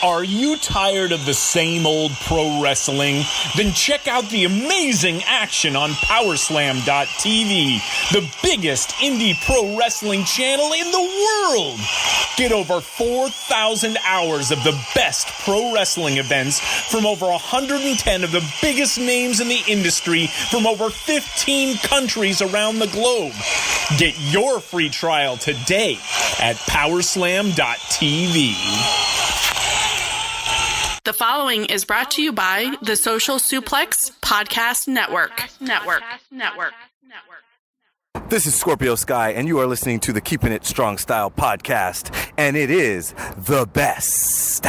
Are you tired of the same old pro wrestling? Then check out the amazing action on Powerslam.tv, the biggest indie pro wrestling channel in the world. Get over 4,000 hours of the best pro wrestling events from over 110 of the biggest names in the industry from over 15 countries around the globe. Get your free trial today at Powerslam.tv. The following is brought to you by the Social Suplex Podcast Network. This is Scorpio Sky, and you are listening to the Keepin It Strong Style podcast, and it is the best.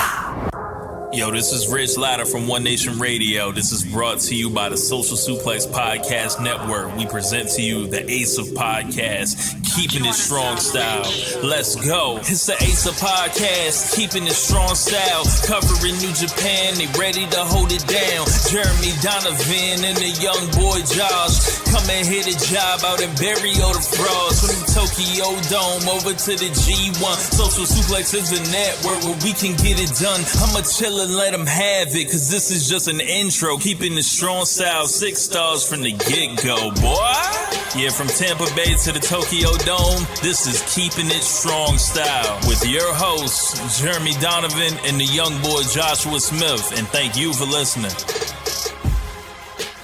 Yo, this is Rich Latta from One Nation Radio. This is brought to you by the Social Suplex Podcast Network. We present to you the Ace of Podcasts, Keepin It Strong Style. Let's go. It's the Ace of Podcasts, Keepin It Strong Style. Covering New Japan, they ready to hold it down. Jeremy Donovan and the young boy Josh. Come and hit a job out in Barrio the Frost. From the Tokyo Dome over to the G1. Social Suplex is the network where we can get it done. I'ma chill and let them have it, cause this is just an intro. Keeping the strong style, 6 stars from the get-go, boy. Yeah, from Tampa Bay to the Tokyo Dome, this is Keeping It Strong Style with your hosts, Jeremy Donovan and the young boy Joshua Smith. And thank you for listening.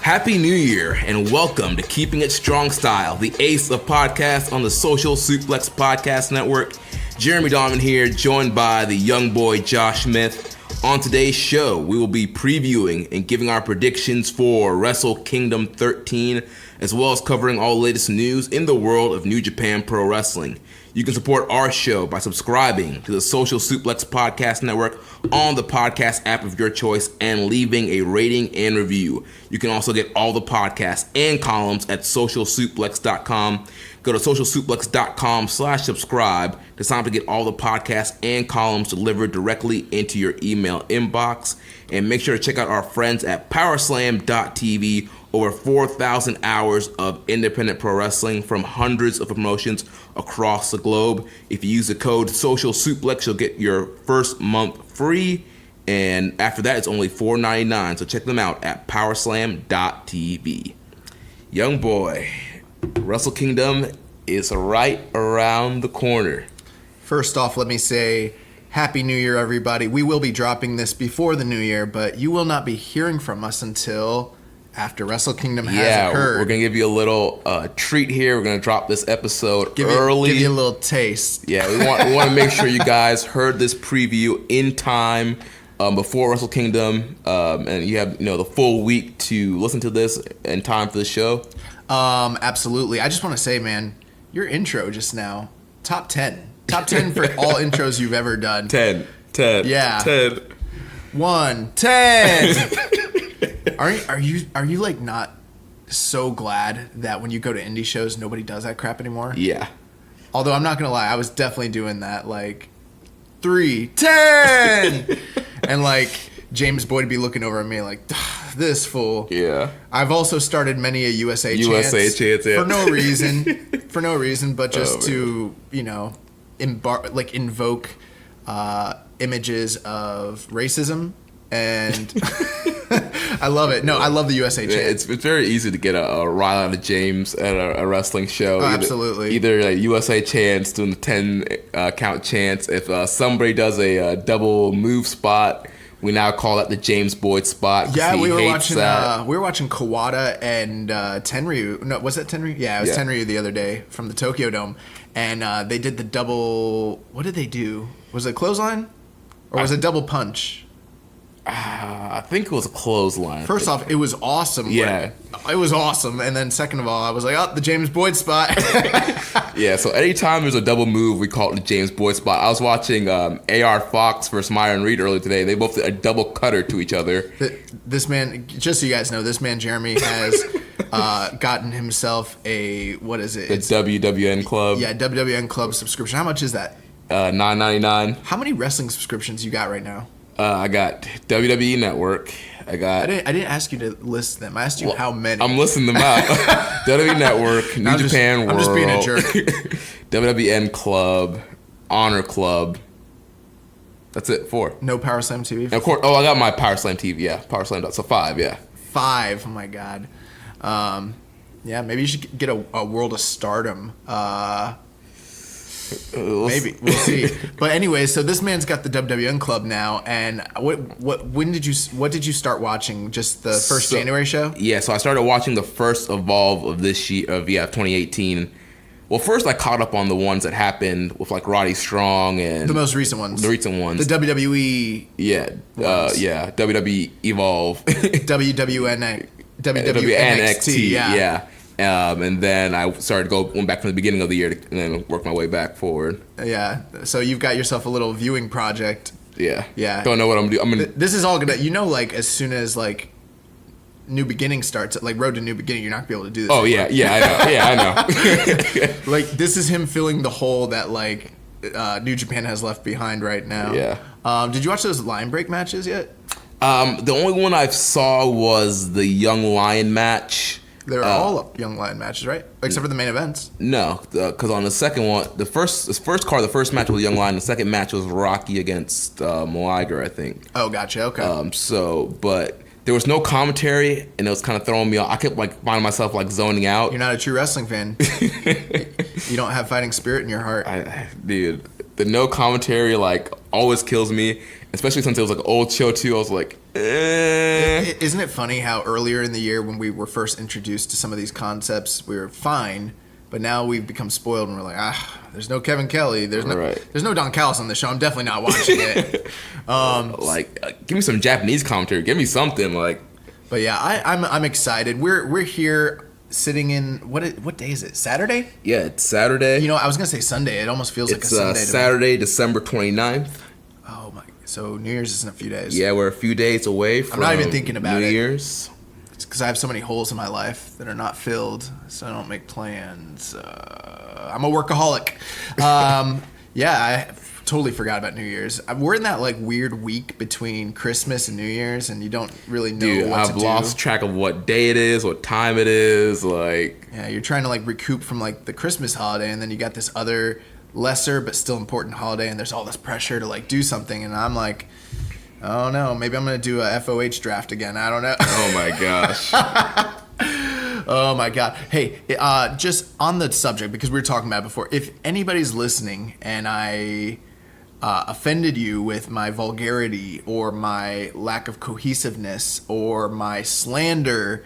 Happy New Year and welcome to Keeping It Strong Style, the ace of podcasts on the Social Suplex Podcast Network. Jeremy Donovan here, joined by the young boy Josh Smith. On today's show, we will be previewing and giving our predictions for Wrestle Kingdom 13, as well as covering all the latest news in the world of New Japan Pro Wrestling. You can support our show by subscribing to the Social Suplex Podcast Network on the podcast app of your choice and leaving a rating and review. You can also get all the podcasts and columns at socialsuplex.com. Go to socialsuplex.com/subscribe to sign up to get all the podcasts and columns delivered directly into your email inbox. And make sure to check out our friends at Powerslam.tv. Over 4,000 hours of independent pro wrestling from hundreds of promotions across the globe. If you use the code SOCIALSUPLEX, you'll get your first month free. And after that, it's only $4.99. So check them out at Powerslam.tv. Young boy, Wrestle Kingdom is right around the corner. First off, let me say Happy New Year, everybody. We will be dropping this before the new year, but you will not be hearing from us until after Wrestle Kingdom has occurred. We're going to give you a little treat here. We're going to drop this episode early. Give you a little taste. Yeah, we want to make sure you guys heard this preview in time before Wrestle Kingdom, and you have the full week to listen to this in time for the show. Absolutely. I just want to say, man, your intro just now, top 10. Top 10 for all intros you've ever done. 10. Yeah. 10. 1, 10. Are you like not so glad that when you go to indie shows nobody does that crap anymore? Yeah. Although I'm not gonna lie, I was definitely doing that, like 3, 10, and like James Boyd be looking over at me like, this fool. Yeah. I've also started many a USA chants, yeah. for no reason, but just to invoke images of racism. And I love it. No, I love the USA chant. It's very easy to get a rile out of James at a wrestling show. Absolutely. Either like USA chants, doing the 10 count chants. If somebody does a double move spot, we now call that the James Boyd spot. Yeah, we were watching Kawada and Tenryu. No, was that Tenryu? Yeah, it was Tenryu the other day from the Tokyo Dome, and they did the double. What did they do? Was it clothesline, or was it double punch? I think it was a clothesline. First off, it was awesome. Yeah. It was awesome. And then second of all, I was like, the James Boyd spot. Yeah, so anytime there's a double move, we call it the James Boyd spot. I was watching AR Fox versus Myron Reed earlier today. They both did a double cutter to each other. This man, just so you guys know, this man, Jeremy, has gotten himself what is it? The WWN Club. Yeah, WWN Club subscription. How much is that? $9.99. How many wrestling subscriptions you got right now? I got WWE Network. I didn't ask you to list them. I asked you how many. I'm listing them out. WWE Network, New Japan World. I'm just being a jerk. WWN Club, Honor Club. That's it. 4. No Power Slam TV? And of course, I got my Power Slam TV. Yeah, Power Slam. So 5. Yeah. 5. Oh my god. Yeah, maybe you should get a World of Stardom. Maybe we'll see. But anyway, so this man's got the WWN Club now, and what did you start watching? Just the first January show? Yeah, so I started watching the first Evolve of this year of 2018. Well, first I caught up on the ones that happened with like Roddy Strong and the most recent ones. The recent ones. The WWE. Yeah, WWE Evolve. WWN NXT. Yeah. And then I went back from the beginning of the year and then worked my way back forward. Yeah. So you've got yourself a little viewing project. Yeah. Yeah. Don't know what I'm doing. This is all gonna, like as soon as like New Beginning starts, like Road to New Beginning, you're not gonna be able to do this. Oh anymore. I know. Like this is him filling the hole that like New Japan has left behind right now. Yeah. Did you watch those Line Break matches yet? The only one I saw was the Young Lion match. They're all Young Lion matches, right? Except for the main events. No, because on the second one, the first match was Young Lion. The second match was Rocky against Liger, I think. Oh, gotcha. Okay. But there was no commentary, and it was kind of throwing me off. I kept like finding myself like zoning out. You're not a true wrestling fan. You don't have fighting spirit in your heart. Dude, the no commentary like always kills me. Especially since it was like old show too. I was like, Isn't it funny how earlier in the year when we were first introduced to some of these concepts, we were fine, but now we've become spoiled and we're like, there's no Kevin Kelly, there's no Don Callis on the show. I'm definitely not watching it. Give me some Japanese commentary. Give me something like. But yeah, I'm excited. We're here sitting in what day is it? Saturday? Yeah, it's Saturday. You know, I was gonna say Sunday. It almost feels like a Sunday. It's Saturday, December 29th. Oh my! So New Year's is in a few days. Yeah, we're a few days away from. I'm not even thinking about New Year's. It's because I have so many holes in my life that are not filled, so I don't make plans. I'm a workaholic. Yeah, I totally forgot about New Year's. We're in that like weird week between Christmas and New Year's, and you don't really know what to do. I've lost track of what day it is, what time it is. Like, yeah, you're trying to like recoup from like the Christmas holiday, and then you got this other lesser but still important holiday, and there's all this pressure to like do something, and I'm like, oh no, maybe I'm gonna do a FOH draft again. I don't know. Oh my gosh. Oh my god. Hey, just on the subject, because we were talking about it before, if anybody's listening and I offended you with my vulgarity or my lack of cohesiveness or my slander,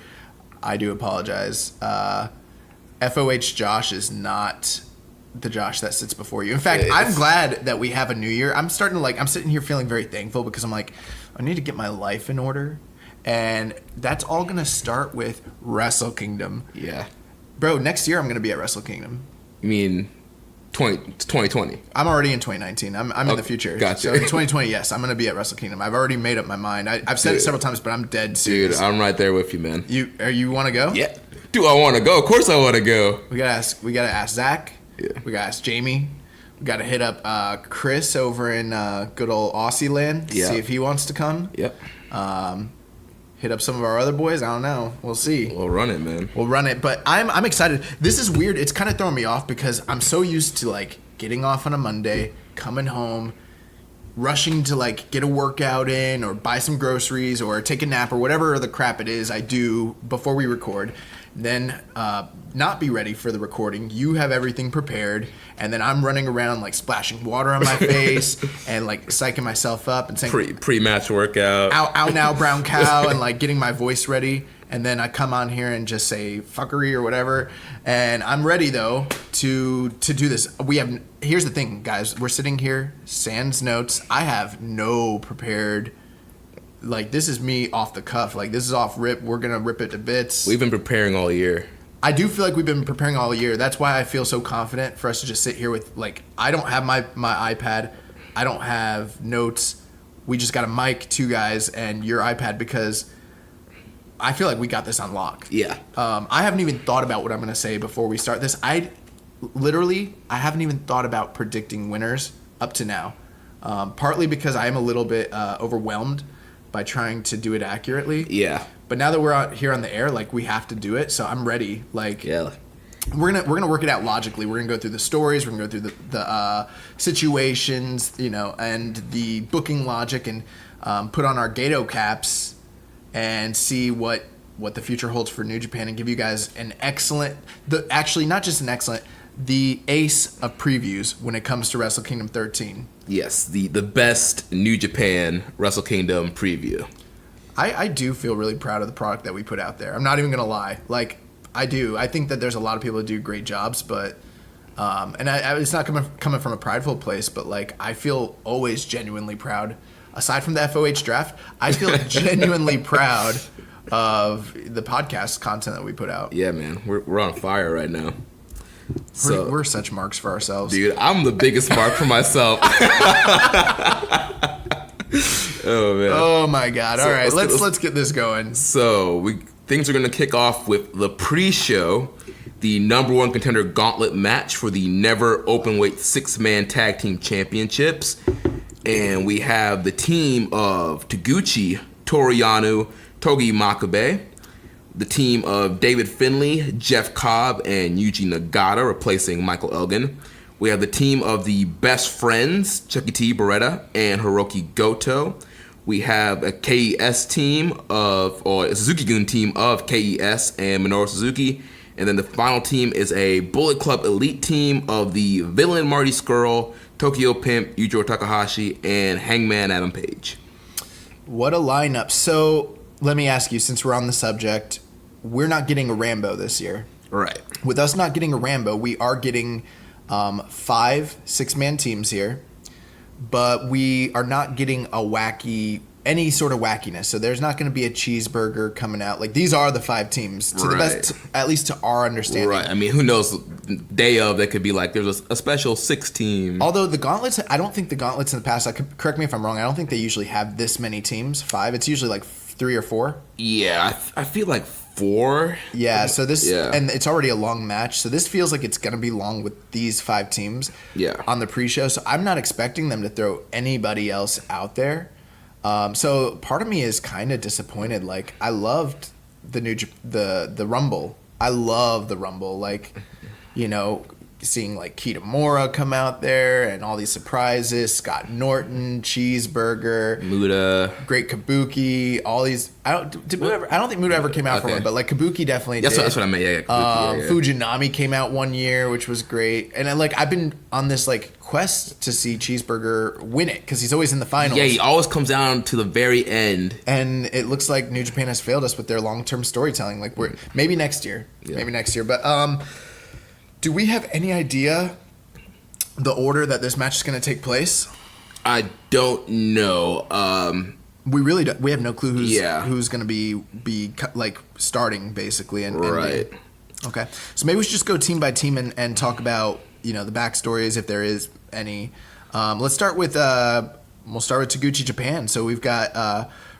I do apologize. FOH Josh is not the Josh that sits before you. In fact, I'm glad that we have a new year. I'm sitting here feeling very thankful because I'm like, I need to get my life in order. And that's all going to start with Wrestle Kingdom. Yeah. Bro, next year I'm going to be at Wrestle Kingdom. You mean 2020? I'm already in 2019. I'm in the future. Gotcha. So in 2020, yes, I'm going to be at Wrestle Kingdom. I've already made up my mind. I've said it several times, but I'm dead serious. Dude, I'm right there with you, man. You want to go? Yeah. Do I want to go? Of course I want to go. We got to ask Zach. Yeah. We got to ask Jamie. We got to hit up Chris over in good old Aussie land. Yeah. See if he wants to come. Yep. Hit up some of our other boys. I don't know. We'll see. We'll run it, man. We'll run it. But I'm excited. This is weird. It's kind of throwing me off because I'm so used to like getting off on a Monday, coming home, rushing to like get a workout in or buy some groceries or take a nap or whatever the crap it is I do before we record. Then not be ready for the recording. You have everything prepared, and then I'm running around like splashing water on my face and like psyching myself up and saying pre-match workout, out now brown cow, and like getting my voice ready. And then I come on here and just say fuckery or whatever. And I'm ready though to do this. Here's the thing, guys. We're sitting here, sans notes. I have no prepared. Like, this is me off the cuff. Like, this is off rip. We're going to rip it to bits. We've been preparing all year. I do feel like we've been preparing all year. That's why I feel so confident for us to just sit here with, like, I don't have my iPad. I don't have notes. We just got a mic, two guys, and your iPad because I feel like we got this on lock. Yeah. I haven't even thought about what I'm going to say before we start this. I haven't even thought about predicting winners up to now. Partly because I am a little bit overwhelmed by trying to do it accurately. Yeah. But now that we're out here on the air, like, we have to do it, so I'm ready. Like, yeah. we're gonna work it out logically. We're gonna go through the stories. We're gonna go through the situations, and the booking logic, and put on our Gato caps and see what the future holds for New Japan, and give you guys an excellent, not just an excellent, the ace of previews when it comes to Wrestle Kingdom 13. Yes, the best New Japan Wrestle Kingdom preview. I do feel really proud of the product that we put out there. I'm not even gonna lie. Like, I do. I think that there's a lot of people that do great jobs, but it's not coming from a prideful place, but like, I feel always genuinely proud. Aside from the FOH draft, I feel genuinely proud of the podcast content that we put out. Yeah, man, we're on fire right now. We're such marks for ourselves, dude. I'm the biggest mark for myself. Oh man! Oh my God! All right, let's get this going. So things are going to kick off with the pre-show, the number one contender gauntlet match for the Never Openweight 6-man tag team championships, and we have the team of Taguchi, Toru Yano, Togi Makabe, the team of David Finlay, Jeff Cobb, and Yuji Nagata replacing Michael Elgin. We have the team of the Best Friends, Chucky T. Beretta, and Hiroki Goto. We have a KES team a Suzuki-gun team of KES and Minoru Suzuki. And then the final team is a Bullet Club Elite team of the Villain Marty Scurll, Tokyo Pimp, Yujiro Takahashi, and Hangman Adam Page. What a lineup. So let me ask you, since we're on the subject, we're not getting a Rambo this year. Right. With us not getting a Rambo, we are getting 5 6-man teams here. But we are not getting any sort of wackiness. So there's not going to be a cheeseburger coming out. Like, these are the 5 teams, to the best, at least to our understanding. Right. I mean, who knows? Day of, that could be like there's a special 6 team. Although the gauntlets, I don't think the gauntlets in the past, correct me if I'm wrong, I don't think they usually have this many teams. 5. It's usually like 3 or 4. Yeah, I feel like 4. Yeah, so and it's already a long match, so this feels like it's going to be long with these 5 teams on the pre-show, so I'm not expecting them to throw anybody else out there. So part of me is kind of disappointed. Like, I loved the Rumble. I love the Rumble. Like, seeing like Kitamura come out there and all these surprises, Scott Norton, Cheeseburger, Muda, Great Kabuki, all these. I don't think Muda ever came out for one, but like Kabuki definitely did. That's what I meant. Yeah, Kabuki, Fujinami came out one year, which was great. And I've been on this like quest to see Cheeseburger win it because he's always in the finals. Yeah, he always comes down to the very end. And it looks like New Japan has failed us with their long-term storytelling. Like, maybe next year. But do we have any idea the order that this match is going to take place? I don't know. We really don't. We have no clue who's going to be like starting basically. Right. Okay. So maybe we should just go team by team and talk about the backstories if there is any. Let's start with Taguchi Japan. So we've got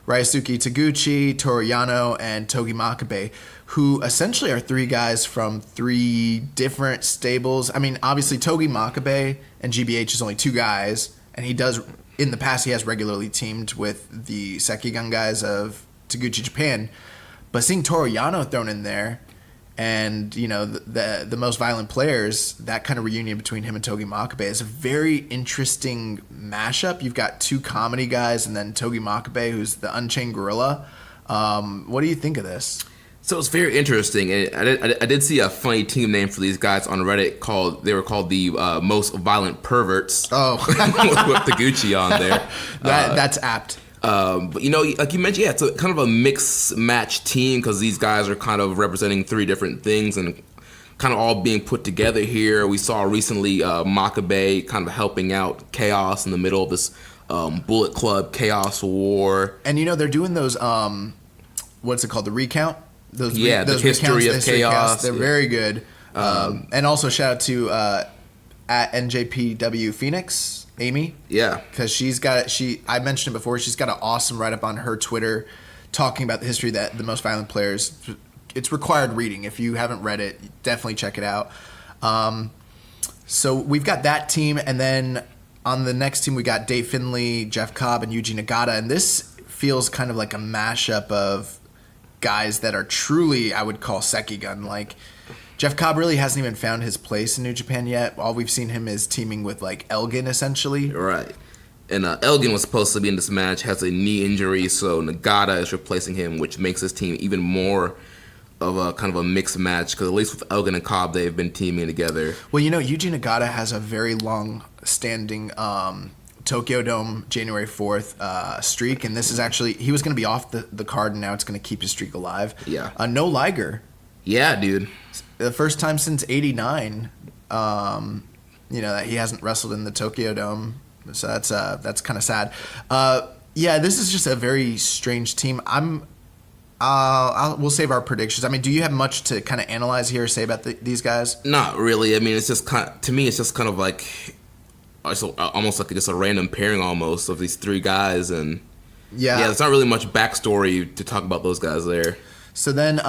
Ryosuke Taguchi, Toru Yano, and Togi Makabe, who essentially are 3 guys from 3 different stables. I mean, obviously Togi Makabe and GBH is only 2 guys, and in the past he has regularly teamed with the Sekigun guys of Taguchi Japan. But seeing Toru Yano thrown in there, and the most violent players, that kind of reunion between him and Togi Makabe is a very interesting mashup. You've got 2 comedy guys, and then Togi Makabe, who's the Unchained Gorilla. What do you think of this? So it's very interesting, and I did see a funny team name for these guys on Reddit they were called the Most Violent Perverts. Oh, with Taguchi on there. That's apt. But like you mentioned, it's a kind of a mixed match team because these guys are kind of representing 3 different things and kind of all being put together here. We saw recently Makabe kind of helping out Chaos in the middle of this Bullet Club Chaos War. And they're doing those what's it called, the recount? Those the history of Chaos. They're very good. And also shout out to at NJPW Phoenix, Amy. Yeah. Because I mentioned it before, she's got an awesome write-up on her Twitter talking about the history that the most violent players. It's required reading. If you haven't read it, definitely check it out. So we've got that team, and then on the next team we got Dave Finlay, Jeff Cobb, and Yuji Nagata, and this feels kind of like a mashup of guys that are truly, I would call Sekigun. Like, Jeff Cobb really hasn't even found his place in New Japan yet. All we've seen him is teaming with like Elgin, essentially. Right. And Elgin was supposed to be in this match, has a knee injury, so Nagata is replacing him, which makes this team even more of a kind of a mixed match, because at least with Elgin and Cobb, they've been teaming together. Well, Yuji Nagata has a very long-standing Tokyo Dome January 4th streak, and this is actually, he was going to be off the card, and now it's going to keep his streak alive. Yeah. No Liger. Yeah, dude. The first time since '89, that he hasn't wrestled in the Tokyo Dome. So that's kind of sad. This is just a very strange team. We'll save our predictions. I mean, do you have much to kind of analyze here or say about these guys? Not really. I mean, it's just to me, it's just kind of like almost like just a random pairing almost of these three guys, and there's not really much backstory to talk about those guys there. So then,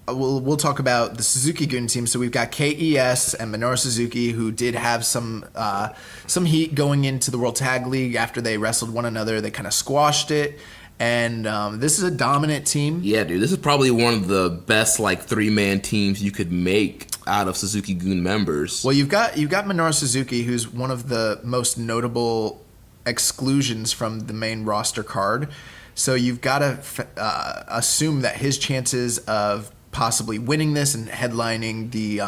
we'll talk about the Suzuki-gun team. So we've got KES and Minoru Suzuki, who did have some heat going into the World Tag League after they wrestled one another. They kind of squashed it, and this is a dominant team. Yeah, dude, this is probably one of the best like 3-man teams you could make out of Suzuki-gun members. Well, you've got Minoru Suzuki, who's one of the most notable exclusions from the main roster card. So you've got to assume that his chances of possibly winning this and headlining the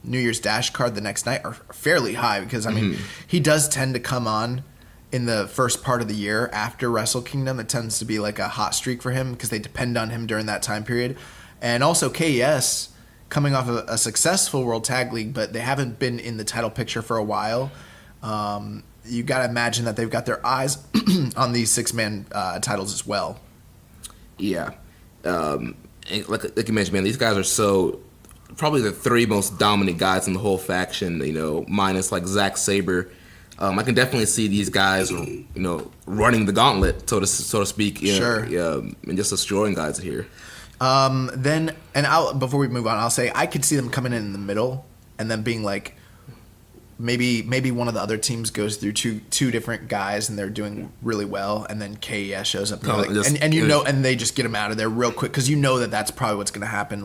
New Year's Dash card the next night are fairly high, because I mean he does tend to come on in the first part of the year after Wrestle Kingdom. It tends to be like a hot streak for him because they depend on him during that time period. And also KES coming off of a successful World Tag League, but they haven't been in the title picture for a while. You got to imagine that they've got their eyes on these 6-man titles as well. Yeah. Like you mentioned, man, these guys are probably the 3 most dominant guys in the whole faction, minus like Zack Sabre. I can definitely see these guys, running the gauntlet, so to speak. Sure. And just destroying guys here. Before we move on, I'll say I could see them coming in the middle and then being like, maybe one of the other teams goes through two different guys and they're doing really well, and then KES shows up and they just get them out of there real quick, because that's probably what's going to happen.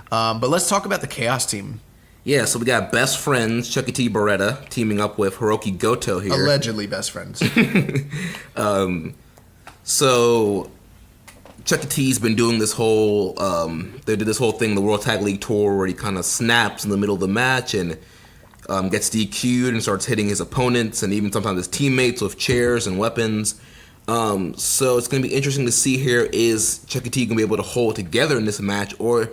But let's talk about the Chaos team. Yeah, so we got best friends Chucky T. Beretta teaming up with Hiroki Goto here. Allegedly best friends. So Chucky T's been doing this whole they did this whole thing, the World Tag League tour, where he kind of snaps in the middle of the match and gets DQ'd and starts hitting his opponents and even sometimes his teammates with chairs and weapons. So it's going to be interesting to see here, is Chucky T going to be able to hold together in this match, or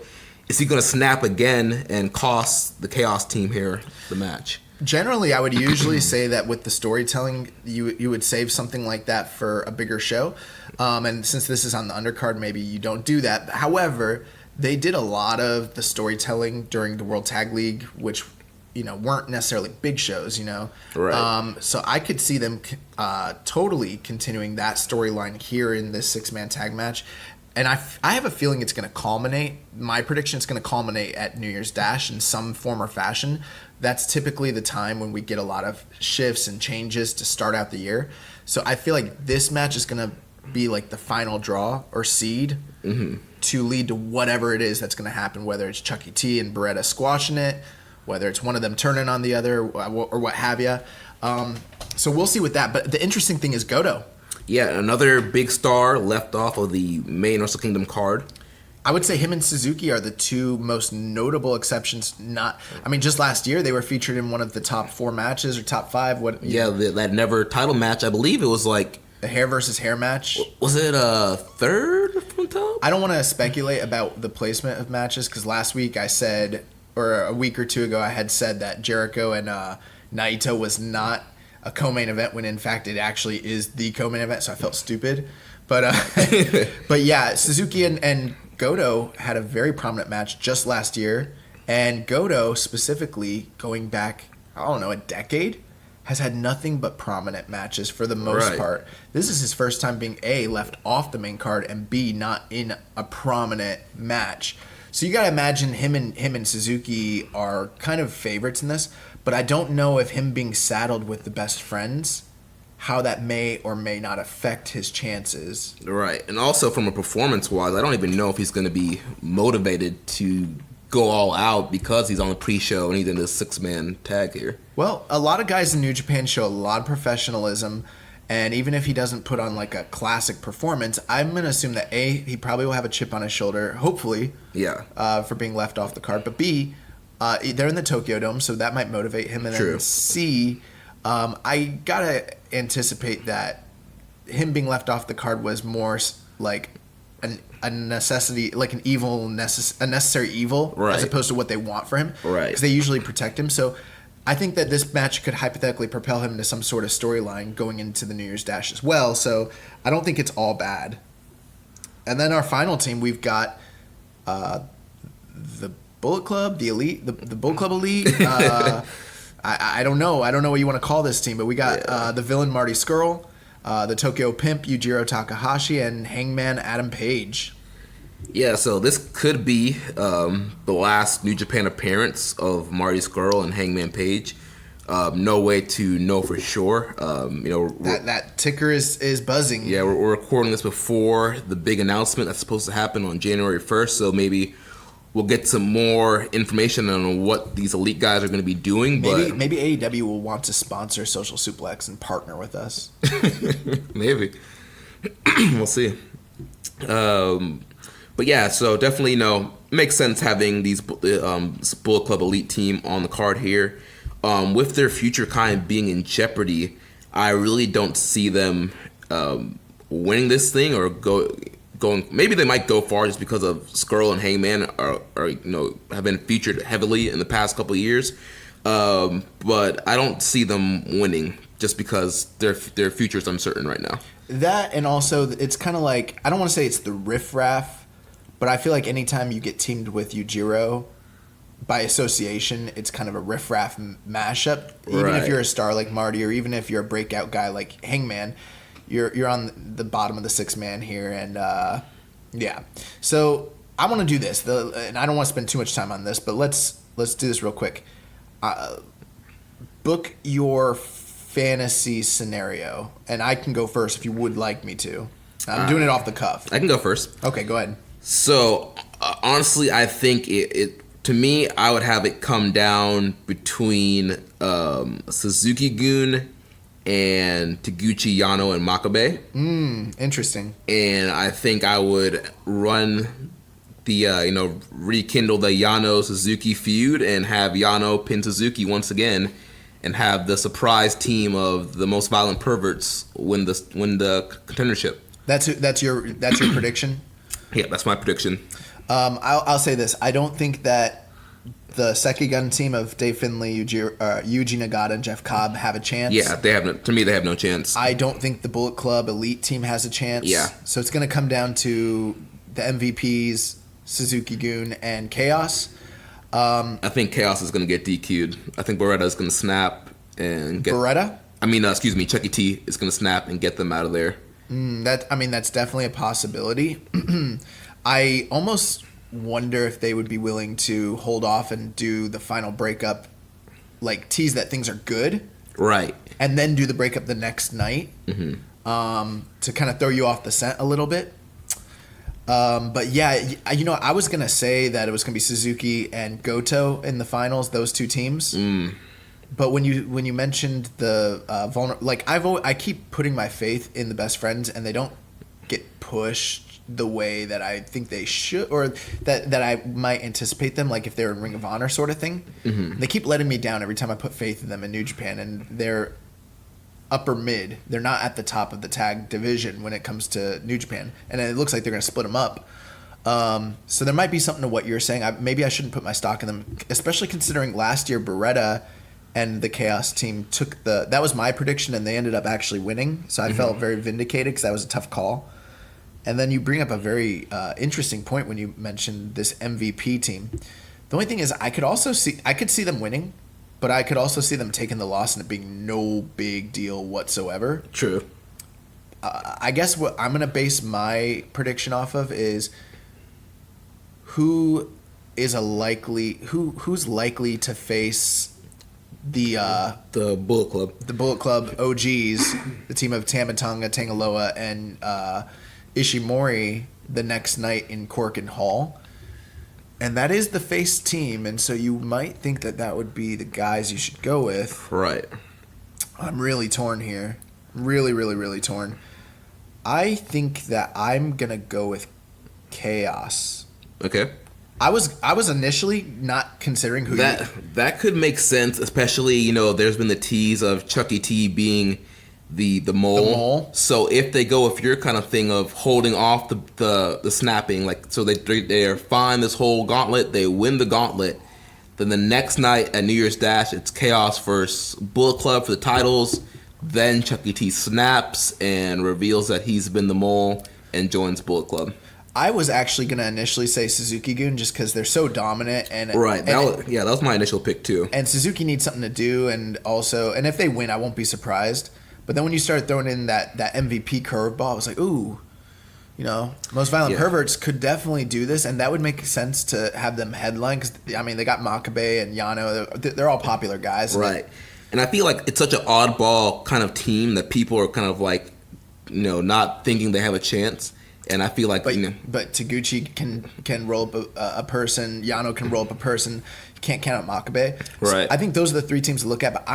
is he going to snap again and cost the Chaos team here the match? Generally, I would usually say that with the storytelling, you would save something like that for a bigger show. And since this is on the undercard, maybe you don't do that. However, they did a lot of the storytelling during the World Tag League, which weren't necessarily big shows, Right. So I could see them totally continuing that storyline here in this 6-man tag match. And I have a feeling it's going to culminate. My prediction is going to culminate at New Year's Dash in some form or fashion. That's typically the time when we get a lot of shifts and changes to start out the year. So I feel like this match is going to be like the final draw or seed to lead to whatever it is that's going to happen, whether it's Chucky T and Beretta squashing it, whether it's one of them turning on the other, or what have you. So we'll see with that. But the interesting thing is Goto. Yeah, another big star left off of the main Wrestle Kingdom card. I would say him and Suzuki are the 2 most notable exceptions. Just last year they were featured in one of the top 4 matches or top 5. That never title match. I believe it was like the hair versus hair match. Was it a third from top? I don't want to speculate about the placement of matches, because last week I said, or a week or 2 ago, I had said that Jericho and Naito was not a co-main event, when in fact it actually is the co-main event, so I felt stupid. But but yeah, Suzuki and Goto had a very prominent match just last year, and Goto specifically, going back, a decade, has had nothing but prominent matches for the most part. This is his first time being A, left off the main card, and B, not in a prominent match. So you got to imagine him and Suzuki are kind of favorites in this, but I don't know if him being saddled with the best friends, how that may or may not affect his chances. Right. And also from a performance-wise, I don't even know if he's going to be motivated to go all out because he's on the pre-show and he's in this 6-man tag here. Well, a lot of guys in New Japan show a lot of professionalism, and even if he doesn't put on like a classic performance, I'm going to assume that A, he probably will have a chip on his shoulder, hopefully, for being left off the card, but B, they're in the Tokyo Dome, so that might motivate him, and then C, I got to anticipate that him being left off the card was more like a necessity, like a necessary evil, as opposed to what they want for him, because they usually protect him. So I think that this match could hypothetically propel him to some sort of storyline going into the New Year's Dash as well. So I don't think it's all bad. And then our final team, we've got the Bullet Club, the Elite, the Bullet Club Elite. I don't know what you want to call this team, but we got the villain Marty Scurll, the Tokyo Pimp Yujiro Takahashi, and Hangman Adam Page. Yeah, so this could be the last New Japan appearance of Marty Scurll and Hangman Page. No way to know for sure. That ticker is buzzing. Yeah, we're recording this before the big announcement that's supposed to happen on January 1st, so maybe we'll get some more information on what these elite guys are going to be doing. Maybe AEW will want to sponsor Social Suplex and partner with us. Maybe. We'll see. But yeah, so definitely, makes sense having these Bullet Club Elite team on the card here. With their future kind of being in jeopardy, I really don't see them winning this thing or going. Maybe they might go far just because of Scurll and Hangman are have been featured heavily in the past couple of years. But I don't see them winning just because their future is uncertain right now. That, and also it's kind of like, I don't want to say it's the riffraff, but I feel like anytime you get teamed with Yujiro, by association, it's kind of a riffraff mashup. Even if you're a star like Marty, or even if you're a breakout guy like Hangman, you're on the bottom of the 6-man here, and So I want to do this, and I don't want to spend too much time on this, but let's do this real quick. Book your fantasy scenario, and I can go first if you would like me to. I'm doing it off the cuff. I can go first. Okay, go ahead. So honestly, I think it to me, I would have it come down between Suzuki-gun and Taguchi, Yano, and Makabe. Interesting. And I think I would run the, rekindle the Yano-Suzuki feud and have Yano pin Suzuki once again and have the surprise team of the most violent perverts win the contendership. That's your prediction? Yeah, that's my prediction. I'll say this. I don't think that the Sekigun team of Dave Finlay, Yuji Nagata, and Jeff Cobb have a chance. Yeah, they have no chance. I don't think the Bullet Club Elite team has a chance. Yeah. So it's going to come down to the MVPs, Suzuki-gun, and Chaos. I think Chaos is going to get DQ'd. I think Beretta is going to snap and get... Beretta? Chucky T is going to snap and get them out of there. That's definitely a possibility. I almost wonder if they would be willing to hold off and do the final breakup, like tease that things are good, right, and then do the breakup the next night, to kind of throw you off the scent a little bit. But yeah, I was gonna say that it was gonna be Suzuki and Goto in the finals, those two teams. But when you mentioned the I keep putting my faith in the best friends, and they don't get pushed the way that I think they should, or that I might anticipate them, like if they're in Ring of Honor sort of thing. They keep letting me down every time I put faith in them in New Japan, and they're upper mid. They're not at the top of the tag division when it comes to New Japan, and it looks like they're going to split them up. So there might be something to what you're saying. Maybe I shouldn't put my stock in them, especially considering last year Beretta and the Chaos team that was my prediction, and they ended up actually winning. So I felt very vindicated because that was a tough call. And then you bring up a very interesting point when you mentioned this MVP team. The only thing is, I could see them winning, but I could also see them taking the loss and it being no big deal whatsoever. True. I guess what I'm going to base my prediction off of is who's likely to face the Bullet Club. The Bullet Club OGs, the team of Tamatonga, Tangaloa, and Ishimori the next night in Cork and Hall. And that is the face team, and so you might think that would be the guys you should go with. Right. I'm really torn here. Really, really, really torn. I think that I'm going to go with Chaos. Okay. I was initially not considering who that could make sense, especially, there's been the tease of Chucky T being the mole. So if you're kind of thing of holding off the snapping, like, so they're fine this whole gauntlet, they win the gauntlet, then the next night at New Year's Dash, it's Chaos versus Bullet Club for the titles. Then Chucky T snaps and reveals that he's been the mole and joins Bullet Club. I was actually going to initially say Suzuki-gun just because they're so dominant. Right. That was my initial pick too. And Suzuki needs something to do, and if they win, I won't be surprised. But then when you start throwing in that MVP curveball, I was like, ooh, Most Violent Perverts could definitely do this, and that would make sense to have them headline because, they got Makabe and Yano. They're all popular guys. Right. And I feel like it's such an oddball kind of team that people are kind of like, not thinking they have a chance. And I feel like, but Taguchi can roll up a person. Yano can roll up a person. You can't count out Makabe. Right. So I think those are the three teams to look at. But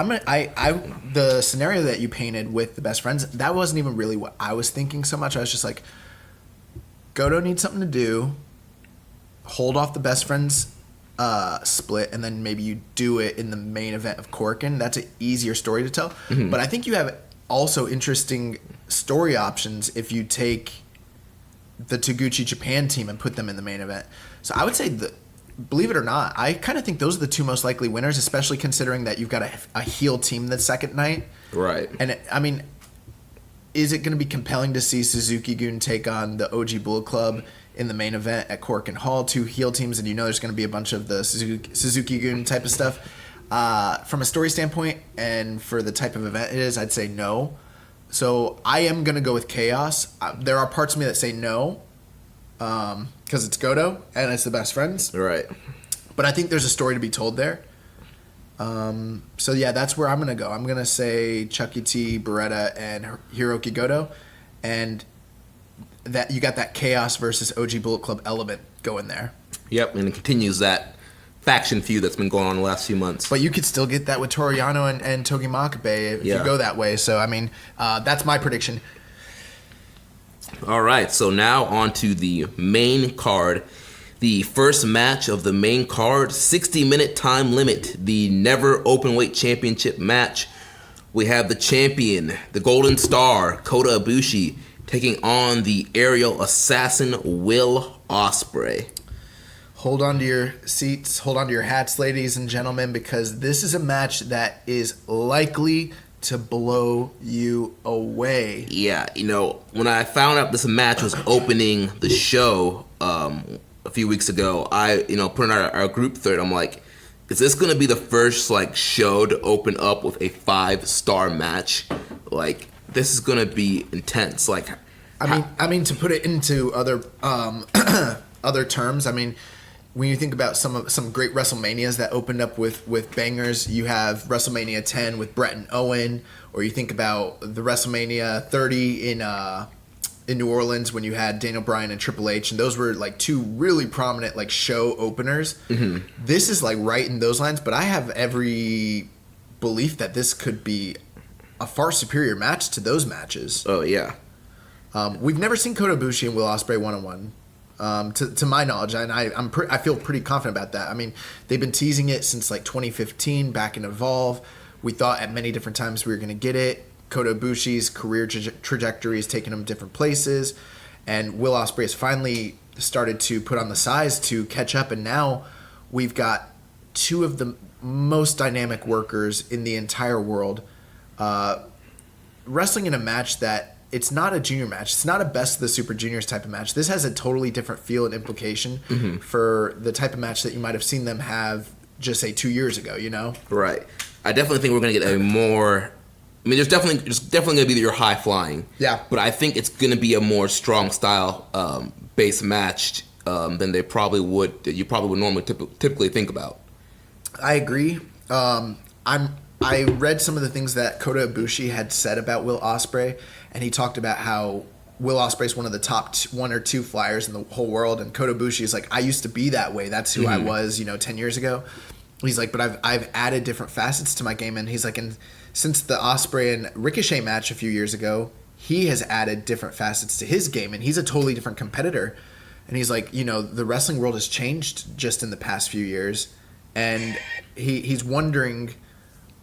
the scenario that you painted with the best friends, that wasn't even really what I was thinking so much. I was just like, Goto needs something to do. Hold off the best friends split, and then maybe you do it in the main event of Korakuen. That's an easier story to tell. Mm-hmm. But I think you have also interesting story options if you take the Taguchi Japan team and put them in the main event. So I would say believe it or not, I kind of think those are the two most likely winners, especially considering that you've got a heel team the second night. Right. And is it going to be compelling to see Suzuki-gun take on the OG Bullet Club in the main event at Korakuen Hall, two heel teams, and there's going to be a bunch of the Suzuki-gun type of stuff? From a story standpoint and for the type of event it is, I'd say no. So I am going to go with Chaos. There are parts of me that say no because it's Goto and it's the best friends. Right. But I think there's a story to be told there. So, yeah, that's where I'm going to go. I'm going to say Chucky T, Beretta, and Hiroki Goto. And that you got that Chaos versus OG Bullet Club element going there. Yep, and it continues that faction feud that's been going on the last few months. But you could still get that with Toru Yano and Togi Makabe if you go that way. So, that's my prediction. All right, so now on to the main card. The first match of the main card, 60-minute time limit, the Never Openweight Championship match. We have the champion, the Golden Star, Kota Ibushi, taking on the aerial assassin, Will Ospreay. Hold on to your seats, hold on to your hats, ladies and gentlemen, because this is a match that is likely to blow you away. Yeah, when I found out this match was opening the show a few weeks ago, I put in our group thread, I'm like, is this going to be the first show to open up with a 5-star match? This is going to be intense. I mean, to put it into other other terms, when you think about some great WrestleManias that opened up with bangers, you have WrestleMania 10 with Brett and Owen, or you think about the WrestleMania 30 in New Orleans when you had Daniel Bryan and Triple H, and those were two really prominent show openers. Mm-hmm. This is right in those lines, but I have every belief that this could be a far superior match to those matches. Oh yeah. We've never seen Kota Ibushi and Will Ospreay 1-on-1. To my knowledge, and I feel pretty confident about that. They've been teasing it since 2015 back in Evolve. We thought at many different times we were going to get it. Kota Ibushi's career trajectory has taken him different places, and Will Ospreay has finally started to put on the size to catch up, and now we've got two of the most dynamic workers in the entire world wrestling in a match that it's not a junior match. It's not a best of the Super Juniors type of match. This has a totally different feel and implication for the type of match that you might have seen them have just, say, 2 years ago, Right. I definitely think we're going to get a more... there's definitely going to be your high flying. Yeah. But I think it's going to be a more strong style base match than you probably would normally typically think about. I agree. I read some of the things that Kota Ibushi had said about Will Ospreay, and he talked about how Will Ospreay's one of the top one or two flyers in the whole world, and Kota Ibushi is like, I used to be that way. That's who I was, 10 years ago. He's like, but I've added different facets to my game, and he's like, and since the Ospreay and Ricochet match a few years ago, he has added different facets to his game, and he's a totally different competitor. And he's like, the wrestling world has changed just in the past few years, and he's wondering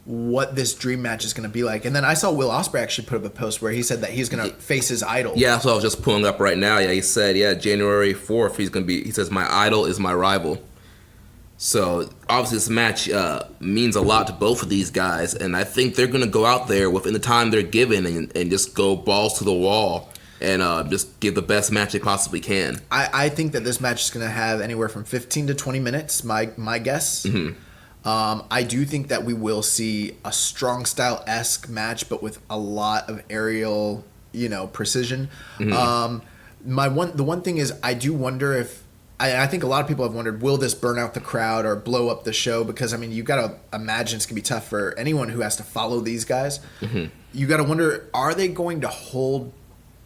what this dream match is going to be like. And then I saw Will Ospreay actually put up a post where he said that he's going to face his idol. Yeah, that's what I was just pulling up right now. Yeah, he said, January 4th, he says, my idol is my rival. So, obviously, this match means a lot to both of these guys, and I think they're going to go out there within the time they're given and just go balls to the wall and just give the best match they possibly can. I think that this match is going to have anywhere from 15 to 20 minutes, my guess. Mm-hmm. I do think that we will see a strong style-esque match, but with a lot of aerial, precision. Mm-hmm. The one thing is, I do wonder if I think a lot of people have wondered, will this burn out the crowd or blow up the show? Because you got to imagine it's gonna be tough for anyone who has to follow these guys. Mm-hmm. You got to wonder, are they going to hold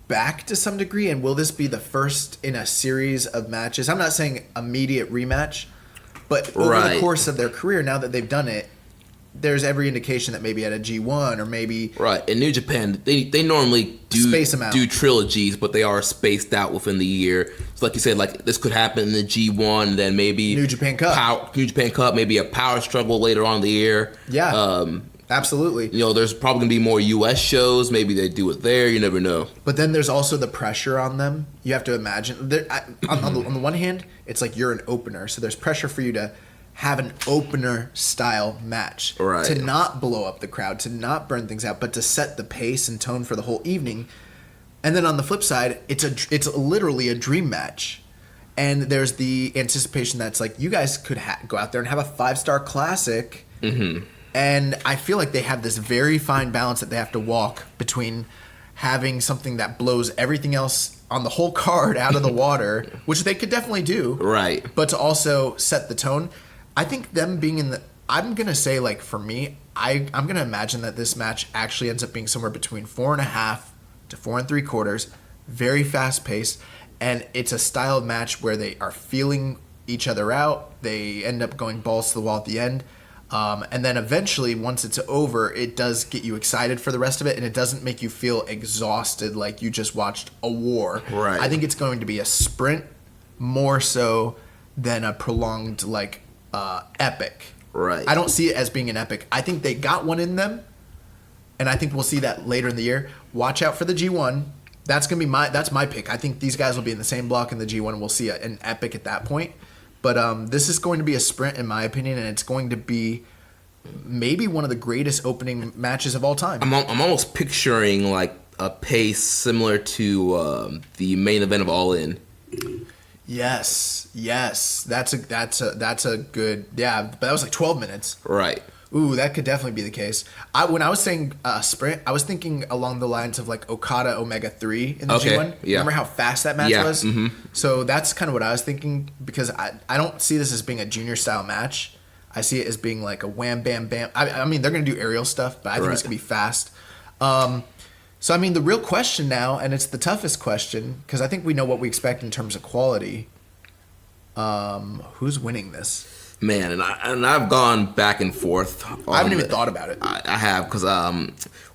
back to some degree, and will this be the first in a series of matches? I'm not saying immediate rematch. But over the course of their career, now that they've done it, there's every indication that maybe at a G1 or maybe... Right. In New Japan, they normally do trilogies, but they are spaced out within the year. So like you said, this could happen in the G1, then maybe... New Japan Cup. New Japan Cup, maybe a power struggle later on in the year. Yeah. Absolutely. There's probably going to be more U.S. shows. Maybe they do it there. You never know. But then there's also the pressure on them. You have to imagine. On the one hand, it's like you're an opener. So there's pressure for you to have an opener-style match. Right. To not blow up the crowd, to not burn things out, but to set the pace and tone for the whole evening. And then on the flip side, it's literally a dream match. And there's the anticipation that's like, you guys could go out there and have a 5-star classic. Mm-hmm. And I feel like they have this very fine balance that they have to walk between having something that blows everything else on the whole card out of the water, which they could definitely do. Right. But to also set the tone. I think them being in the... I'm going to say, for me, I'm going to imagine that this match actually ends up being somewhere between 4.5 to 4 3/4. Very fast-paced. And it's a style of match where they are feeling each other out. They end up going balls to the wall at the end. And then eventually, once it's over, it does get you excited for the rest of it, and it doesn't make you feel exhausted like you just watched a war. Right. I think it's going to be a sprint more so than a prolonged, epic. Right. I don't see it as being an epic. I think they got one in them, and I think we'll see that later in the year. Watch out for the G1. That's my pick. I think these guys will be in the same block in the G1, and we'll see an epic at that point. But this is going to be a sprint, in my opinion, and it's going to be maybe one of the greatest opening matches of all time. I'm almost picturing a pace similar to the main event of All In. Yes, that's a good, but that was 12 minutes. Right. Ooh, that could definitely be the case. When I was saying sprint, I was thinking along the lines of Okada Omega 3 in the G1. Yeah. Remember how fast that match was? Mm-hmm. So that's kind of what I was thinking, because I don't see this as being a junior style match. I see it as being a wham, bam, bam. I mean, they're going to do aerial stuff, but I think it's going to be fast. So, the real question now, and it's the toughest question, because I think we know what we expect in terms of quality. Who's winning this? Man, and I've gone back and forth. I haven't even thought about it. I have, because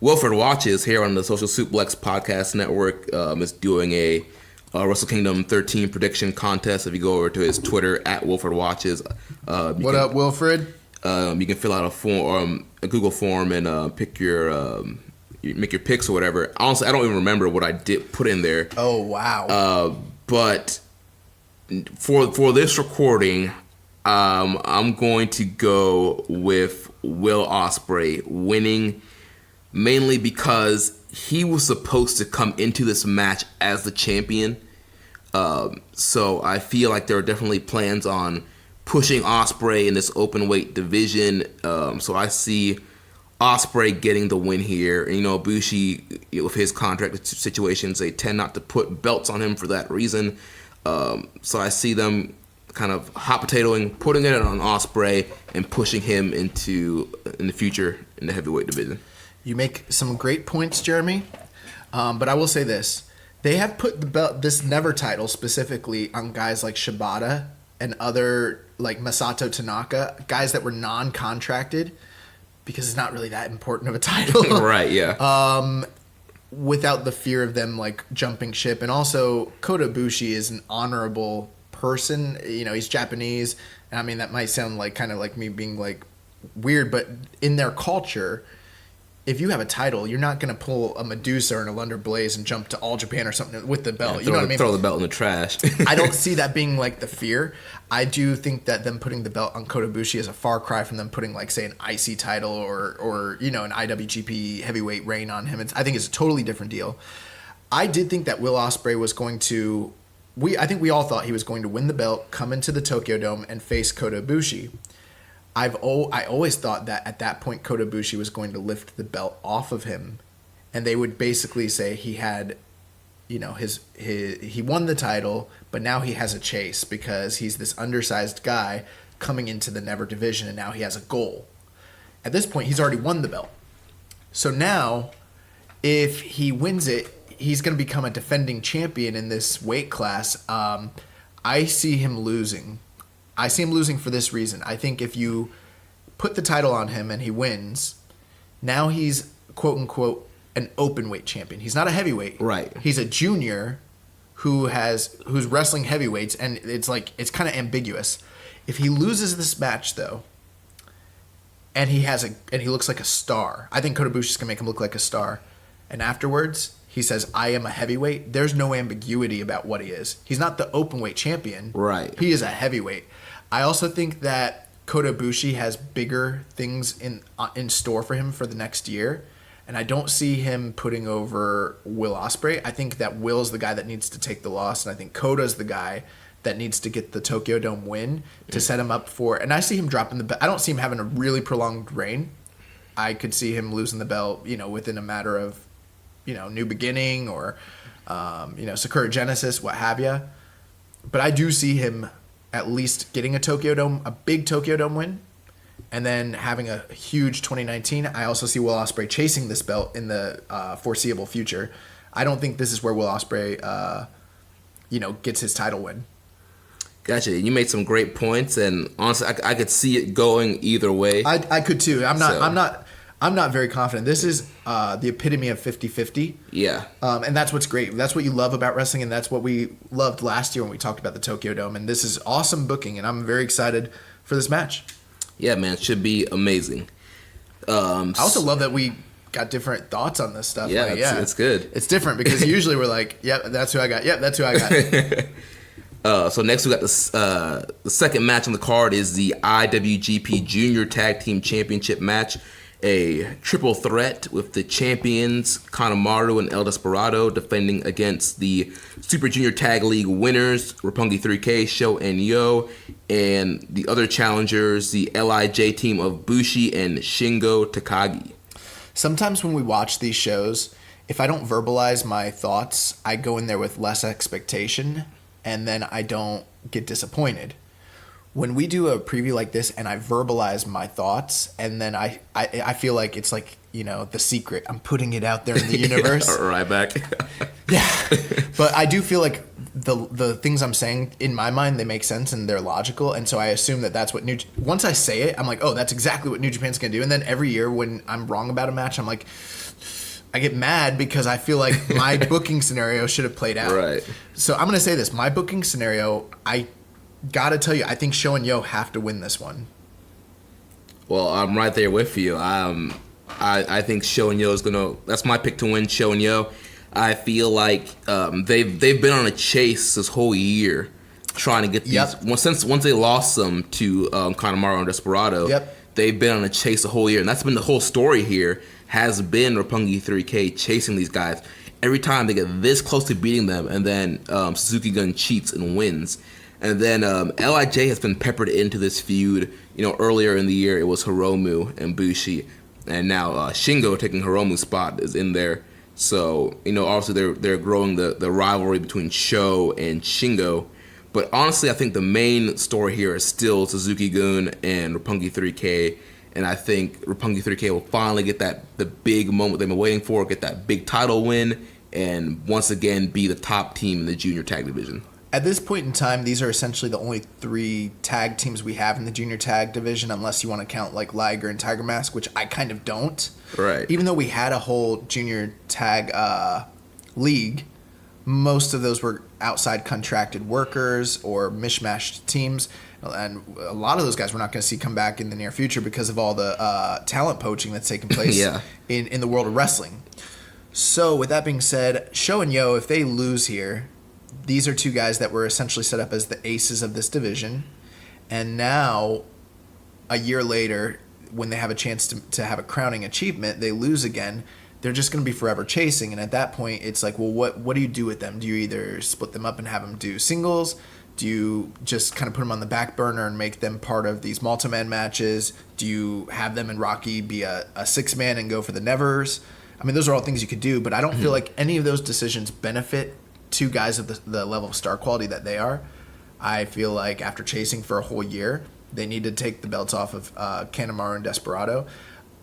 Wilfred Watches here on the Social Suplex Podcast Network is doing a Wrestle Kingdom 13 prediction contest. If you go over to his Twitter at Wilfred Watches, what up, Wilfred? You can fill out a Google form and pick make your picks or whatever. Honestly, I don't even remember what I did put in there. Oh wow! But for this recording, I'm going to go with Will Ospreay winning, mainly because he was supposed to come into this match as the champion. So I feel like there are definitely plans on pushing Ospreay in this open weight division. So I see Ospreay getting the win here. And, Ibushi, with his contract situations, they tend not to put belts on him for that reason. So I see them kind of hot potatoing, putting it on Ospreay, and pushing him in the future in the heavyweight division. You make some great points, Jeremy. But I will say this. They have put this Never title specifically on guys like Shibata and other like Masato Tanaka, guys that were non-contracted, because it's not really that important of a title. Right, yeah. Without the fear of them like jumping ship. And also Kota Ibushi is an honorable person. You know, he's Japanese. And I mean, that might sound like kind of like me being like weird, but in their culture, if you have a title, you're not going to pull a Medusa or an Alundra Blaze and jump to All Japan or something with the belt. You know what I mean? Throw the belt in the trash. I don't see that being like the fear. I do think that them putting the belt on Kota Ibushi is a far cry from them putting like, say, an IC title or you know, an IWGP heavyweight reign on him. I think it's a totally different deal. I did think that Will Ospreay was going to... I think we all thought he was going to win the belt, come into the Tokyo Dome, and face Kota Ibushi. I always thought that at that point Kota Ibushi was going to lift the belt off of him, and they would basically say he had, you know, he won the title, but now he has a chase because he's this undersized guy coming into the Never division, and now he has a goal. At this point, he's already won the belt. So now, if he wins it, he's going to become a defending champion in this weight class. I see him losing. I see him losing for this reason. I think if you put the title on him and he wins, now he's quote unquote an open weight champion. He's not a heavyweight. Right. He's a junior who's wrestling heavyweights, and it's kind of ambiguous. If he loses this match though, and he looks like a star, I think Kota Ibushi's gonna make him look like a star. And afterwards, he says, I am a heavyweight. There's no ambiguity about what he is. He's not the open weight champion. Right. He is a heavyweight. I also think that Kota Ibushi has bigger things in store for him for the next year. And I don't see him putting over Will Ospreay. I think that Will's the guy that needs to take the loss. And I think Kota's the guy that needs to get the Tokyo Dome win to set him up for... And I see him dropping the belt. I don't see him having a really prolonged reign. I could see him losing the belt, you know, within a matter of, you know, New Beginning or, you know, Sakura Genesis, what have you. But I do see him at least getting a big Tokyo Dome win, and then having a huge 2019. I also see Will Ospreay chasing this belt in the foreseeable future. I don't think this is where Will Ospreay, you know, gets his title win. Gotcha. You made some great points, and honestly, I could see it going either way. I could too. I'm not very confident. This is the epitome of 50-50. Yeah. And that's what's great. That's what you love about wrestling, and that's what we loved last year when we talked about the Tokyo Dome. And this is awesome booking, and I'm very excited for this match. Yeah, man. It should be amazing. I also love that we got different thoughts on this stuff. Yeah, it's good. It's different because usually we're like, yep, that's who I got. Yep, that's who I got. So next we got the second match on the card is the IWGP Junior Tag Team Championship match. A triple threat with the champions Kanemaru and El Desperado defending against the Super Junior Tag League winners Roppongi 3K, Sho and Yo, and the other challengers, the LIJ team of Bushi and Shingo Takagi. Sometimes when we watch these shows, if I don't verbalize my thoughts, I go in there with less expectation, and then I don't get disappointed. When we do a preview like this and I verbalize my thoughts, and then I feel like it's like, you know, The Secret. I'm putting it out there in the universe. Right back. Yeah. But I do feel like the things I'm saying, in my mind, they make sense and they're logical. And so I assume that that's what once I say it, I'm like, oh, that's exactly what New Japan's going to do. And then every year when I'm wrong about a match, I'm like, I get mad because I feel like my booking scenario should have played out. Right. So I'm going to say this. My booking scenario, I gotta tell you, I think Sho and Yo have to win this one. Well, I'm right there with you. I think Sho and Yo is gonna. That's my pick to win. Sho and Yo. I feel like they've been on a chase this whole year, trying to get these. Yep. Once they lost them to Kanemaru and Desperado. Yep. They've been on a chase the whole year, and that's been the whole story here. Has been Roppongi 3K chasing these guys. Every time they get this close to beating them, and then Suzuki Gun cheats and wins. And then LIJ has been peppered into this feud. You know, earlier in the year, it was Hiromu and Bushi. And now Shingo taking Hiromu's spot is in there. So, you know, obviously they're growing the rivalry between Sho and Shingo. But honestly, I think the main story here is still Suzuki-gun and Roppongi 3K. And I think Roppongi 3K will finally get the big moment they've been waiting for, get that big title win. and once again be the top team in the junior tag division. At this point in time, these are essentially the only 3 tag teams we have in the junior tag division, unless you want to count like Liger and Tiger Mask, which I kind of don't. Right. Even though we had a whole junior tag league, most of those were outside contracted workers or mishmashed teams. And a lot of those guys we're not going to see come back in the near future because of all the talent poaching that's taking place in the world of wrestling. So with that being said, Sho and Yo, if they lose here, these are 2 guys that were essentially set up as the aces of this division. And now, a year later, when they have a chance to have a crowning achievement, they lose again. They're just going to be forever chasing. And at that point, it's like, well, what do you do with them? Do you either split them up and have them do singles? Do you just kind of put them on the back burner and make them part of these multi-man matches? Do you have them and Rocky be a 6-man and go for the nevers? I mean, those are all things you could do, but I don't feel like any of those decisions benefit 2 guys of the level of star quality that they are. I feel like after chasing for a whole year, they need to take the belts off of Kanemaru and Desperado.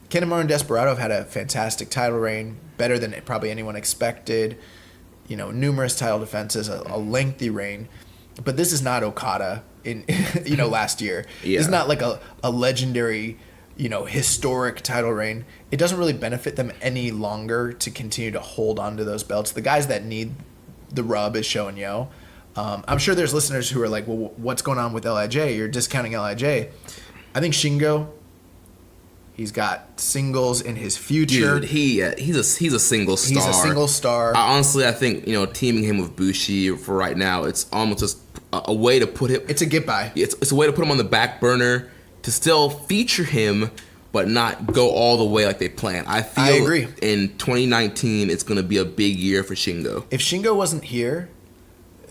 Kanemaru and Desperado have had a fantastic title reign, better than probably anyone expected. You know, numerous title defenses, a lengthy reign. But this is not Okada in last year. Yeah. It's not like a legendary, historic title reign. It doesn't really benefit them any longer to continue to hold on to those belts. The guys that need the rub is Sho and Yo. I'm sure there's listeners who are like, well, what's going on with LIJ? You're discounting LIJ. I think Shingo, he's got singles in his future. Dude, he's a single star. He's a single star. Honestly, I think, teaming him with Bushi for right now, it's almost just a way to put him... It's a get-by. It's a way to put him on the back burner to still feature him, but not go all the way like they planned. I agree. In 2019, it's going to be a big year for Shingo. If Shingo wasn't here,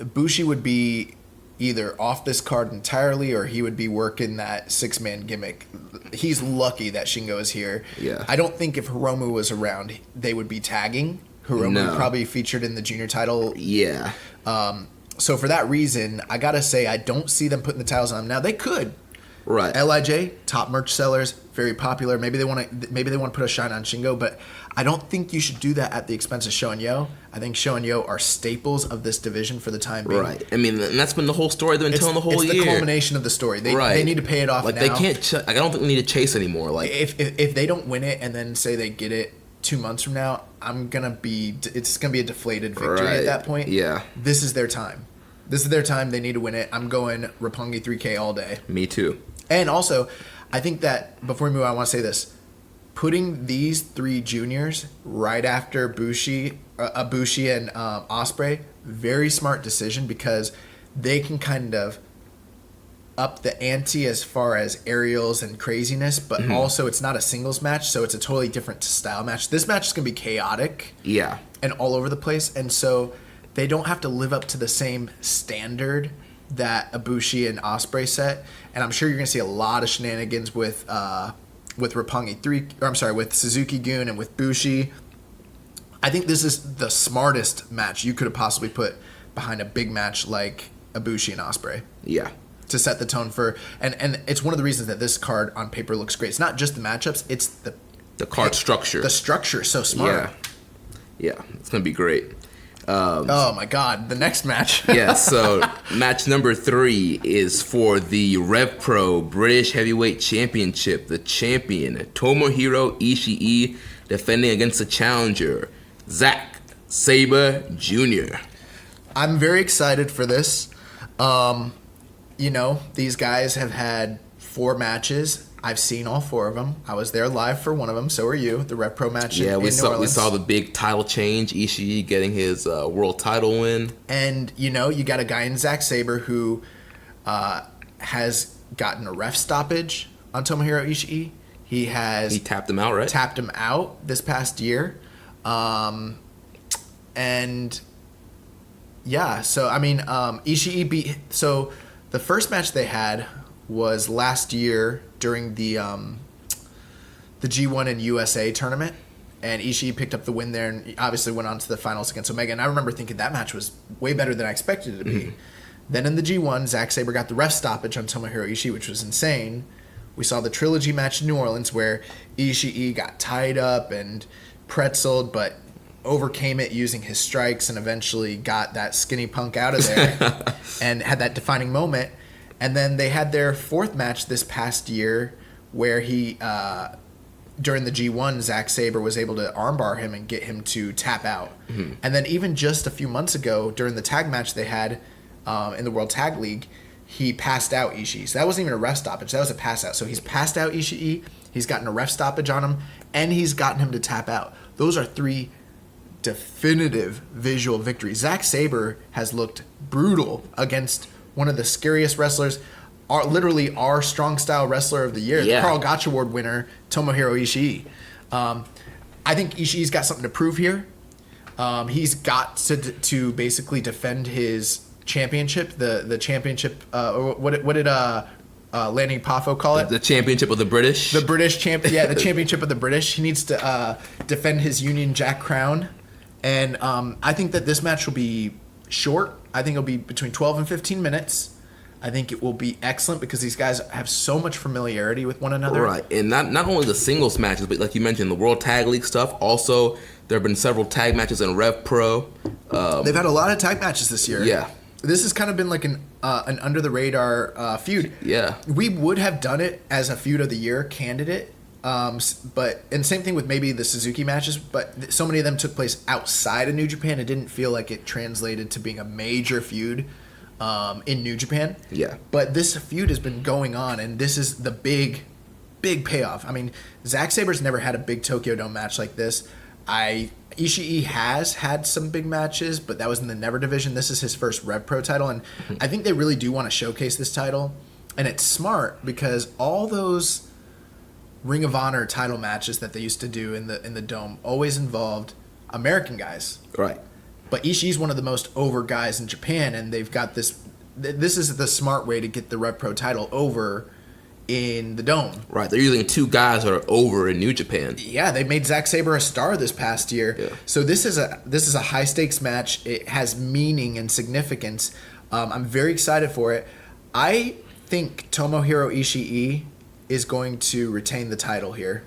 Bushi would be either off this card entirely or he would be working that 6-man gimmick. He's lucky that Shingo is here. Yeah. I don't think if Hiromu was around, they would be tagging. Hiromu would probably featured in the junior title. Yeah. So for that reason, I got to say I don't see them putting the titles on them. Now, they could. Right. LIJ, top merch sellers, very popular. Maybe they want to put a shine on Shingo, but I don't think you should do that at the expense of Sho and Yo. I think Sho and Yo are staples of this division for the time being. Right. I mean, and that's been the whole story they've been telling the whole year. It's the culmination of the story. They need to pay it off now. They can't. I don't think we need to chase anymore. Like if they don't win it and then say they get it 2 months from now, it's gonna be a deflated victory at that point. Yeah. This is their time. This is their time. They need to win it. I'm going Roppongi 3K all day. Me too. And also, I think that before we move on, I want to say this. Putting these 3 juniors right after Bushi and Ospreay, very smart decision because they can kind of up the ante as far as aerials and craziness, but also it's not a singles match, so it's a totally different style match. This match is going to be chaotic. Yeah. And all over the place, and so they don't have to live up to the same standard that Ibushi and Ospreay set, and I'm sure you're going to see a lot of shenanigans with Roppongi with Suzuki-gun and with Bushi. I think this is the smartest match you could have possibly put behind a big match like Ibushi and Ospreay. Yeah. To set the tone for, and it's one of the reasons that this card on paper looks great. It's not just the matchups; it's the card structure. The structure is so smart. Yeah, it's gonna be great. Oh my God, the next match. Yeah, so match number 3 is for the Rev Pro British Heavyweight Championship. The champion, Tomohiro Ishii, defending against the challenger, Zack Sabre Jr. I'm very excited for this. These guys have had 4 matches. I've seen all 4 of them. I was there live for one of them. So are you. The Rev Pro match in New Orleans. We saw the big title change. Ishii getting his world title win. And, you got a guy in Zack Sabre who has gotten a ref stoppage on Tomohiro Ishii. He tapped him out, right? Tapped him out this past year. Ishii beat... So the first match they had was last year during the G1 and USA tournament, and Ishii picked up the win there and obviously went on to the finals against Omega. And I remember thinking that match was way better than I expected it to be. Mm-hmm. Then in the G1, Zack Sabre got the ref stoppage on Tomohiro Ishii, which was insane. We saw the trilogy match in New Orleans where Ishii got tied up and pretzeled, but overcame it using his strikes and eventually got that skinny punk out of there and had that defining moment. And then they had their fourth match this past year where he, during the G1, Zack Sabre was able to armbar him and get him to tap out. Mm-hmm. And then even just a few months ago, during the tag match they had in the World Tag League, he passed out Ishii. So that wasn't even a ref stoppage. That was a pass out. So he's passed out Ishii, he's gotten a ref stoppage on him, and he's gotten him to tap out. Those are 3 definitive visual victories. Zack Sabre has looked brutal against one of the scariest wrestlers, literally our strong style wrestler of the year, the Carl Gotch Award winner, Tomohiro Ishii. I think Ishii's got something to prove here. He's got to basically defend his championship, the championship. What did Lanny Poffo call it? The championship of the British. The British champion. Yeah, the championship of the British. He needs to defend his Union Jack crown, and I think that this match will be short. I think it'll be between 12 and 15 minutes. I think it will be excellent because these guys have so much familiarity with one another. Right, and not only the singles matches, but like you mentioned, the World Tag League stuff. Also, there have been several tag matches in Rev Pro. They've had a lot of tag matches this year. Yeah. This has kind of been like an under-the-radar feud. Yeah. We would have done it as a feud of the year candidate, but same thing with maybe the Suzuki matches, but so many of them took place outside of New Japan, it didn't feel like it translated to being a major feud in New Japan. Yeah. But this feud has been going on, and this is the big payoff. I mean, Zack Sabre's never had a big Tokyo Dome match like this. Ishii has had some big matches, but that was in the Never division. This is his first Rev Pro title, and I think they really do want to showcase this title. And it's smart because all those Ring of Honor title matches that they used to do in the Dome always involved American guys. Right. But Ishii's one of the most over guys in Japan, and they've got this. This is the smart way to get the Rev Pro title over in the Dome. Right, they're using 2 guys that are over in New Japan. Yeah, they made Zack Sabre a star this past year. Yeah. So this is a high stakes match. It has meaning and significance. I'm very excited for it. I think Tomohiro Ishii is going to retain the title here.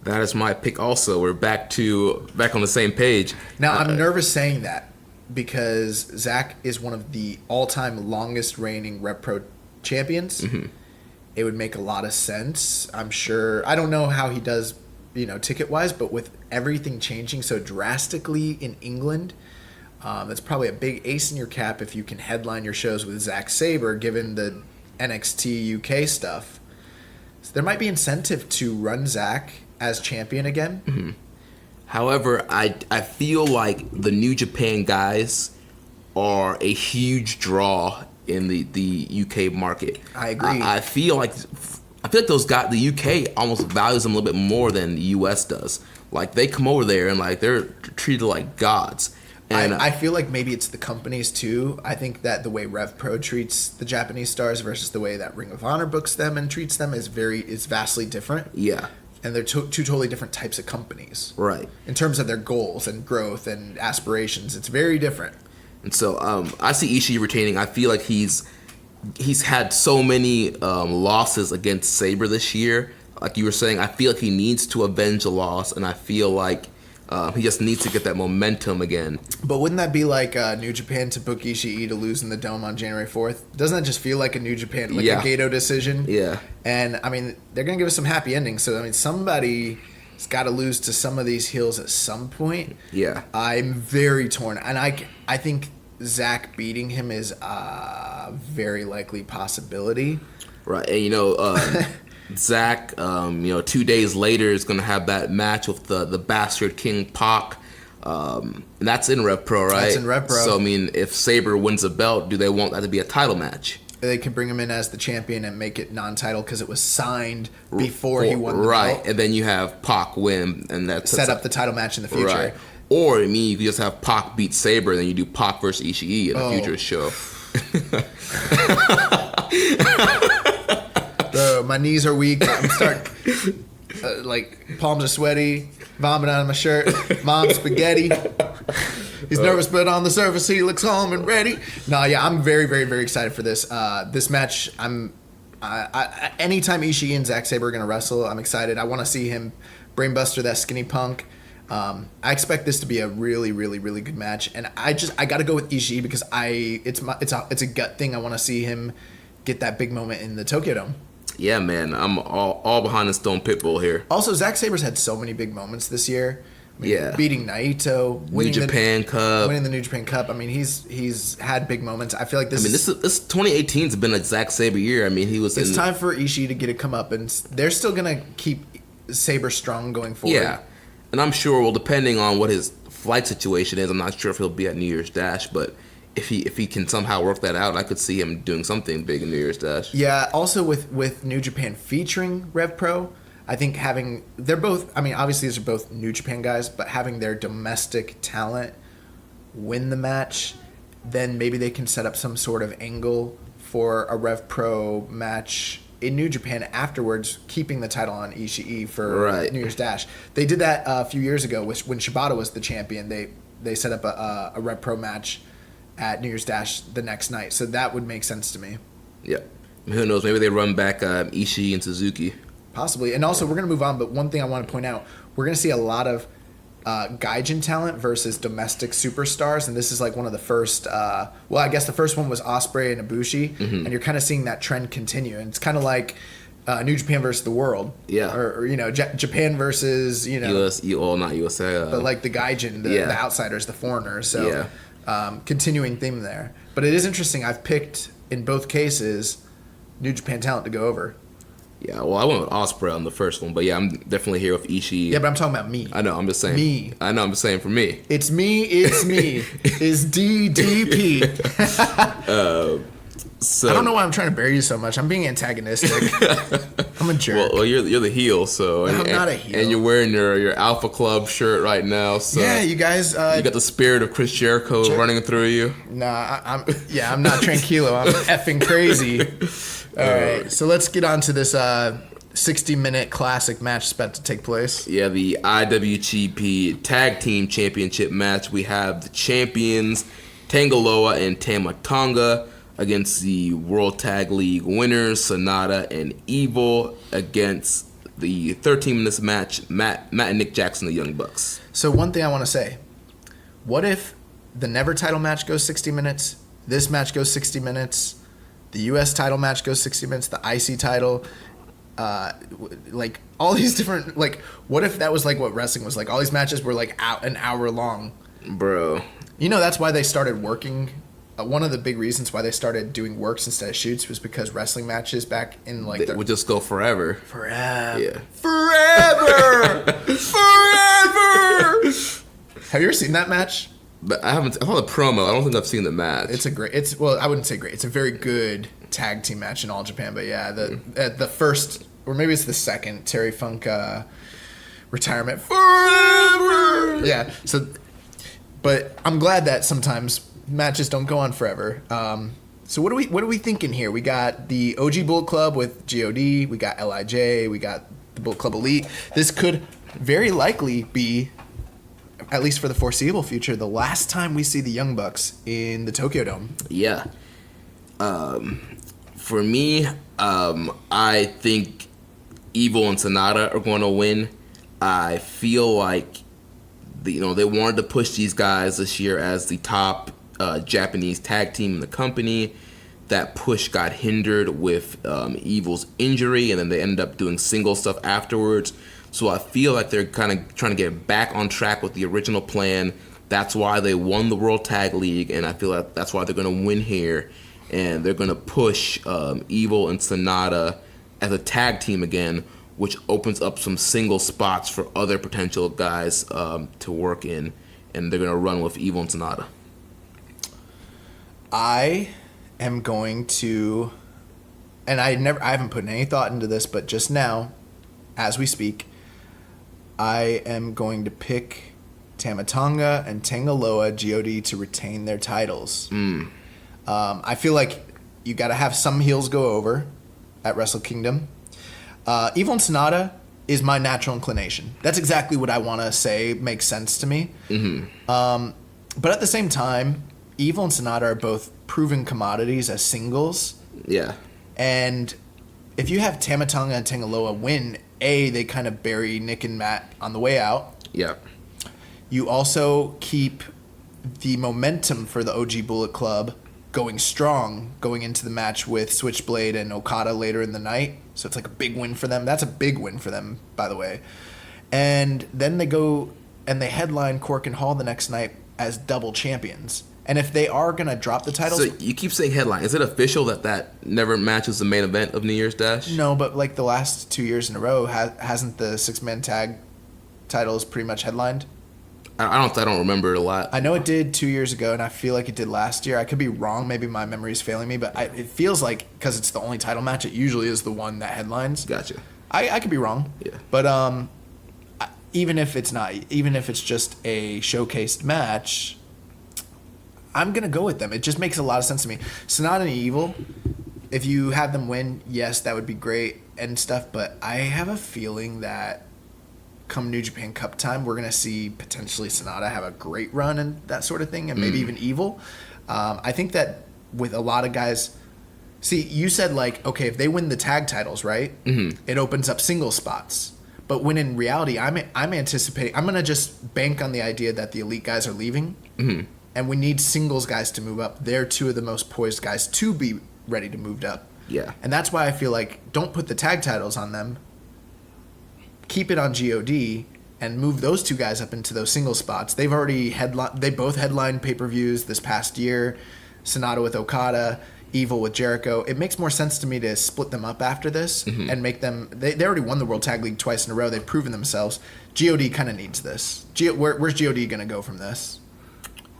That is my pick also. We're back on the same page. Now, I'm nervous saying that because Zack is one of the all-time longest reigning Rev Pro champions. Mm-hmm. It would make a lot of sense. I'm sure. I don't know how he does, ticket-wise, but with everything changing so drastically in England, that's probably a big ace in your cap if you can headline your shows with Zack Sabre, given the NXT UK stuff. So there might be incentive to run Zack as champion again. Mm-hmm. However, I feel like the New Japan guys are a huge draw in the UK market. I agree. I feel like those guys, the UK almost values them a little bit more than the US does. Like they come over there and like they're treated like gods. And I feel like maybe it's the companies too. I think that the way Rev Pro treats the Japanese stars versus the way that Ring of Honor books them and treats them is vastly different. Yeah. And they're two totally different types of companies. Right. In terms of their goals and growth and aspirations, it's very different. And so I see Ishii retaining. I feel like he's had so many losses against Sabre this year. Like you were saying, I feel like he needs to avenge a loss, and I feel like he just needs to get that momentum again. But wouldn't that be like New Japan to book Ishii to lose in the Dome on January 4th? Doesn't that just feel like a New Japan, like a Gato decision? Yeah. And, I mean, they're going to give us some happy endings. So, I mean, somebody's got to lose to some of these heels at some point. Yeah. I'm very torn. And I think Zack beating him is a very likely possibility. Right. And, Zack, 2 days later is going to have that match with the Bastard King Pac. And that's in Rev Pro, right? That's in Rev Pro. So, I mean, if Sabre wins a belt, do they want that to be a title match? They can bring him in as the champion and make it non-title because it was signed before he won the right. belt. And then you have Pac win, and that's set up the title match in the future. Right. Or, I mean, you can just have Pac beat Sabre, and then you do Pac versus Ishii in a future show. Bro, my knees are weak. I'm starting, palms are sweaty, vomit on my shirt, mom's spaghetti. He's nervous, but on the surface, he looks calm and ready. No, yeah, I'm very, very, very excited for this. This match, anytime Ishii and Zack Sabre are going to wrestle, I'm excited. I want to see him brainbuster that skinny punk. I expect this to be a really, really, really good match, and I got to go with Ishii because it's a gut thing. I want to see him get that big moment in the Tokyo Dome. Yeah, man, I'm all behind the Stone Pitbull here. Also, Zack Saber's had so many big moments this year. I mean, beating Naito, winning New Japan Cup. Winning the New Japan Cup. I mean, he's had big moments. I feel like this 2018's been a Zack Saber year. I mean, It's time for Ishii to get a come up, and they're still going to keep Saber strong going forward. Yeah, and I'm sure, well, depending on what his flight situation is, I'm not sure if he'll be at New Year's Dash, but if he can somehow work that out, I could see him doing something big in New Year's Dash. Yeah, also with New Japan featuring Rev Pro, I think they're both, I mean, obviously these are both New Japan guys, but having their domestic talent win the match, then maybe they can set up some sort of angle for a Rev Pro match in New Japan afterwards, keeping the title on Ishii for New Year's Dash. They did that a few years ago when Shibata was the champion. They set up a Rev Pro match at New Year's Dash the next night, so that would make sense to me. Yeah. Who knows? Maybe they run back Ishii and Suzuki. Possibly. And also, we're going to move on, but one thing I want to point out, we're going to see a lot of Gaijin talent versus domestic superstars, and this is like one of the first, I guess the first one was Ospreay and Ibushi, and you're kind of seeing that trend continue, and it's kind of like New Japan versus the world. Yeah. Or Japan versus, not USA. But like the Gaijin, the outsiders, the foreigners, so continuing theme there. But it is interesting, I've picked, in both cases, New Japan talent to go over. Yeah, well, I went with Ospreay on the first one, but yeah, I'm definitely here with Ishii. Yeah, but I'm talking about me. I know, I'm just saying. Me. I know, I'm just saying for me. It's me. It's DDP. So I don't know why I'm trying to bury you so much. I'm being antagonistic. I'm a jerk. Well, you're the heel, so I'm not a heel. And you're wearing your Alpha Club shirt right now. So yeah, you guys. You got the spirit of Chris Jericho running through you. Nah, I'm not tranquilo. I'm effing crazy. All right, so let's get on to this 60-minute classic match that's about to take place. Yeah, the IWGP Tag Team Championship match. We have the champions, Tanga Loa and Tama Tonga, against the World Tag League winners, Sonata and Evil, against the 13-minute match, Matt and Nick Jackson, the Young Bucks. So one thing I want to say, what if the Never title match goes 60 minutes, this match goes 60 minutes, the U.S. title match goes 60 minutes, the IC title, like all these different, like, what if that was like what wrestling was like? All these matches were like an hour long. Bro. That's why they started working. One of the big reasons why they started doing works instead of shoots was because wrestling matches back in like they would just go forever. Forever. Yeah. Forever. Forever. Have you ever seen that match? But I haven't. I saw the promo. I don't think I've seen the match. I wouldn't say great. It's a very good tag team match in All Japan. But yeah, the first, or maybe it's the second, Terry Funk retirement forever. Yeah. So, but I'm glad that sometimes matches don't go on forever. So what are we thinking here? We got the OG Bullet Club with God. We got LIJ. We got the Bullet Club Elite. This could very likely be, at least for the foreseeable future, the last time we see the Young Bucks in the Tokyo Dome. Yeah. For me, I think Evil and Sonata are going to win. I feel like they wanted to push these guys this year as the top Japanese tag team in the company. That push got hindered with Evil's injury, and then they ended up doing single stuff afterwards. So I feel like they're kind of trying to get back on track with the original plan. That's why they won the World Tag League, and I feel like that's why they're going to win here. And they're going to push Evil and Sonata as a tag team again, which opens up some single spots for other potential guys to work in. And they're going to run with Evil and Sonata. I am going to, and I haven't put any thought into this, but just now, as we speak, I am going to pick Tama Tonga and Tanga Loa God to retain their titles. I feel like you got to have some heels go over at Wrestle Kingdom. Evil and Sonata is my natural inclination. That's exactly what I want to say makes sense to me. But at the same time, Evil and Sonata are both proven commodities as singles. Yeah. And if you have Tama Tonga and Tanga Loa win, they kind of bury Nick and Matt on the way out. Yeah. You also keep the momentum for the OG Bullet Club going strong, going into the match with Switchblade and Okada later in the night. So it's like a big win for them. That's a big win for them, by the way. And then they go and they headline Cork and Hall the next night as double champions. And if they are going to drop the titles... So you keep saying headline. Is it official that never matches the main event of New Year's Dash? No, but like the last 2 years in a row, hasn't the six-man tag titles pretty much headlined? I don't remember it a lot. I know it did 2 years ago, and I feel like it did last year. I could be wrong. Maybe my memory is failing me, but it feels like, because it's the only title match, it usually is the one that headlines. Gotcha. I could be wrong. Yeah. But even if it's not, even if it's just a showcased match, I'm going to go with them. It just makes a lot of sense to me. Sonata and Evil, if you have them win, yes, that would be great and stuff, but I have a feeling that come New Japan Cup time, we're going to see potentially Sonata have a great run and that sort of thing, and maybe even Evil. I think that with a lot of guys... See, you said, like, okay, if they win the tag titles, right, it opens up single spots. But when in reality, I'm anticipating... I'm going to just bank on the idea that the elite guys are leaving, and we need singles guys to move up. They're two of the most poised guys to be ready to move up. Yeah. And that's why I feel like don't put the tag titles on them. Keep it on GOD and move those two guys up into those single spots. They've already they both headlined pay-per-views this past year. Sonata with Okada, Evil with Jericho. It makes more sense to me to split them up after this and make them... They already won the World Tag League twice in a row. They've proven themselves. GOD kind of needs this. Where's GOD going to go from this?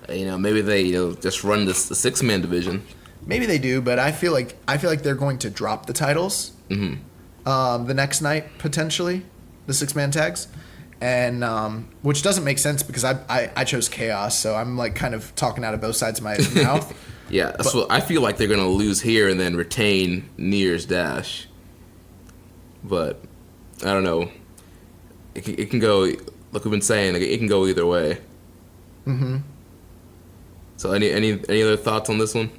Maybe they just run the six-man division. Maybe they do, but I feel like they're going to drop the titles the next night, potentially. The six-man tags, and which doesn't make sense because I chose Chaos, so I'm like kind of talking out of both sides of my mouth. Yeah, so I feel like they're gonna lose here and then retain New Year's Dash, but I don't know. It can go like we've been saying. Like, it can go either way. So any other thoughts on this one?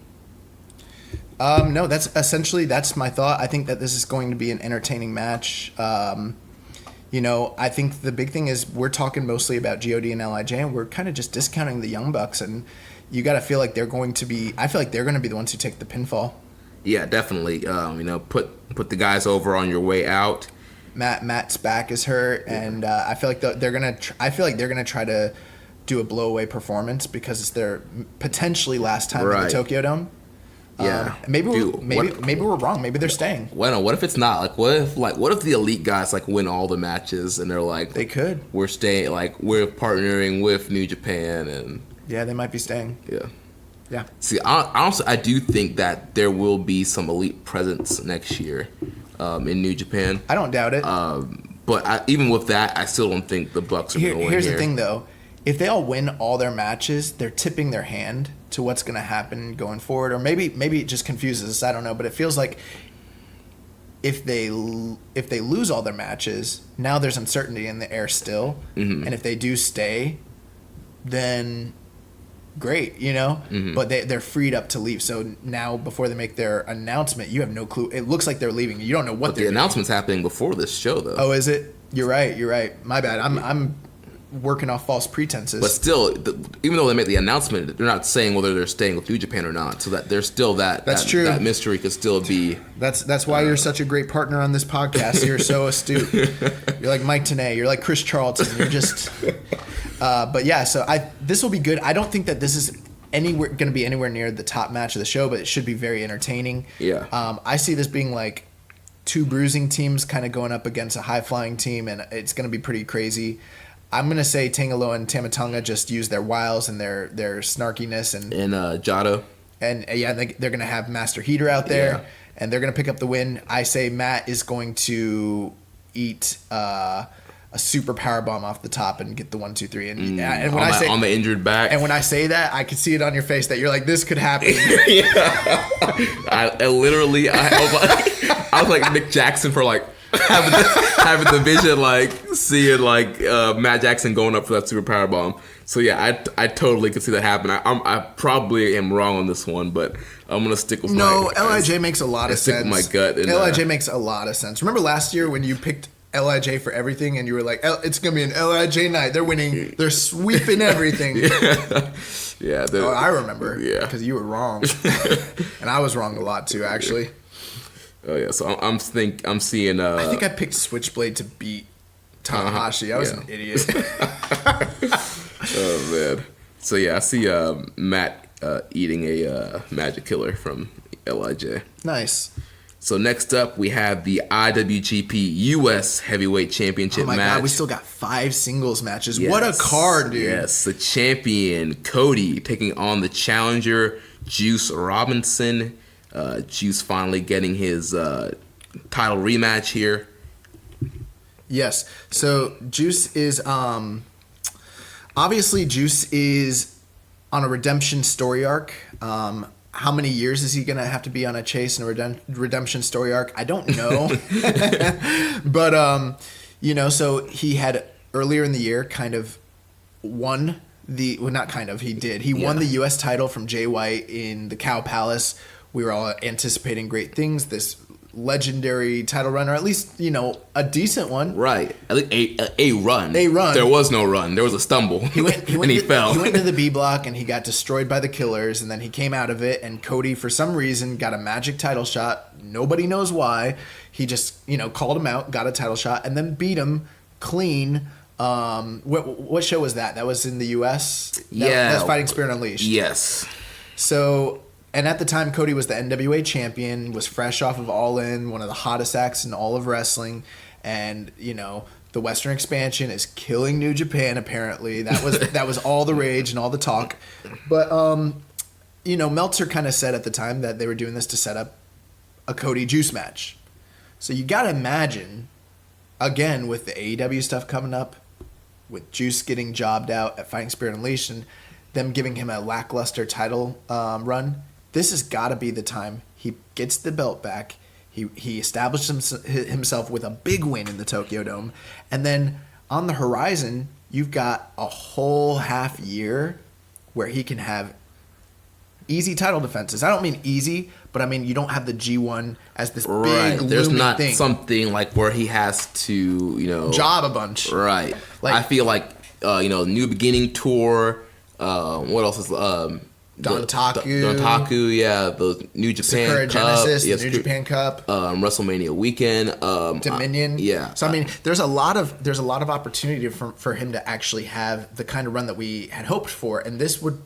No, that's my thought. I think that this is going to be an entertaining match. I think the big thing is we're talking mostly about GOD and LIJ, and we're kind of just discounting the Young Bucks, and you got to feel like they're going to be... I feel like they're going to be the ones who take the pinfall. Yeah, definitely. Put the guys over on your way out. Matt's back is hurt, and I feel like they're gonna. I feel like they're gonna try to do a blowaway performance because it's their potentially last time in the Tokyo Dome. Yeah, maybe we're wrong. Maybe they're staying. Well, what if it's not? What if the elite guys win all the matches and they're like, they could. We're staying. We're partnering with New Japan, and yeah, they might be staying. Yeah. See, I do think that there will be some elite presence next year in New Japan. I don't doubt it. But even with that, I still don't think the Bucks are going to win. Here's the thing, though. If they all win all their matches, they're tipping their hand to what's going to happen going forward. Or maybe it just confuses us. I don't know. But it feels like if they lose all their matches, now there's uncertainty in the air still. And if they do stay, then great, But they're freed up to leave. So now, before they make their announcement, you have no clue. It looks like they're leaving. You don't know what they're doing. The announcement's happening before this show, though. Oh, is it? You're right. My bad. I'm working off false pretenses. But still, even though they make the announcement, they're not saying whether they're staying with New Japan or not. So that there's still that's true. That mystery could still be. That's why you're such a great partner on this podcast. You're so astute. You're like Mike Tenay. You're like Chris Charlton. You're just. But yeah, so this will be good. I don't think that this is going to be anywhere near the top match of the show, but it should be very entertaining. Yeah. I see this being like two bruising teams kind of going up against a high flying team, and it's going to be pretty crazy. I'm going to say Tangaloa and Tamatonga just use their wiles and their snarkiness. And Jado. And yeah, they're going to have Master Heater out there, and they're going to pick up the win. I say Matt is going to eat a super power bomb off the top and get the 1, 2, 3. And when I say on the injured back. And when I say that, I can see it on your face that you're like, this could happen. I literally, I was like Nick Jackson for having the vision, seeing Matt Jackson going up for that super power bomb. So yeah, I totally could see that happen. I probably am wrong on this one, but I'm gonna stick with LIJ makes a lot of sense. Stick with my gut. LIJ makes a lot of sense. Remember last year when you picked LIJ for everything, and you were like, it's going to be an LIJ night. They're winning. They're sweeping everything. Yeah. I remember. Yeah. Because you were wrong. And I was wrong a lot, too, actually. Oh, yeah. So I'm seeing... I think I picked Switchblade to beat Tanahashi. I was an idiot. Oh, man. So, yeah, I see Matt eating a Magic Killer from LIJ. Nice. So next up, we have the IWGP US Heavyweight Championship match. Oh my God, we still got 5 singles matches. Yes. What a card, dude. Yes, the champion, Cody, taking on the challenger, Juice Robinson. Juice finally getting his title rematch here. Yes, so Juice is... obviously, Juice is on a redemption story arc. How many years is he going to have to be on a chase and a redemption story arc? I don't know. But, so he had earlier in the year kind of won he did. He won the U.S. title from Jay White in the Cow Palace. We were all anticipating great things. This legendary title run, or at least, a decent one. Right. At least a run. A run. There was no run. There was a stumble. He fell. He went to the B block and he got destroyed by the Killers, and then he came out of it, and Cody, for some reason, got a magic title shot. Nobody knows why. He just, called him out, got a title shot, and then beat him clean. What show was that? That was in the U.S.? That's Fighting Spirit Unleashed. Yes. So... And at the time, Cody was the NWA champion, was fresh off of All In, one of the hottest acts in all of wrestling. And, the Western expansion is killing New Japan, apparently. That was all the rage and all the talk. But, Meltzer kind of said at the time that they were doing this to set up a Cody Juice match. So you got to imagine, again, with the AEW stuff coming up, with Juice getting jobbed out at Fighting Spirit Unleashed, and them giving him a lackluster title run, this has got to be the time he gets the belt back. He established himself with a big win in the Tokyo Dome. And then on the horizon, you've got a whole half year where he can have easy title defenses. I don't mean easy, but I mean you don't have the G1 as this big There's looming not thing. Something like where he has to, job a bunch. Right. I feel like, New Beginning Tour. What else is... Dontaku, yeah, the New Japan Sakura Cup, Genesis, New Japan Cup, WrestleMania weekend, Dominion. Yeah. So I mean, there's a lot of opportunity for him to actually have the kind of run that we had hoped for, and this would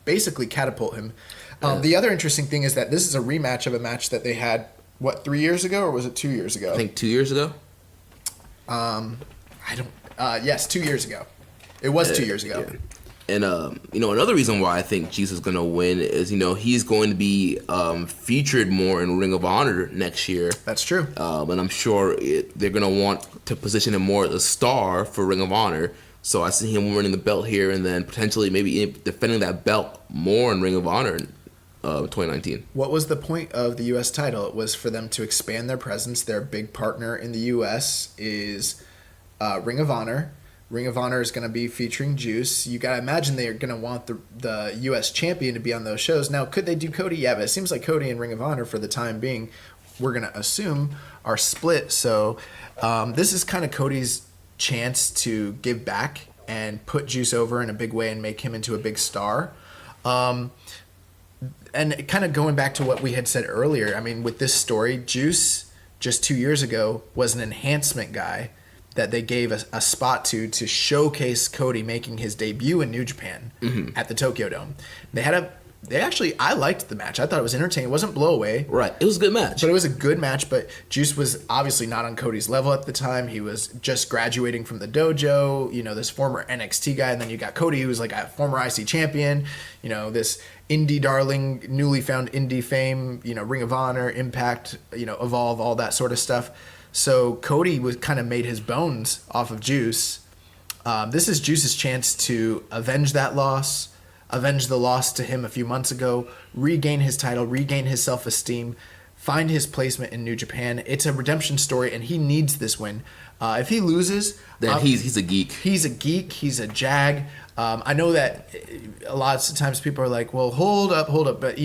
basically catapult him. The other interesting thing is that this is a rematch of a match that they had 3 years ago, or was it 2 years ago? I think 2 years ago. Yes, 2 years ago. It was 2 years ago. Yeah. And, another reason why I think Jesus is going to win is, he's going to be featured more in Ring of Honor next year. That's true. And I'm sure they're going to want to position him more as a star for Ring of Honor. So I see him winning the belt here and then potentially maybe defending that belt more in Ring of Honor in 2019. What was the point of the U.S. title? It was for them to expand their presence. Their big partner in the U.S. is Ring of Honor. Ring of Honor is going to be featuring Juice. You got to imagine they're going to want the U.S. champion to be on those shows. Now, could they do Cody? Yeah, but it seems like Cody and Ring of Honor, for the time being, we're going to assume, are split. So this is kind of Cody's chance to give back and put Juice over in a big way and make him into a big star. And kind of going back to what we had said earlier, I mean, with this story, Juice, just 2 years ago, was an enhancement guy that they gave a spot to showcase Cody making his debut in New Japan at the Tokyo Dome. I liked the match. I thought it was entertaining. It wasn't blowaway. Right. It was a good match. But it was a good match, but Juice was obviously not on Cody's level at the time. He was just graduating from the dojo, this former NXT guy, and then you got Cody, who was like a former IC champion, this indie darling, newly found indie fame, Ring of Honor, Impact, Evolve, all that sort of stuff. So Cody was kind of made his bones off of Juice. This is Juice's chance to avenge that loss, avenge the loss to him a few months ago, regain his title, regain his self-esteem, find his placement in New Japan. It's a redemption story, and he needs this win. If he loses... Then he's a geek. He's a geek. He's a jag. I know that a lot of times people are like, well, hold up. But,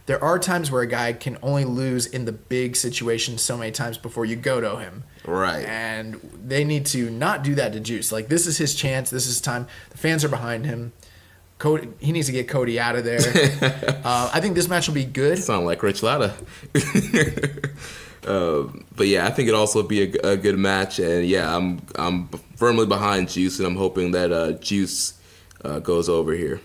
there are times where a guy can only lose in the big situations so many times before you go to him. Right. And they need to not do that to Juice. Like, this is his chance. This is time. The fans are behind him. Cody, he needs to get Cody out of there. I think this match will be good. Sound like Rich Latta. But yeah, I think it'll also be a good match. And yeah, I'm firmly behind Juice, and I'm hoping that Juice goes over here.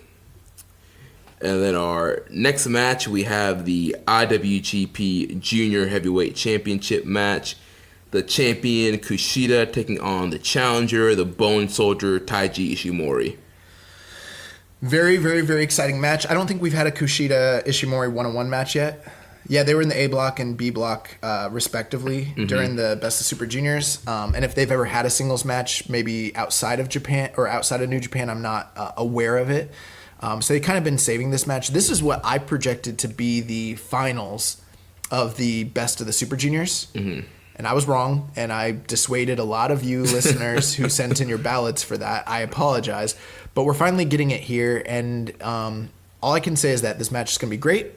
And then our next match, we have the IWGP Junior Heavyweight Championship match. The champion Kushida taking on the challenger, the Bone Soldier Taiji Ishimori. Very, very, very exciting match. I don't think we've had a Kushida Ishimori one-on-one match yet. Yeah, they were in the A block and B block, respectively, during the Best of Super Juniors. And if they've ever had a singles match, maybe outside of Japan or outside of New Japan, I'm not aware of it. So they've kind of been saving this match. This is what I projected to be the finals of the Best of the Super Juniors. And I was wrong, and I dissuaded a lot of you listeners who sent in your ballots for that. I apologize. But we're finally getting it here, and all I can say is that this match is going to be great,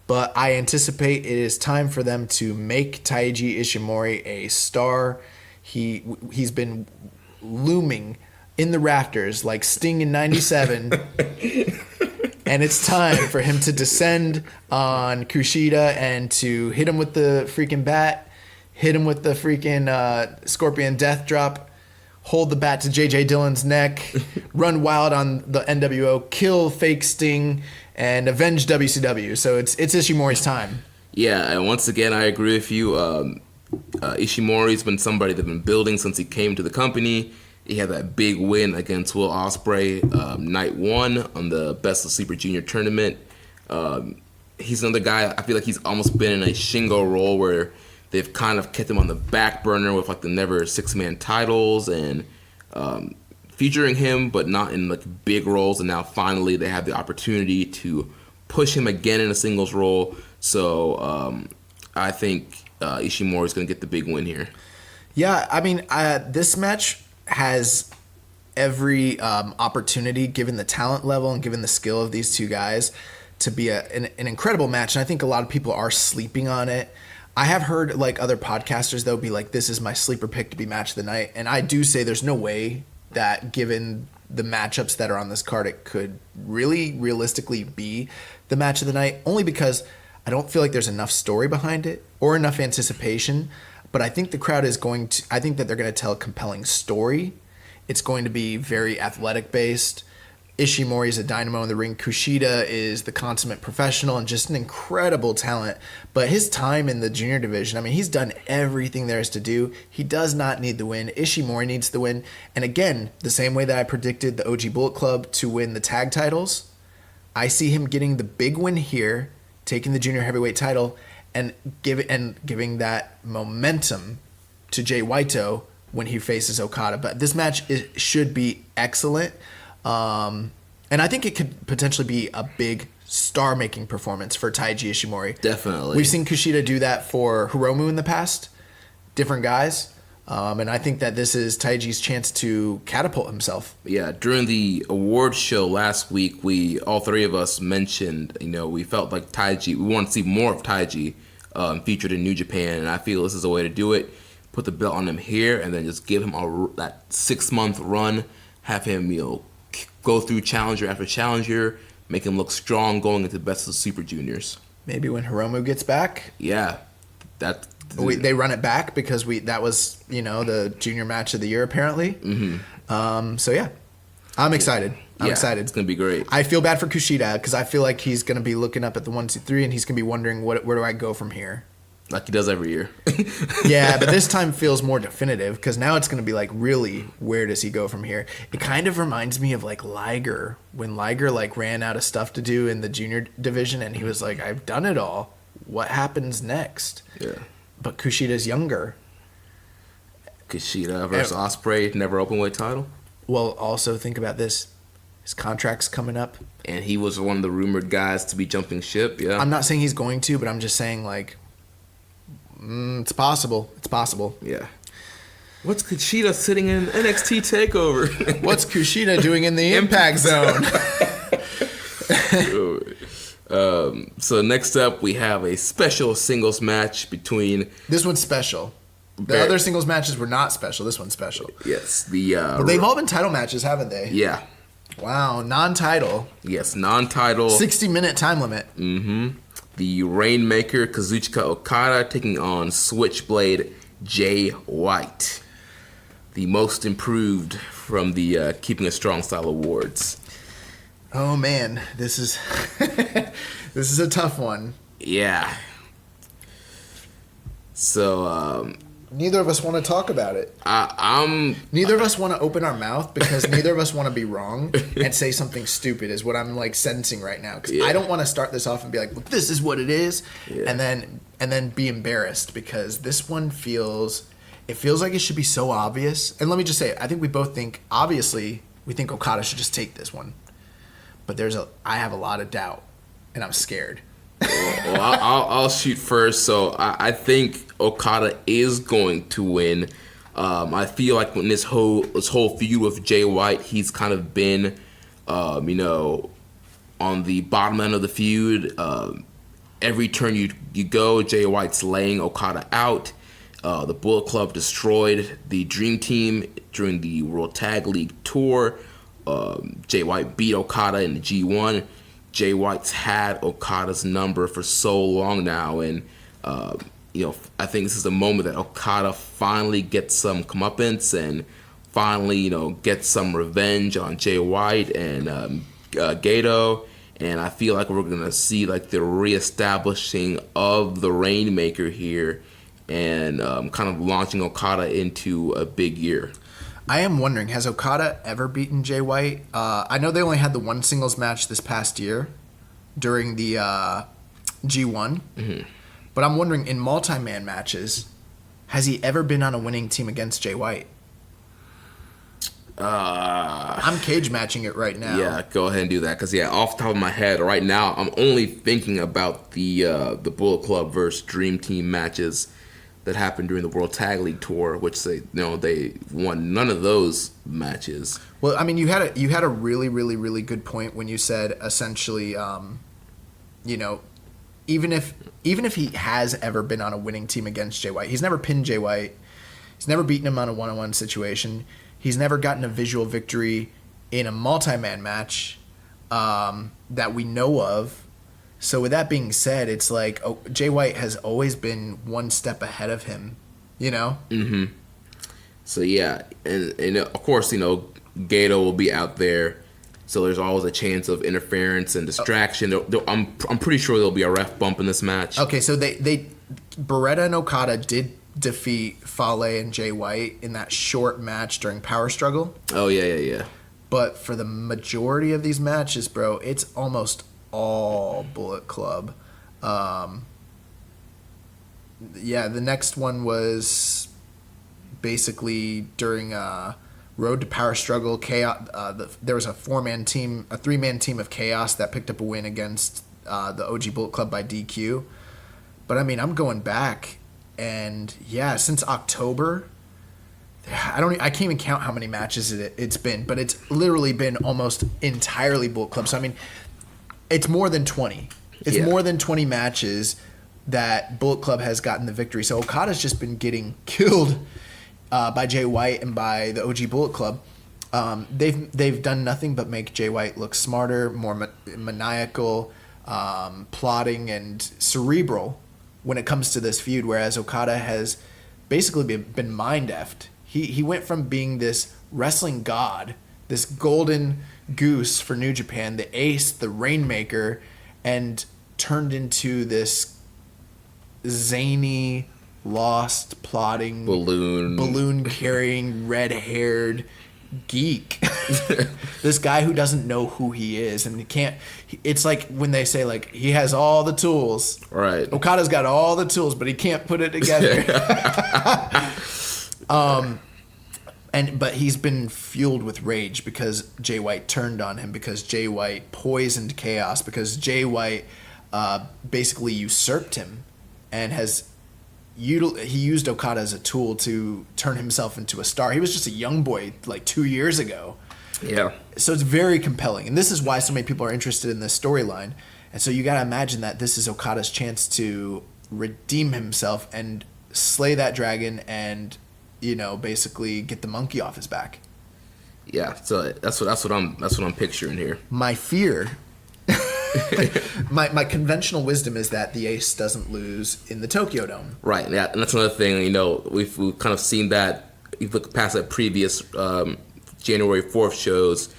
but I anticipate it is time for them to make Taiji Ishimori a star. He's been looming in the rafters like Sting in 97, and it's time for him to descend on Kushida and to hit him with the freaking bat, hit him with the freaking Scorpion Death Drop, hold the bat to J.J. Dillon's neck, run wild on the NWO, kill fake Sting, and avenge WCW. So it's Ishimori's time. Yeah, and once again, I agree with you. Ishimori's been somebody they've been building since he came to the company. He had that big win against Will Ospreay night one on the Best of Super Junior tournament. He's another guy, I feel like he's almost been in a Shingo role where they've kind of kept him on the back burner with like the never six-man titles and featuring him, but not in like big roles. And now finally they have the opportunity to push him again in a singles role. So I think Ishimori is going to get the big win here. Yeah, I mean, this match has every opportunity, given the talent level and given the skill of these two guys, to be an incredible match. And I think a lot of people are sleeping on it. I have heard like other podcasters though be like, this is my sleeper pick to be match of the night. And I do say there's no way that given the matchups that are on this card, it could really realistically be the match of the night, only because I don't feel like there's enough story behind it or enough anticipation. But I think the crowd is I think that they're going to tell a compelling story. It's going to be very athletic based. Ishimori is a dynamo in the ring. Kushida is the consummate professional and just an incredible talent. But his time in the junior division, I mean, he's done everything there is to do. He does not need the win. Ishimori needs the win. And again, the same way that I predicted the OG Bullet Club to win the tag titles, I see him getting the big win here, taking the junior heavyweight title, and giving that momentum to Jay Whito when he faces Okada. But this match should be excellent. And I think it could potentially be a big star-making performance for Taiji Ishimori. Definitely. We've seen Kushida do that for Hiromu in the past, different guys. And I think that this is Taiji's chance to catapult himself. Yeah, during the award show last week, all three of us mentioned, we felt like Taiji, we want to see more of Taiji featured in New Japan, and I feel this is a way to do it. Put the belt on him here, and then just give him that 6-month run, have him, go through challenger after challenger, make him look strong going into the Best of the Super Juniors. Maybe when Hiromu gets back. Yeah, they run it back because that was the junior match of the year apparently. So yeah, I'm excited. I'm excited. It's gonna be great. I feel bad for Kushida because I feel like he's gonna be looking up at the 1, 2, 3, and he's gonna be wondering where do I go from here. Like he does every year. Yeah, but this time feels more definitive because now it's going to be like, really, where does he go from here? It kind of reminds me of like Liger, when Liger like ran out of stuff to do in the junior division and he was like, I've done it all. What happens next? Yeah. But Kushida's younger. Kushida versus Ospreay, never openweight title. Well, also think about this. His contract's coming up. And he was one of the rumored guys to be jumping ship, yeah. I'm not saying he's going to, but I'm just saying like, it's possible. It's possible. Yeah. What's Kushida sitting in NXT TakeOver? What's Kushida doing in the Impact Zone? So next up, we have a special singles match between... This one's special. The other singles matches were not special. This one's special. Yes. But they've all been title matches, haven't they? Yeah. Wow, non-title. Yes, non-title. 60-minute time limit. Mm-hmm. The Rainmaker, Kazuchika Okada, taking on Switchblade Jay White. The most improved from the Keeping It Strong Style Awards. Oh man, this is this is a tough one. Yeah. So neither of us want to talk about it. Neither of us want to open our mouth because neither of us want to be wrong and say something stupid is what I'm like sensing right now. Because I don't want to start this off and be like, well, this is what it is, and then be embarrassed because this one feels like it should be so obvious. And let me just say, I think we both think obviously we think Okada should just take this one, but I have a lot of doubt and I'm scared. Well, I'll shoot first. So I think Okada is going to win. I feel like when this whole feud with Jay White, he's kind of been, on the bottom end of the feud. Every turn you go, Jay White's laying Okada out. The Bullet Club destroyed the Dream Team during the World Tag League Tour. Jay White beat Okada in the G1. Jay White's had Okada's number for so long now, and I think this is the moment that Okada finally gets some comeuppance and finally gets some revenge on Jay White and Gato. And I feel like we're gonna see like the reestablishing of the Rainmaker here, and kind of launching Okada into a big year. I am wondering, has Okada ever beaten Jay White? I know they only had the one singles match this past year during the G1. Mm-hmm. But I'm wondering, in multi-man matches, has he ever been on a winning team against Jay White? I'm cage matching it right now. Yeah, go ahead and do that. Because, off the top of my head, right now, I'm only thinking about the Bullet Club versus Dream Team matches that happened during the World Tag League Tour, which they won none of those matches. Well, I mean, you had a really, really, really good point when you said essentially, even if he has ever been on a winning team against Jay White, he's never pinned Jay White, he's never beaten him on a one-on-one situation, he's never gotten a visual victory in a multi-man match that we know of. So with that being said, it's like Jay White has always been one step ahead of him, Mm-hmm. So and of course Gato will be out there, so there's always a chance of interference and distraction. I'm pretty sure there'll be a ref bump in this match. Okay, so they Beretta and Okada did defeat Fale and Jay White in that short match during Power Struggle. Oh yeah. But for the majority of these matches, bro, it's almost all Bullet Club. The next one was basically during Road to Power Struggle. Chaos. There was a 3-man team of Chaos that picked up a win against the OG Bullet Club by DQ. But I mean, I'm going back, and since October, I can't even count how many matches it's been, but it's literally been almost entirely Bullet Club. So I mean, it's more than 20. It's more than 20 matches that Bullet Club has gotten the victory. So Okada's just been getting killed by Jay White and by the OG Bullet Club. They've done nothing but make Jay White look smarter, more maniacal, plotting, and cerebral when it comes to this feud, whereas Okada has basically been mind-effed. He went from being this wrestling god, this golden goose for New Japan, the ace, the rainmaker, and turned into this zany, lost, plotting, balloon carrying, red-haired geek. This guy who doesn't know who he is, and he can't. It's like when they say like he has all the tools. Right. Okada's got all the tools, but he can't put it together. But he's been fueled with rage because Jay White turned on him, because Jay White poisoned Chaos, because Jay White basically usurped him and has he used Okada as a tool to turn himself into a star. He was just a young boy like 2 years ago. Yeah. So it's very compelling. And this is why so many people are interested in this storyline. And so you got to imagine that this is Okada's chance to redeem himself and slay that dragon and, basically get the monkey off his back. Yeah. So that's what I'm picturing here. My fear my conventional wisdom is that the Ace doesn't lose in the Tokyo Dome. Right. Yeah, and that's another thing, we've kind of seen that. If you look past that previous January 4th shows,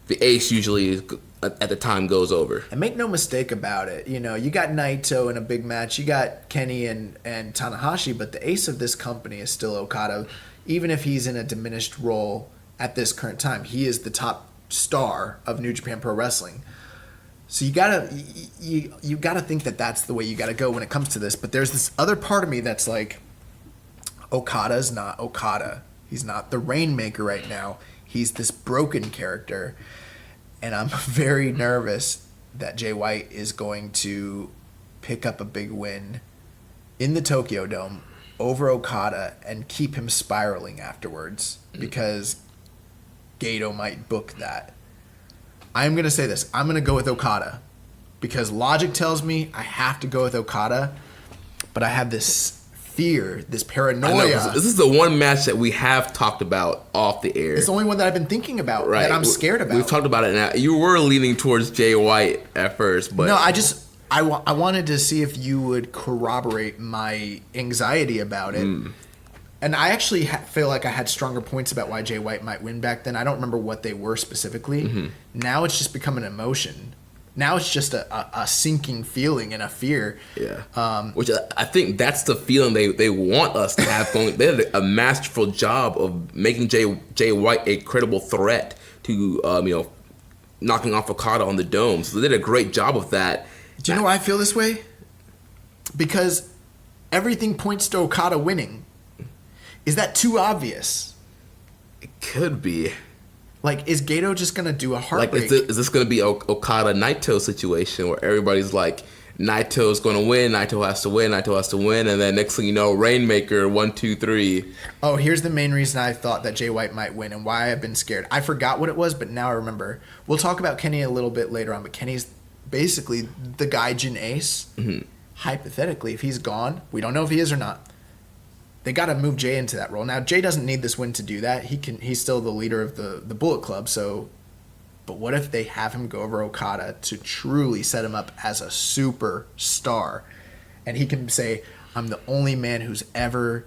the Ace usually at the time goes over. And make no mistake about it, you got Naito in a big match, you got Kenny and Tanahashi, but the Ace of this company is still Okada, even if he's in a diminished role at this current time. He is the top star of New Japan Pro Wrestling. So you gotta think that that's the way you gotta go when it comes to this. But there's this other part of me that's like, Okada's not Okada. He's not the Rainmaker right now. He's this broken character, and I'm very nervous that Jay White is going to pick up a big win in the Tokyo Dome over Okada and keep him spiraling afterwards, because Gato might book that. I'm going to say this. I'm going to go with Okada because logic tells me I have to go with Okada, but I have this fear, this paranoia. This is the one match that we have talked about off the air. It's the only one that I've been thinking about, that I'm scared about. We've talked about it now. You were leaning towards Jay White at first, but... No, I wanted to see if you would corroborate my anxiety about it. And I actually feel like I had stronger points about why Jay White might win back then. I don't remember what they were specifically. Now it's just become an emotion. Now it's just a sinking feeling and a fear. Yeah. Which I think that's the feeling they want us to have going. They did a masterful job of making Jay White a credible threat to knocking off Okada on the Dome. So they did a great job of that. Do you know why I feel this way? Because everything points to Okada winning. Is that too obvious? It could be. Like, is Gato just going to do a heartbreak? Like, is this going to be Okada Naito situation where everybody's like, Naito's going to win, Naito has to win, and then next thing you know, Rainmaker, 1, 2, 3. Oh, here's the main reason I thought that Jay White might win and why I've been scared. I forgot what it was, but now I remember. We'll talk about Kenny a little bit later on, but Kenny's basically the Gaijin Ace. Hypothetically, if he's gone, we don't know if he is or not. They got to move Jay into that role. Now, Jay doesn't need this win to do that. He's still the leader of the Bullet Club. So, but what if they have him go over Okada to truly set him up as a superstar, and he can say, "I'm the only man who's ever,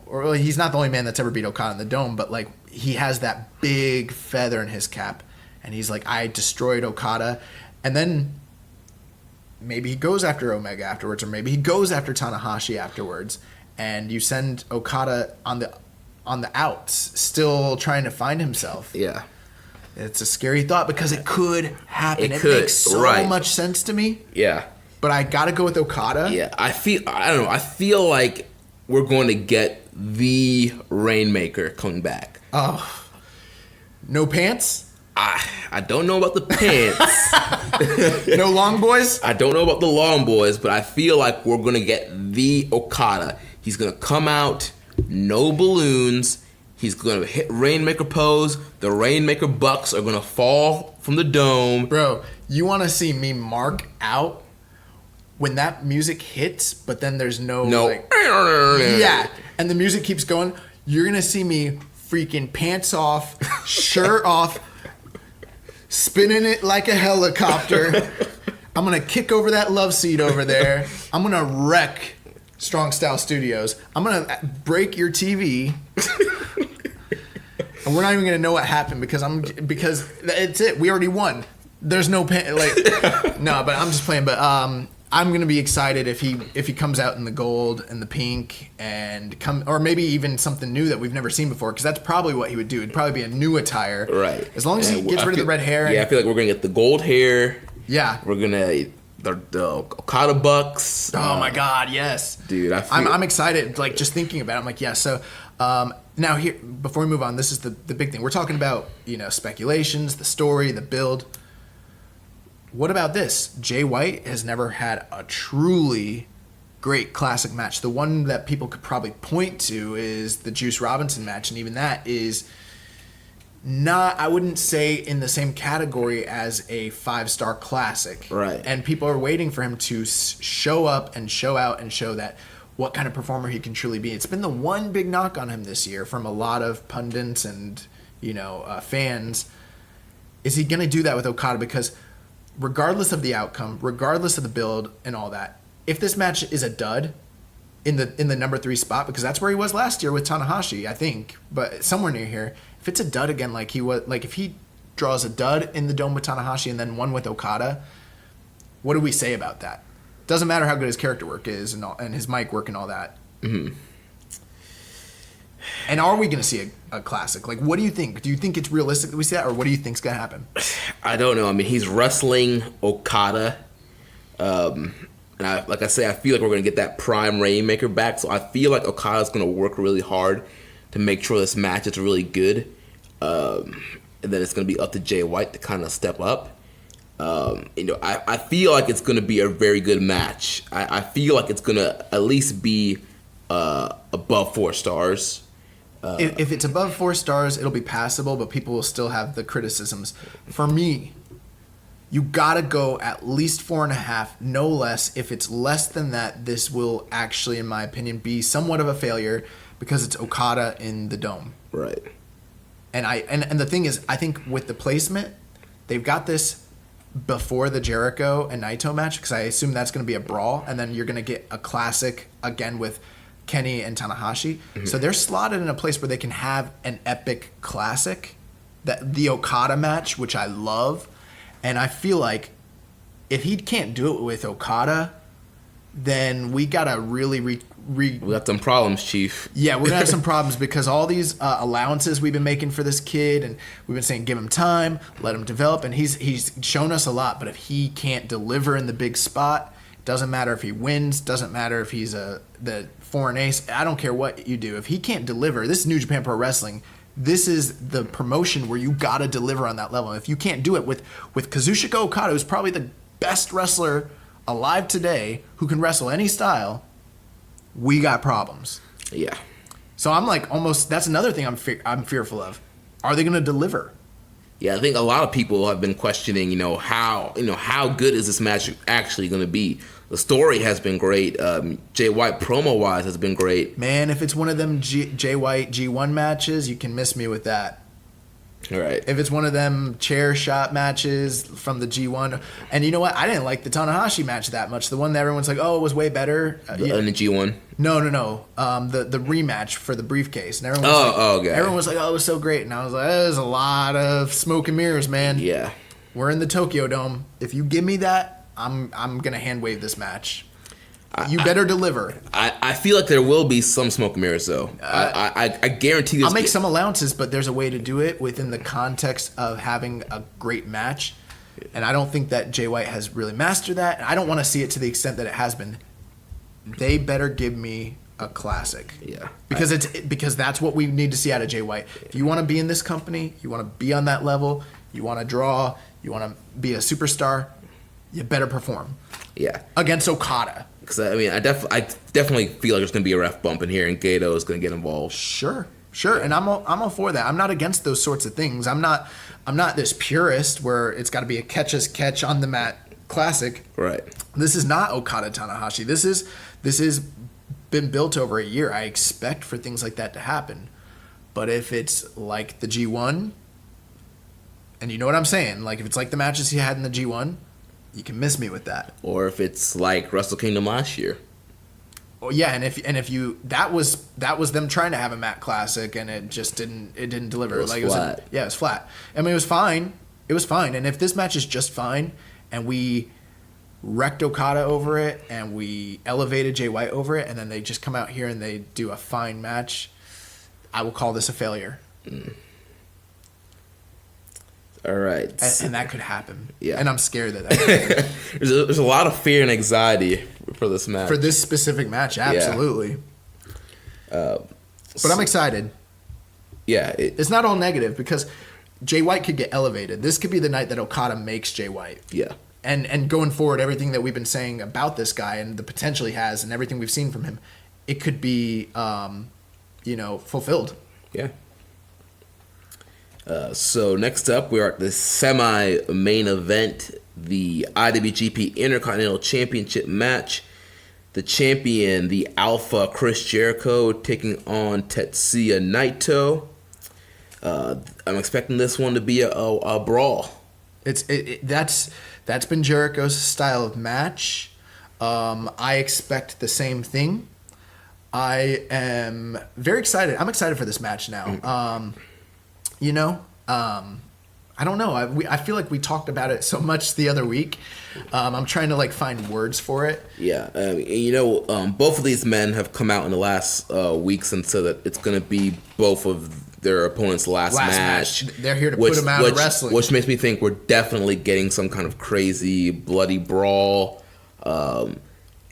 or he's not the only man that's ever beat Okada in the Dome, but like he has that big feather in his cap, and he's like, I destroyed Okada, and then." Maybe he goes after Omega afterwards, or maybe he goes after Tanahashi afterwards, and you send Okada on the outs, still trying to find himself. Yeah, it's a scary thought because it could happen. It could, makes so much sense to me. Yeah, but I gotta go with Okada. Yeah, I don't know. I feel like we're going to get the Rainmaker coming back. Oh, no pants. I don't know about the pants. No long boys? I don't know about the long boys, but I feel like we're going to get the Okada. He's going to come out, no balloons. He's going to hit Rainmaker pose. The Rainmaker Bucks are going to fall from the Dome. Bro, you want to see me mark out when that music hits, but then there's no. Yeah, and the music keeps going. You're going to see me freaking pants off, shirt off, spinning it like a helicopter. I'm going to kick over that love seat over there. I'm going to wreck Strong Style Studios. I'm going to break your TV. And we're not even going to know what happened because it's it. We already won. There's no no, but I'm just playing. But I'm going to be excited if he comes out in the gold and the pink or maybe even something new that we've never seen before, because that's probably what he would do. It'd probably be a new attire. Right. As long as he gets rid of the red hair. Yeah, I feel like we're going to get the gold hair. Yeah. We're going to the Okada Bucks. Oh my God, yes. Dude, I'm excited, like just thinking about it. I'm like, yeah, so now here, before we move on, this is the big thing. We're talking about, speculations, the story, the build. What about this? Jay White has never had a truly great classic match. The one that people could probably point to is the Juice Robinson match, and even that is not, I wouldn't say in the same category as a 5-star classic. Right. And people are waiting for him to show up and show out and show that what kind of performer he can truly be. It's been the one big knock on him this year from a lot of pundits and, fans. Is he going to do that with Okada? Because regardless of the outcome, regardless of the build and all that, if this match is a dud in the number 3 spot, because that's where he was last year with Tanahashi, I think, but somewhere near here, if it's a dud again, like he was, like if he draws a dud in the Dome with Tanahashi and then one with Okada, what do we say about that? Doesn't matter how good his character work is and his mic work and all that. Mm-hmm. And are we going to see a classic? Like, what do you think? Do you think it's realistic that we see that, or what do you think's going to happen? I don't know. I mean, he's wrestling Okada. And I feel like we're going to get that prime Rainmaker back. So I feel like Okada's going to work really hard to make sure this match is really good. And then it's going to be up to Jay White to kind of step up. I feel like it's going to be a very good match. I feel like it's going to at least be above 4 stars. If it's above 4 stars, it'll be passable, but people will still have the criticisms. For me, you gotta go at least 4.5, no less. If it's less than that, this will actually, in my opinion, be somewhat of a failure because it's Okada in the Dome. Right. And the thing is, I think with the placement, they've got this before the Jericho and Naito match, because I assume that's going to be a brawl, and then you're going to get a classic again with Kenny and Tanahashi. Mm-hmm. So they're slotted in a place where they can have an epic classic, the Okada match, which I love. And I feel like if he can't do it with Okada, then we got to really we got some problems, Chief. Yeah, we're going to have some problems because all these allowances we've been making for this kid, and we've been saying give him time, let him develop, and he's shown us a lot. But if he can't deliver in the big spot, doesn't matter if he wins, doesn't matter if he's the foreign ace, I don't care what you do. If he can't deliver, this is New Japan Pro Wrestling. This is the promotion where you got to deliver on that level. If you can't do it with Kazuchika Okada, who's probably the best wrestler alive today, who can wrestle any style, we got problems. Yeah. So I'm like that's another thing I'm fearful of. Are they going to deliver? Yeah, I think a lot of people have been questioning, how good is this match actually going to be? The story has been great. Jay White promo-wise has been great. Man, if it's one of them Jay White G1 matches, you can miss me with that. All right. If it's one of them chair shot matches from the G1. And you know what? I didn't like the Tanahashi match that much. The one that everyone's like, oh, it was way better. In the G1? No. The rematch for the briefcase. And everyone was everyone was like, oh, it was so great. And I was like, there's a lot of smoke and mirrors, man. Yeah. We're in the Tokyo Dome. If you give me that, I'm going to hand wave this match. You better deliver. I feel like there will be some smoke and mirrors, though. I guarantee this. I'll make some allowances, but there's a way to do it within the context of having a great match. And I don't think that Jay White has really mastered that. I don't want to see it to the extent that it has been. They better give me a classic. Yeah. Because that's what we need to see out of Jay White. If you want to be in this company, you want to be on that level, you want to draw, you want to be a superstar, you better perform. Yeah. Against Okada. Because I definitely feel like there's going to be a ref bump in here, and Gato is going to get involved. Sure, and I'm all for that. I'm not against those sorts of things. I'm not this purist where it's got to be a catch as catch on the mat classic. Right. This is not Okada Tanahashi. This is been built over a year. I expect for things like that to happen. But if it's like the G1, and you know what I'm saying, like if it's like the matches he had in the G1. You can miss me with that. Or if it's like Wrestle Kingdom last year. Oh yeah, and if you that was them trying to have a mat classic and it just didn't deliver. It was flat. It was flat. I mean, it was fine. It was fine. And if this match is just fine and we wrecked Okada over it and we elevated Jay White over it and then they just come out here and they do a fine match, I will call this a failure. Mm. All right. And that could happen. Yeah. And I'm scared that could happen. There's a lot of fear and anxiety for this match. For this specific match, absolutely. Yeah. But I'm excited. Yeah. It's not all negative because Jay White could get elevated. This could be the night that Okada makes Jay White. Yeah. and going forward, everything that we've been saying about this guy and the potential he has and everything we've seen from him, it could be, fulfilled. Yeah. So next up, we're at the semi-main event, the IWGP Intercontinental Championship match. The champion, the Alpha Chris Jericho, taking on Tetsuya Naito. I'm expecting this one to be a brawl. That's been Jericho's style of match. I expect the same thing. I am very excited. I'm excited for this match now. I don't know. I feel like we talked about it so much the other week. I'm trying to find words for it. Yeah, both of these men have come out in the last weeks and said that it's going to be both of their opponents' last match. They're here to put them out of wrestling. Which makes me think we're definitely getting some kind of crazy, bloody brawl.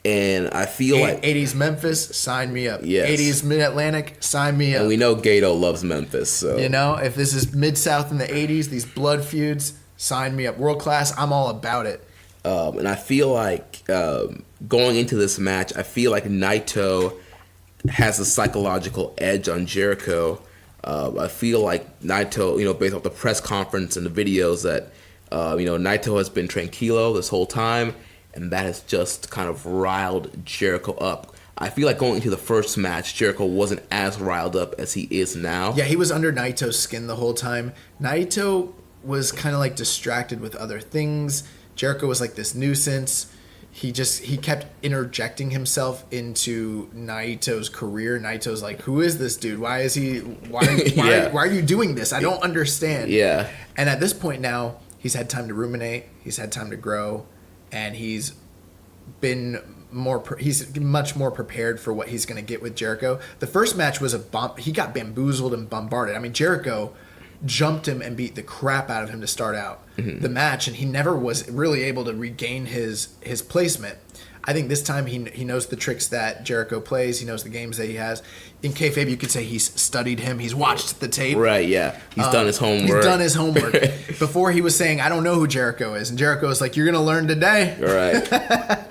And I feel like 80s Memphis, sign me up. Yes. 80s Mid-Atlantic, sign me up. And we know Gato loves Memphis. So if this is Mid-South in the 80s, these blood feuds, sign me up. World class, I'm all about it. And I feel like going into this match, I feel like Naito has a psychological edge on Jericho. I feel like Naito, based off the press conference and the videos, that Naito has been tranquilo this whole time, and that has just kind of riled Jericho up. I feel like going into the first match, Jericho wasn't as riled up as he is now. Yeah, he was under Naito's skin the whole time. Naito was kind of distracted with other things. Jericho was this nuisance. He kept interjecting himself into Naito's career. Naito's who is this dude? Why is he? Why are you doing this? I don't understand. Yeah. And at this point now, he's had time to ruminate. He's had time to grow, and he's been he's much more prepared for what he's going to get with Jericho. The first match was he got bamboozled and bombarded. I mean, Jericho jumped him and beat the crap out of him to start out the match, and he never was really able to regain his placement. I think this time he knows the tricks that Jericho plays. He knows the games that he has. In kayfabe, you could say he's studied him. He's watched the tape. Right, yeah. He's done his homework. He's done his homework. Before he was saying, I don't know who Jericho is. And Jericho was like, you're going to learn today. Right.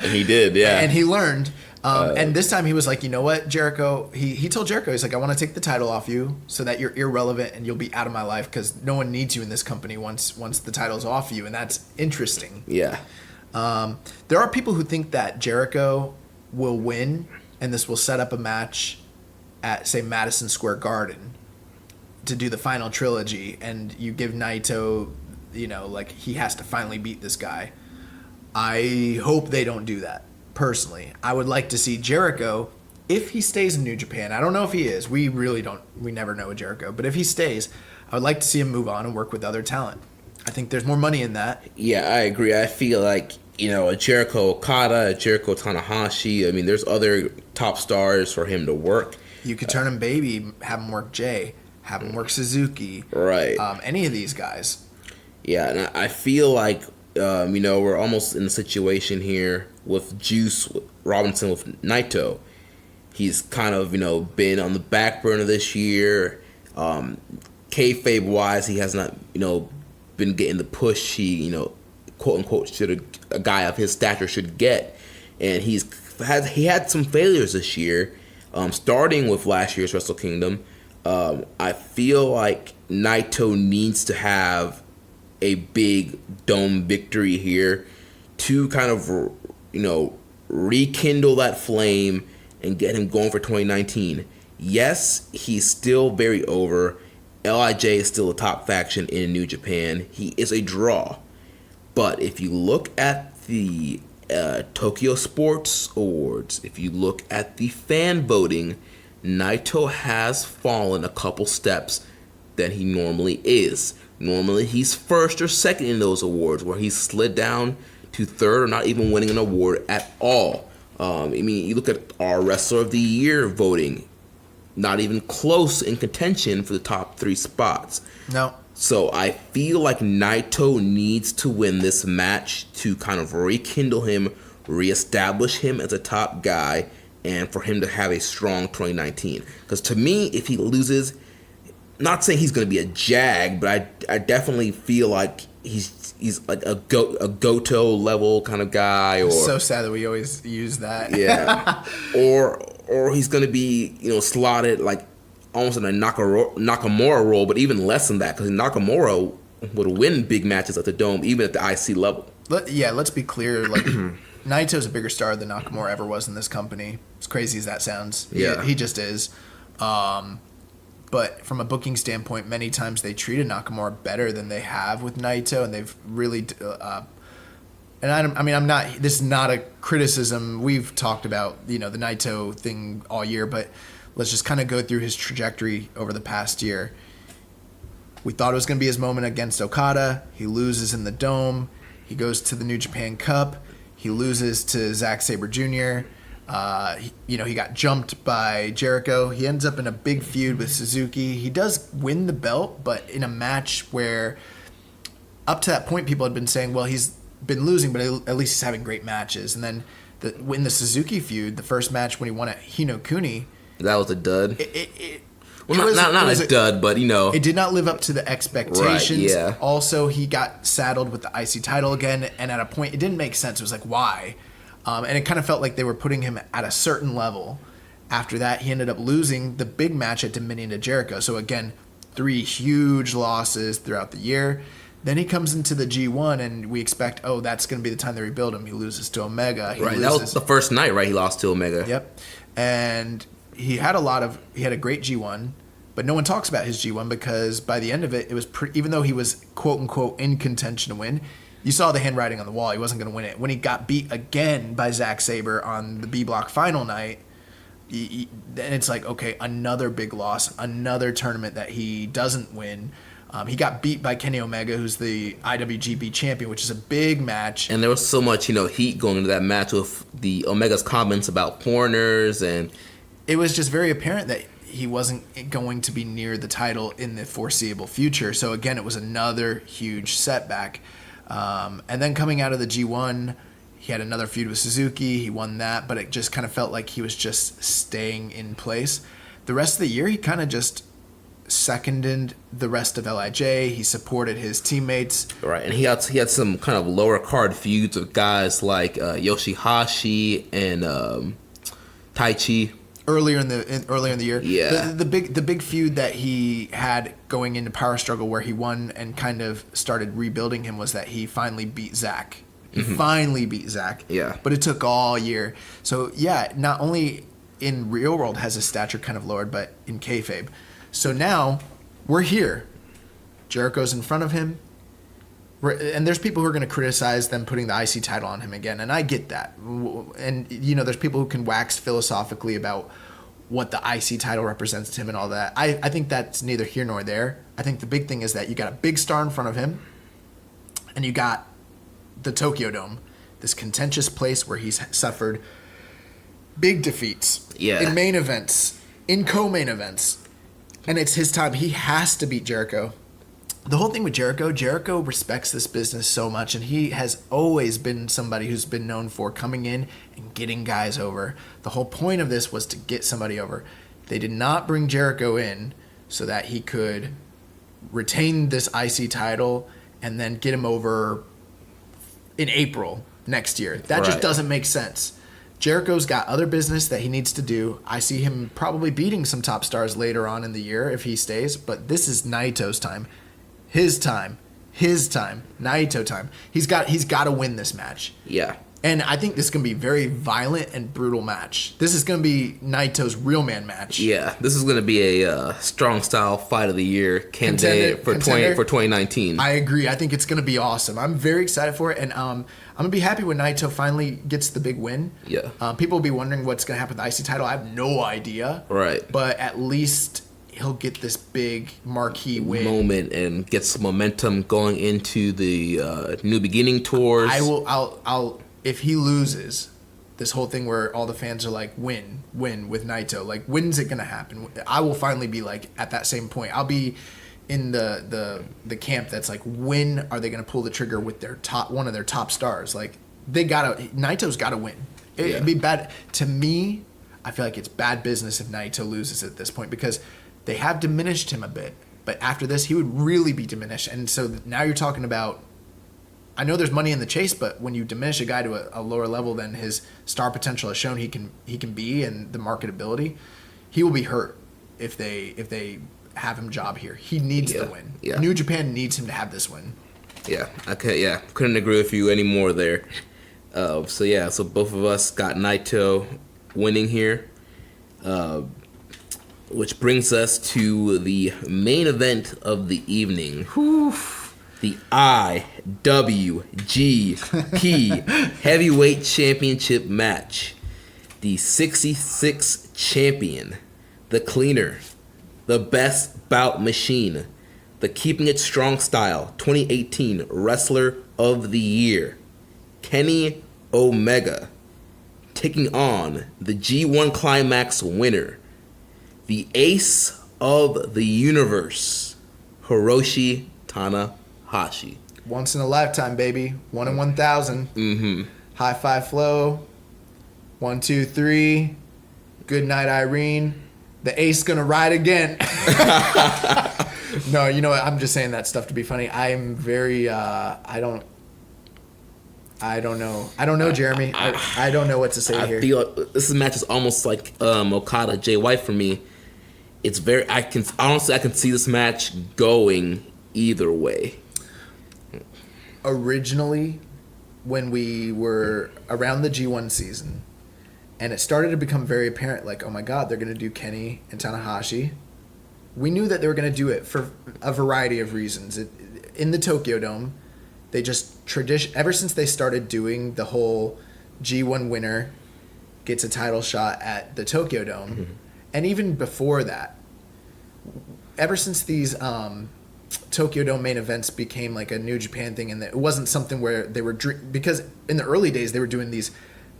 And he did, yeah. And he learned. And this time he was like, you know what, Jericho? He told Jericho, he's like, I want to take the title off you so that you're irrelevant and you'll be out of my life because no one needs you in this company once the title's off you. And that's interesting. Yeah. There are people who think that Jericho will win and this will set up a match at, say, Madison Square Garden to do the final trilogy, and you give Naito, he has to finally beat this guy. I hope they don't do that. Personally, I would like to see Jericho, if he stays in New Japan. I don't know if he is. We never know with Jericho. But if he stays, I would like to see him move on and work with other talent. I think there's more money in that. Yeah, I agree. I feel like, a Jericho Okada, a Jericho Tanahashi, there's other top stars for him to work. You could turn him baby, have him work Jay, have him work Suzuki. Right. Any of these guys. Yeah, and I feel like, we're almost in a situation here with Juice Robinson with Naito. He's kind of, been on the back burner this year. Kayfabe-wise, he has not, been getting the push he, quote unquote, a guy of his stature should get. And he had some failures this year, starting with last year's Wrestle Kingdom. I feel like Naito needs to have a big dome victory here to kind of, rekindle that flame and get him going for 2019. Yes, he's still very over. LIJ is still a top faction in New Japan. He is a draw. But if you look at the Tokyo Sports Awards, if you look at the fan voting, Naito has fallen a couple steps than he normally is. Normally he's first or second in those awards, where he's slid down to third or not even winning an award at all. You look at our Wrestler of the Year voting, not even close in contention for the top 3 spots. No. So I feel like Naito needs to win this match to kind of rekindle him, reestablish him as a top guy, and for him to have a strong 2019. Because to me, if he loses, not saying he's going to be a jag, but I definitely feel like he's he's like a Goto level kind of guy, or so sad that we always use that. Yeah, or he's gonna be slotted like almost in a Nakamura role, but even less than that because Nakamura would win big matches at the Dome, even at the IC level. Let's be clear. Like Naito's a bigger star than Nakamura ever was in this company. As crazy as that sounds, he just is. But from a booking standpoint, many times they treated Nakamura better than they have with Naito, and they've really. I'm not. This is not a criticism. We've talked about the Naito thing all year, but let's just kind of go through his trajectory over the past year. We thought it was going to be his moment against Okada. He loses in the Dome. He goes to the New Japan Cup. He loses to Zack Sabre Jr. He got jumped by Jericho. He ends up in a big feud with Suzuki. He does win the belt, but in a match where up to that point people had been saying, well, he's been losing, but at least he's having great matches. And then in the Suzuki feud, the first match when he won at Hinokuni, that was a dud. Not a dud, but it did not live up to the expectations. Right, yeah. Also, he got saddled with the IC title again, and at a point, it didn't make sense. It was like, why? And it kind of felt like they were putting him at a certain level. After that, he ended up losing the big match at Dominion to Jericho. So again, 3 huge losses throughout the year. Then he comes into the G1, and we expect, that's going to be the time they rebuild him. He loses to Omega. That was the first night, right? He lost to Omega. Yep. And he had a great G1, but no one talks about his G1 because by the end of it, it was even though he was quote unquote in contention to win, you saw the handwriting on the wall. He wasn't going to win it. When he got beat again by Zack Sabre on the B Block final night, then it's like, okay, another big loss, another tournament that he doesn't win. He got beat by Kenny Omega, who's the IWGP champion, which is a big match. And there was so much, heat going into that match with the Omega's comments about foreigners, and it was just very apparent that he wasn't going to be near the title in the foreseeable future. So again, it was another huge setback. And then coming out of the G1, he had another feud with Suzuki. He won that, but it just kind of felt like he was just staying in place. The rest of the year, he kind of just seconded the rest of LIJ. He supported his teammates. Right, and he had some kind of lower card feuds with guys like Yoshihashi and Taichi. Earlier in the year, yeah. The big feud that he had going into Power Struggle, where he won and kind of started rebuilding him, was that he finally beat Zack. He finally beat Zack. Yeah. But it took all year. So yeah, not only in real world has his stature kind of lowered, but in kayfabe. So now we're here. Jericho's in front of him. And there's people who are going to criticize them putting the IC title on him again, and I get that. And there's people who can wax philosophically about what the IC title represents to him and all that. I think that's neither here nor there. I think the big thing is that you got a big star in front of him, and you got the Tokyo Dome, this contentious place where he's suffered big defeats in main events, in co-main events, and it's his time. He has to beat Jericho. The whole thing with Jericho respects this business so much, and he has always been somebody who's been known for coming in and getting guys over. The whole point of this was to get somebody over. They did not bring Jericho in so that he could retain this IC title and then get him over in April next year. That just doesn't make sense. Jericho's got other business that he needs to do. I see him probably beating some top stars later on in the year if he stays, but this is Naito's time. His time, Naito time. He's got to win this match. Yeah. And I think this is going to be a very violent and brutal match. This is going to be Naito's real man match. Yeah, this is going to be a strong style fight of the year candidate for 2019. I agree. I think it's going to be awesome. I'm very excited for it, and I'm going to be happy when Naito finally gets the big win. Yeah. People will be wondering what's going to happen with the IC title. I have no idea. Right. But at least he'll get this big marquee win moment and get some momentum going into the New Beginning tours. I'll if he loses this whole thing where all the fans are like win with Naito, like when's it gonna happen? I will finally be like at that same point. I'll be in the camp that's like, when are they gonna pull the trigger with their one of their top stars? Like Naito's gotta win. It'd be bad to me. I feel like it's bad business if Naito loses at this point, because they have diminished him a bit, but after this, he would really be diminished. And so now you're talking about I know there's money in the chase, but when you diminish a guy to a lower level than his star potential has shown he can be and the marketability, he will be hurt if they have him job here. He needs the win. Yeah. New Japan needs him to have this win. Yeah, couldn't agree with you anymore there. So both of us got Naito winning here, which brings us to the main event of the evening. Whew. The IWGP Heavyweight Championship match. The 66 champion, the cleaner, the best bout machine, the Keeping It Strong Style 2018 Wrestler of the Year, Kenny Omega, taking on the G1 Climax winner, the Ace of the Universe, Hiroshi Tanahashi. Once in a lifetime, baby. 1 in 1,000. Mm-hmm. High five flow. 1, 2, 3. Good night, Irene. The Ace gonna ride again. No, you know what? I'm just saying that stuff to be funny. I'm very. I don't know. I don't know, Jeremy. I don't know what to say here. I feel this match is almost like Okada Jay White for me. It's very. I can see this match going either way. Originally, when we were around the G1 season, and it started to become very apparent, like, oh my God, they're going to do Kenny and Tanahashi. We knew that they were going to do it for a variety of reasons. In the Tokyo Dome, they just ever since they started doing the whole G1 winner gets a title shot at the Tokyo Dome, mm-hmm. and even before that, ever since these Tokyo Dome main events became like a New Japan thing, and it wasn't something where they were because in the early days they were doing these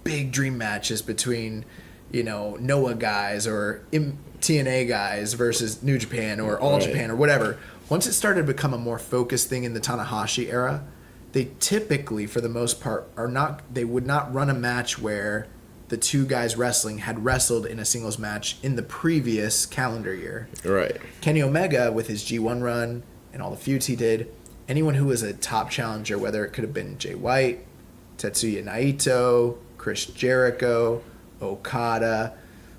big dream matches between, Noah guys or TNA guys versus New Japan or All Japan or whatever. Once it started to become a more focused thing in the Tanahashi era, they typically, for the most part, they would not run a match where the two guys wrestling had wrestled in a singles match in the previous calendar year. Right. Kenny Omega, with his G1 run and all the feuds he did, anyone who was a top challenger, whether it could have been Jay White, Tetsuya Naito, Chris Jericho, Okada,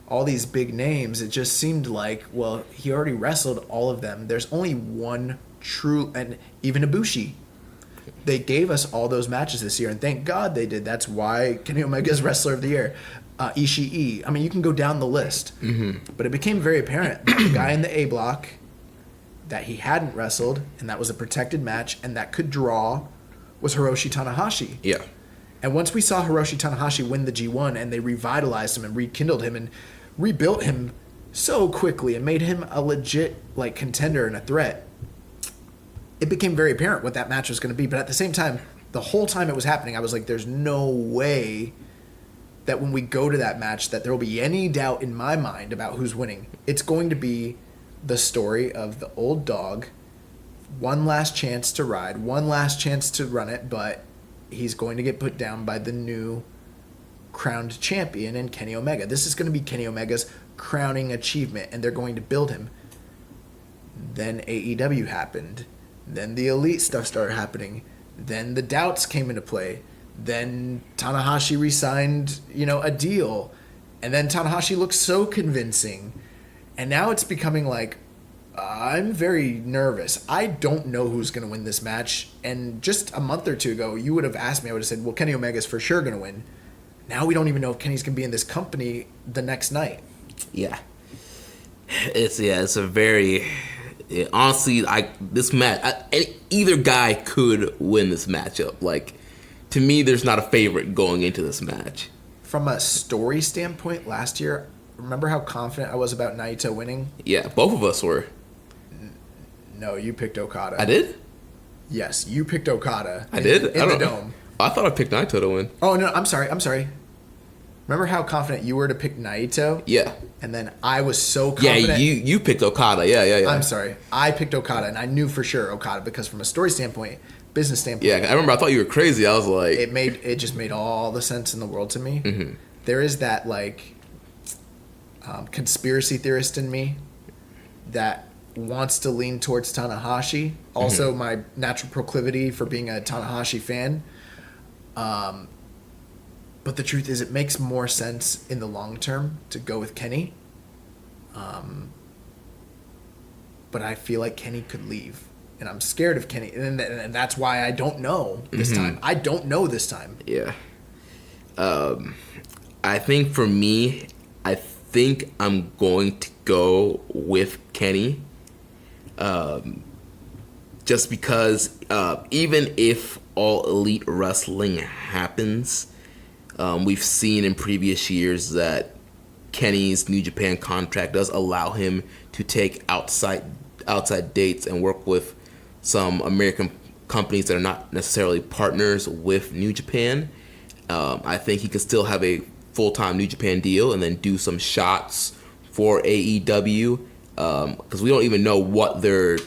all these big names, it just seemed like, well, he already wrestled all of them. There's only one true, and even Ibushi. They gave us all those matches this year, and thank God they did. That's why Kenny Omega's Wrestler of the Year. Ishii. I mean, you can go down the list. Mm-hmm. But it became very apparent that the guy in the A block that he hadn't wrestled, and that was a protected match, and that could draw, was Hiroshi Tanahashi. Yeah. And once we saw Hiroshi Tanahashi win the G1, and they revitalized him and rekindled him and rebuilt him so quickly and made him a legit contender and a threat, it became very apparent what that match was going to be. But at the same time, the whole time it was happening, I was like, there's no way that when we go to that match that there will be any doubt in my mind about who's winning. It's going to be the story of the old dog, one last chance to ride, one last chance to run it, but he's going to get put down by the new crowned champion in Kenny Omega. This is going to be Kenny Omega's crowning achievement, and they're going to build him. Then AEW happened. Then the Elite stuff started happening. Then the doubts came into play. Then Tanahashi re-signed, a deal. And then Tanahashi looked so convincing. And now it's becoming like, I'm very nervous. I don't know who's going to win this match. And just a month or two ago, you would have asked me, I would have said, well, Kenny Omega's for sure going to win. Now we don't even know if Kenny's going to be in this company the next night. Yeah. It's a very... honestly, this match, either guy could win this matchup. To me, there's not a favorite going into this match. From a story standpoint, last year, remember how confident I was about Naito winning? Yeah, both of us were. No, you picked Okada. I did? Yes, you picked Okada. I did? In the Dome. I thought I picked Naito to win. Oh, no, I'm sorry. Remember how confident you were to pick Naito? Yeah. And then I was so confident. Yeah, you picked Okada. Yeah. I'm sorry. I picked Okada, and I knew for sure Okada because from a story standpoint, business standpoint. Yeah, I remember I thought you were crazy. I was like... It just made all the sense in the world to me. Mm-hmm. There is that, conspiracy theorist in me that wants to lean towards Tanahashi. Also, my natural proclivity for being a Tanahashi fan. But the truth is, it makes more sense in the long term to go with Kenny. But I feel like Kenny could leave. And I'm scared of Kenny. And that's why I don't know this time. I don't know this time. Yeah. I think for me, I think I'm going to go with Kenny. Just because even if All Elite Wrestling happens, we've seen in previous years that Kenny's New Japan contract does allow him to take outside dates and work with some American companies that are not necessarily partners with New Japan. I think he could still have a full-time New Japan deal and then do some shots for AEW, because we don't even know what their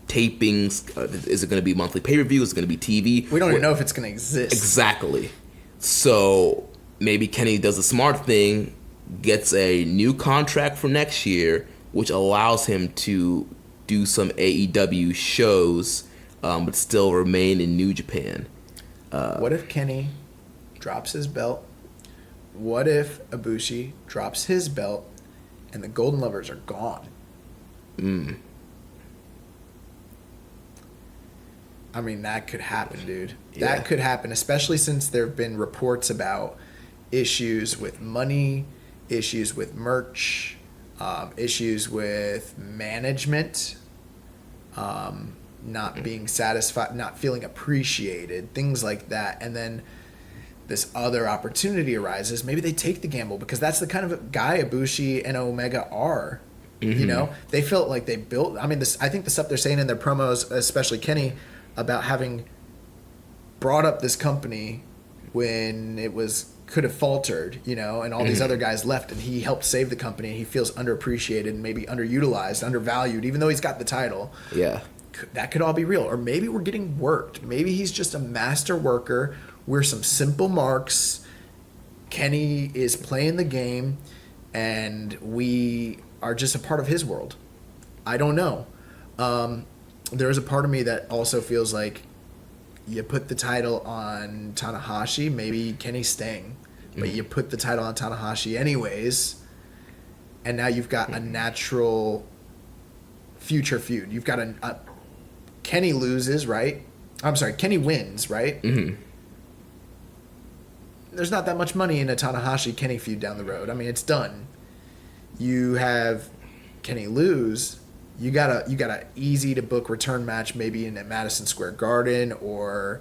tapings, is it going to be monthly pay-per-view, is it going to be TV? We don't even know if it's going to exist. Exactly. So maybe Kenny does a smart thing, gets a new contract for next year, which allows him to do some AEW shows, but still remain in New Japan. What if Kenny drops his belt? What if Ibushi drops his belt and the Golden Lovers are gone? I mean, that could happen, dude. Yeah. That could happen, especially since there have been reports about issues with money, issues with merch, issues with management, not being satisfied, not feeling appreciated, things like that. And then this other opportunity arises. Maybe they take the gamble, because that's the kind of guy Ibushi and Omega are. You know, they felt like they built. I mean, I think the stuff they're saying in their promos, especially Kenny, about having brought up this company when it could have faltered, you know, and all these other guys left, and he helped save the company. He feels underappreciated and maybe underutilized, undervalued, even though he's got the title. Yeah. That could all be real. Or maybe we're getting worked. Maybe he's just a master worker. We're some simple marks. Kenny is playing the game, and we are just a part of his world. I don't know. There's a part of me that also feels like you put the title on Tanahashi, maybe Kenny's staying, but you put the title on Tanahashi anyways, and now you've got a natural future feud. You've got a Kenny loses, right? I'm sorry, Kenny wins, right? There's not that much money in a Tanahashi-Kenny feud down the road. I mean, it's done. You have Kenny lose. You got a easy to book return match, maybe in at Madison Square Garden or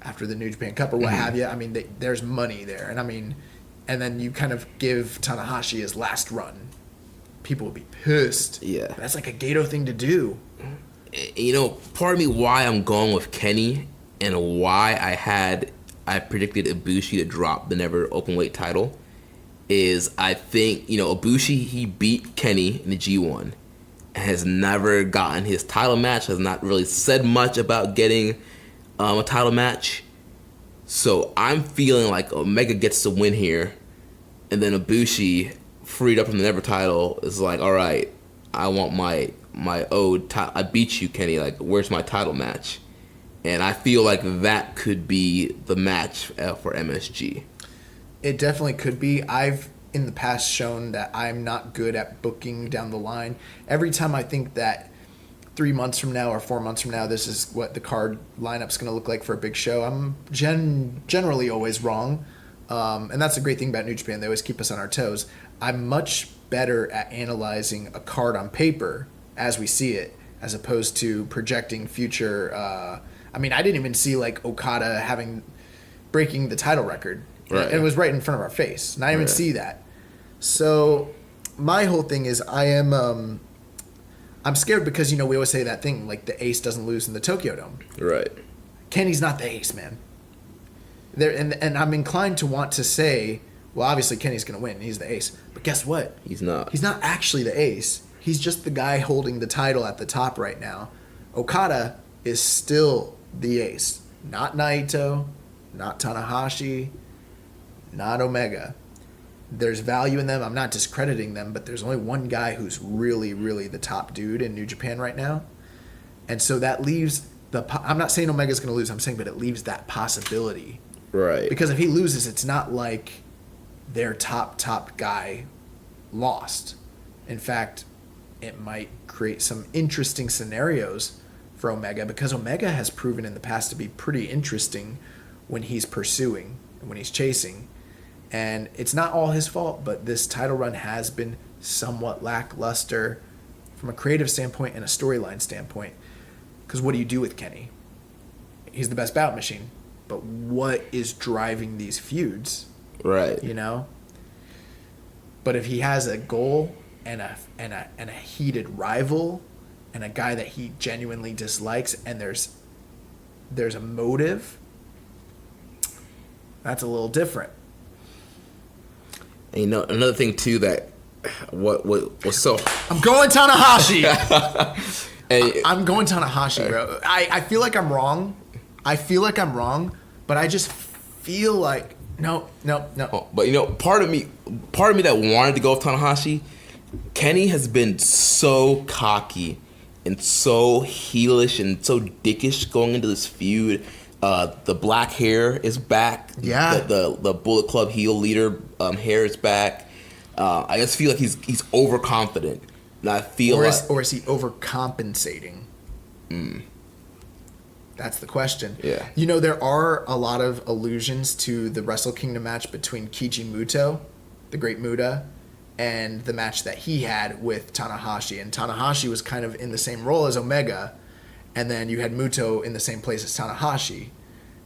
after the New Japan Cup or what have you. I mean, there's money there, and then you kind of give Tanahashi his last run. People would be pissed. Yeah, that's like a Gato thing to do. You know, part of me why I'm going with Kenny and why I predicted Ibushi to drop the never openweight title is I think, you know, Ibushi, he beat Kenny in the G1. Has never gotten his title match, has not really said much about getting a title match. So I'm feeling like Omega gets to win here, and then Ibushi, freed up from the never title, is like, all right, I want my owed title. I beat you, Kenny. Like, where's my title match? And I feel like that could be the match for MSG. It definitely could be. I've in the past shown that I'm not good at booking down the line. Every time I think that 3 months from now or 4 months from now, this is what the card lineup's going to look like for a big show, I'm generally always wrong. And that's the great thing about New Japan. They always keep us on our toes. I'm much better at analyzing a card on paper as we see it, as opposed to projecting future. I mean, I didn't even see like Okada breaking the title record. Right. It was right in front of our face, and I didn't even see that. So my whole thing is I'm scared because, you know, we always say that thing, like the ace doesn't lose in the Tokyo Dome. Right. Kenny's not the ace, man. And I'm inclined to want to say, well, obviously Kenny's going to win. He's the ace. But guess what? He's not. He's not actually the ace. He's just the guy holding the title at the top right now. Okada is still the ace. Not Naito, not Tanahashi, not Omega. There's value in them. I'm not discrediting them, but there's only one guy who's really, really the top dude in New Japan right now. And so that leaves I'm not saying Omega's going to lose. I'm saying, but it leaves that possibility. Right. Because if he loses, it's not like their top guy lost. In fact, it might create some interesting scenarios for Omega, because Omega has proven in the past to be pretty interesting when he's pursuing, when he's chasing. And it's not all his fault, but this title run has been somewhat lackluster from a creative standpoint and a storyline standpoint. Because what do you do with Kenny? He's the best bout machine. But what is driving these feuds? Right. You know? But if he has a goal and a heated rival and a guy that he genuinely dislikes, and there's a motive, that's a little different. And another thing too that what was so I'm going Tanahashi. Hey, I'm going Tanahashi, bro. I feel like I'm wrong. But I just feel like no. But part of me that wanted to go with Tanahashi. Kenny has been so cocky and so heelish and so dickish going into this feud. The black hair is back. Yeah. The Bullet Club heel leader hair is back. I just feel like he's overconfident. And I feel or is he overcompensating? That's the question. Yeah. There are a lot of allusions to the Wrestle Kingdom match between Keiji Muto, the Great Muta, and the match that he had with Tanahashi. And Tanahashi was kind of in the same role as Omega, and then you had Muto in the same place as Tanahashi.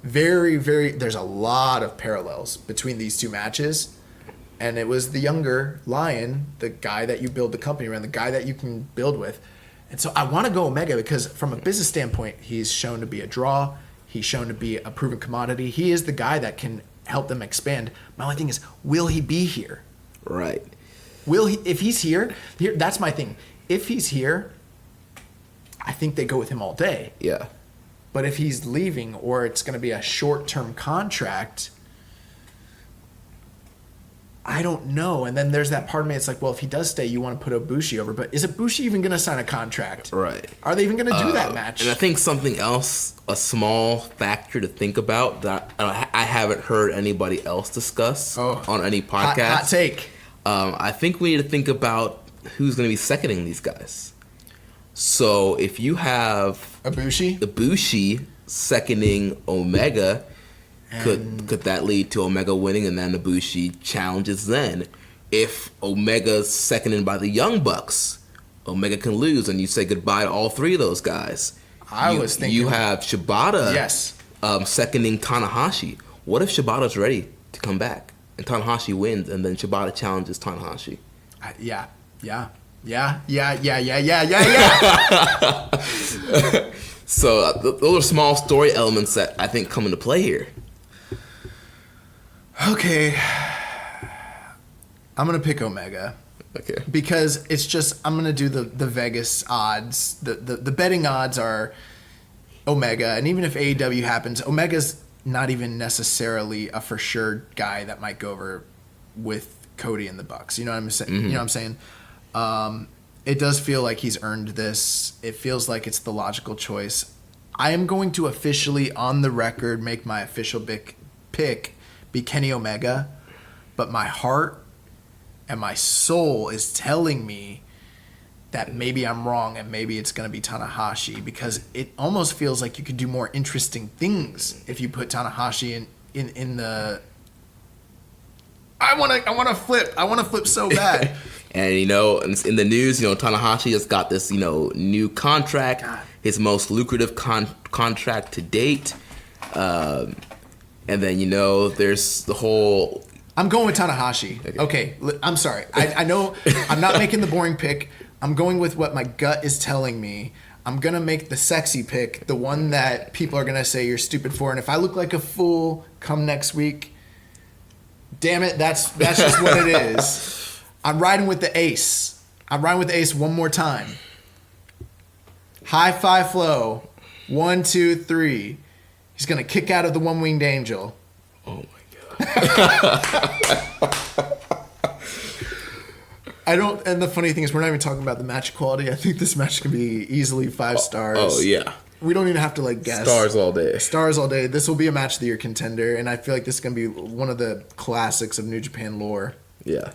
Very, very, there's a lot of parallels between these two matches. And it was the younger Lion, the guy that you build the company around, the guy that you can build with. And so I want to go Omega because from a business standpoint, he's shown to be a draw. He's shown to be a proven commodity. He is the guy that can help them expand. My only thing is, will he be here? Right. Will he? If he's here, that's my thing. If he's here, I think they go with him all day. Yeah. But if he's leaving or it's going to be a short-term contract, I don't know. And then there's that part of me, it's like, well, if he does stay, you want to put Ibushi over. But is Ibushi even going to sign a contract? Right. Are they even going to do that match? And I think something else, a small factor to think about that I haven't heard anybody else discuss on any podcast. Hot take. I think we need to think about who's going to be seconding these guys. So if you have Ibushi seconding Omega, could that lead to Omega winning and then Ibushi challenges then? If Omega's seconded by the Young Bucks, Omega can lose and you say goodbye to all three of those guys. I was thinking you have Shibata yes. Seconding Tanahashi. What if Shibata's ready to come back and Tanahashi wins and then Shibata challenges Tanahashi? Yeah. So those are small story elements that I think come into play here. Okay. I'm going to pick Omega. Okay. Because it's just, I'm going to do the Vegas odds. The betting odds are Omega. And even if AEW happens, Omega's not even necessarily a for sure guy that might go over with Cody and the Bucks. You know what I'm saying? Mm-hmm. You know what I'm saying? It does feel like he's earned this. It feels like it's the logical choice. I am going to officially, on the record, make my official pick be Kenny Omega. But my heart and my soul is telling me that maybe I'm wrong and maybe it's going to be Tanahashi, because it almost feels like you could do more interesting things if you put Tanahashi in the... I want to flip. I want to flip so bad. And, in the news, Tanahashi has got this, new contract, his most lucrative contract to date. And then, there's the whole... I'm going with Tanahashi. Okay, I'm sorry. I know I'm not making the boring pick. I'm going with what my gut is telling me. I'm going to make the sexy pick, the one that people are going to say you're stupid for. And if I look like a fool come next week, damn it, that's just what it is. I'm riding with the ace. I'm riding with the ace one more time. High five flow. 1, 2, 3. He's going to kick out of the one-winged angel. Oh, my God. I don't. And the funny thing is, we're not even talking about the match quality. I think this match can be easily 5 stars. Oh yeah. We don't even have to like guess. Stars all day. Stars all day. This will be a match of the year contender, and I feel like this is gonna be one of the classics of New Japan lore. Yeah.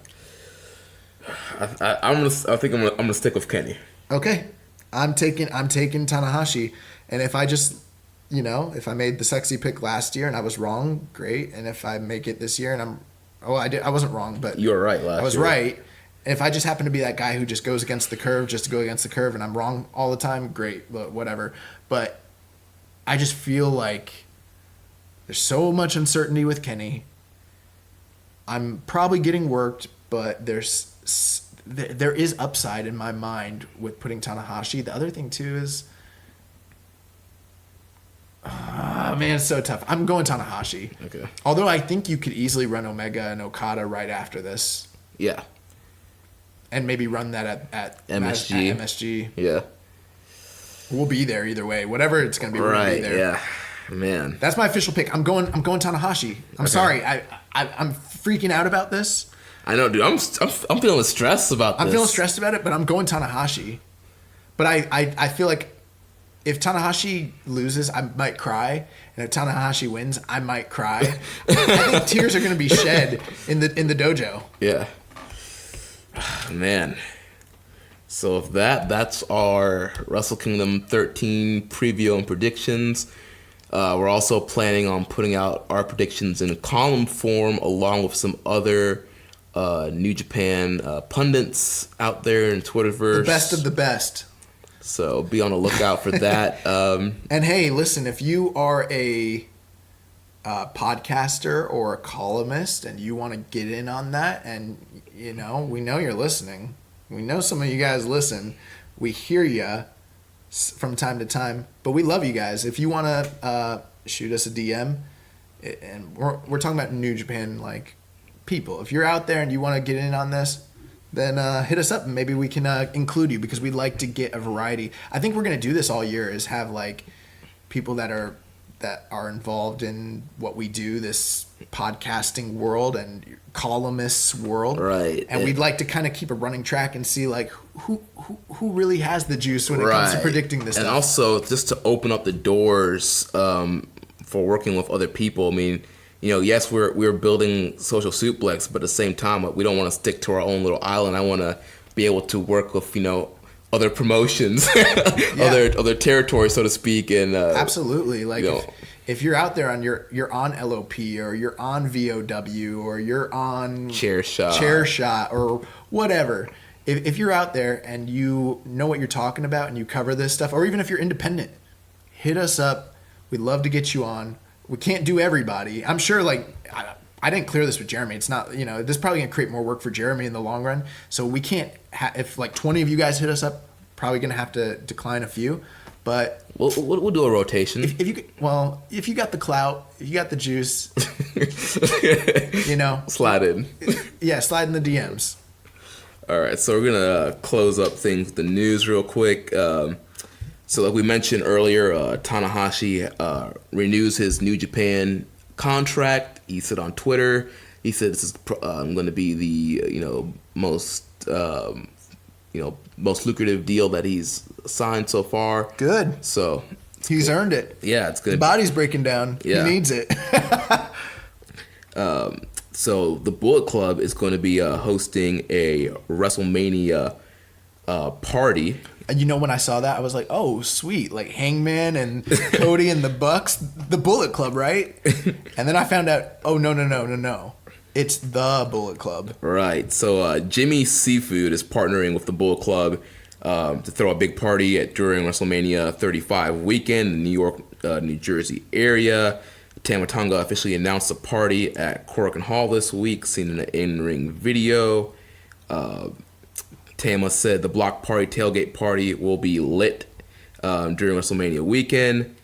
I think I'm gonna stick with Kenny. Okay, I'm taking Tanahashi, and if I just, if I made the sexy pick last year and I was wrong, great. And if I make it this year and I wasn't wrong, but you were right last year. I was right. And if I just happen to be that guy who just goes against the curve just to go against the curve, and I'm wrong all the time, great, but whatever. But I just feel like there's so much uncertainty with Kenny. I'm probably getting worked, but there is upside in my mind with putting Tanahashi. The other thing too is, man, it's so tough. I'm going Tanahashi. Okay. Although I think you could easily run Omega and Okada right after this. Yeah. And maybe run that at MSG. At MSG. Yeah. We'll be there either way. Whatever it's going to be, we're going to be there. Yeah. Man. That's my official pick. I'm going Tanahashi. I'm sorry. I'm freaking out about this. I know, dude. I'm feeling stressed about this. I'm feeling stressed about it, but I'm going Tanahashi. But I feel like if Tanahashi loses, I might cry, and if Tanahashi wins, I might cry. I think tears are going to be shed in the dojo. Yeah. Man. So if that's our Wrestle Kingdom 13 preview and predictions. We're also planning on putting out our predictions in column form along with some other New Japan pundits out there in Twitterverse. The best of the best. So be on the lookout for that. And hey, listen, if you are a podcaster or a columnist and you want to get in on that, and we know you're listening. We know some of you guys listen. We hear you from time to time, but we love you guys. If you want to shoot us a DM, and we're talking about New Japan like people. If you're out there and you want to get in on this, then hit us up and maybe we can include you, because we'd like to get a variety. I think we're going to do this all year, is have like people that are involved in what we do, this podcasting world and columnists world, right? And we'd like to kind of keep a running track and see like who really has the juice when it comes to predicting this. And stuff. Also just to open up the doors for working with other people. I mean, yes, we're building Social Suplex, but at the same time, we don't want to stick to our own little island. I want to be able to work with other promotions, other territories, so to speak, and absolutely, like if you're out there on you're on LOP or you're on VOW or you're on chair shot or whatever. If you're out there and you know what you're talking about and you cover this stuff, or even if you're independent, hit us up. We'd love to get you on. We can't do everybody. I'm sure, like, I didn't clear this with Jeremy. It's not, this is probably going to create more work for Jeremy in the long run. So we can't, if like 20 of you guys hit us up, probably going to have to decline a few. But we'll do a rotation. If you got the clout, if you got the juice, slide in. Yeah, slide in the DMs. All right, so we're going to close up things with the news real quick. So like we mentioned earlier, Tanahashi renews his New Japan contract. He said on Twitter, he said this is going to be the most lucrative deal that he's signed so far. Good. So he's earned it. Yeah, it's good. His body's breaking down. Yeah. He needs it. So the Bullet Club is going to be hosting a WrestleMania party. And when I saw that, I was like, oh, sweet. Like Hangman and Cody and the Bucks, the Bullet Club, right? And then I found out, oh, no. It's the Bullet Club. Right. So Jimmy Seafood is partnering with the Bullet Club to throw a big party during WrestleMania 35 weekend in the New York, New Jersey area. Tama Tonga officially announced the party at Korakuen Hall this week, seen in an in-ring video. Tama said the block party, tailgate party will be lit during WrestleMania weekend.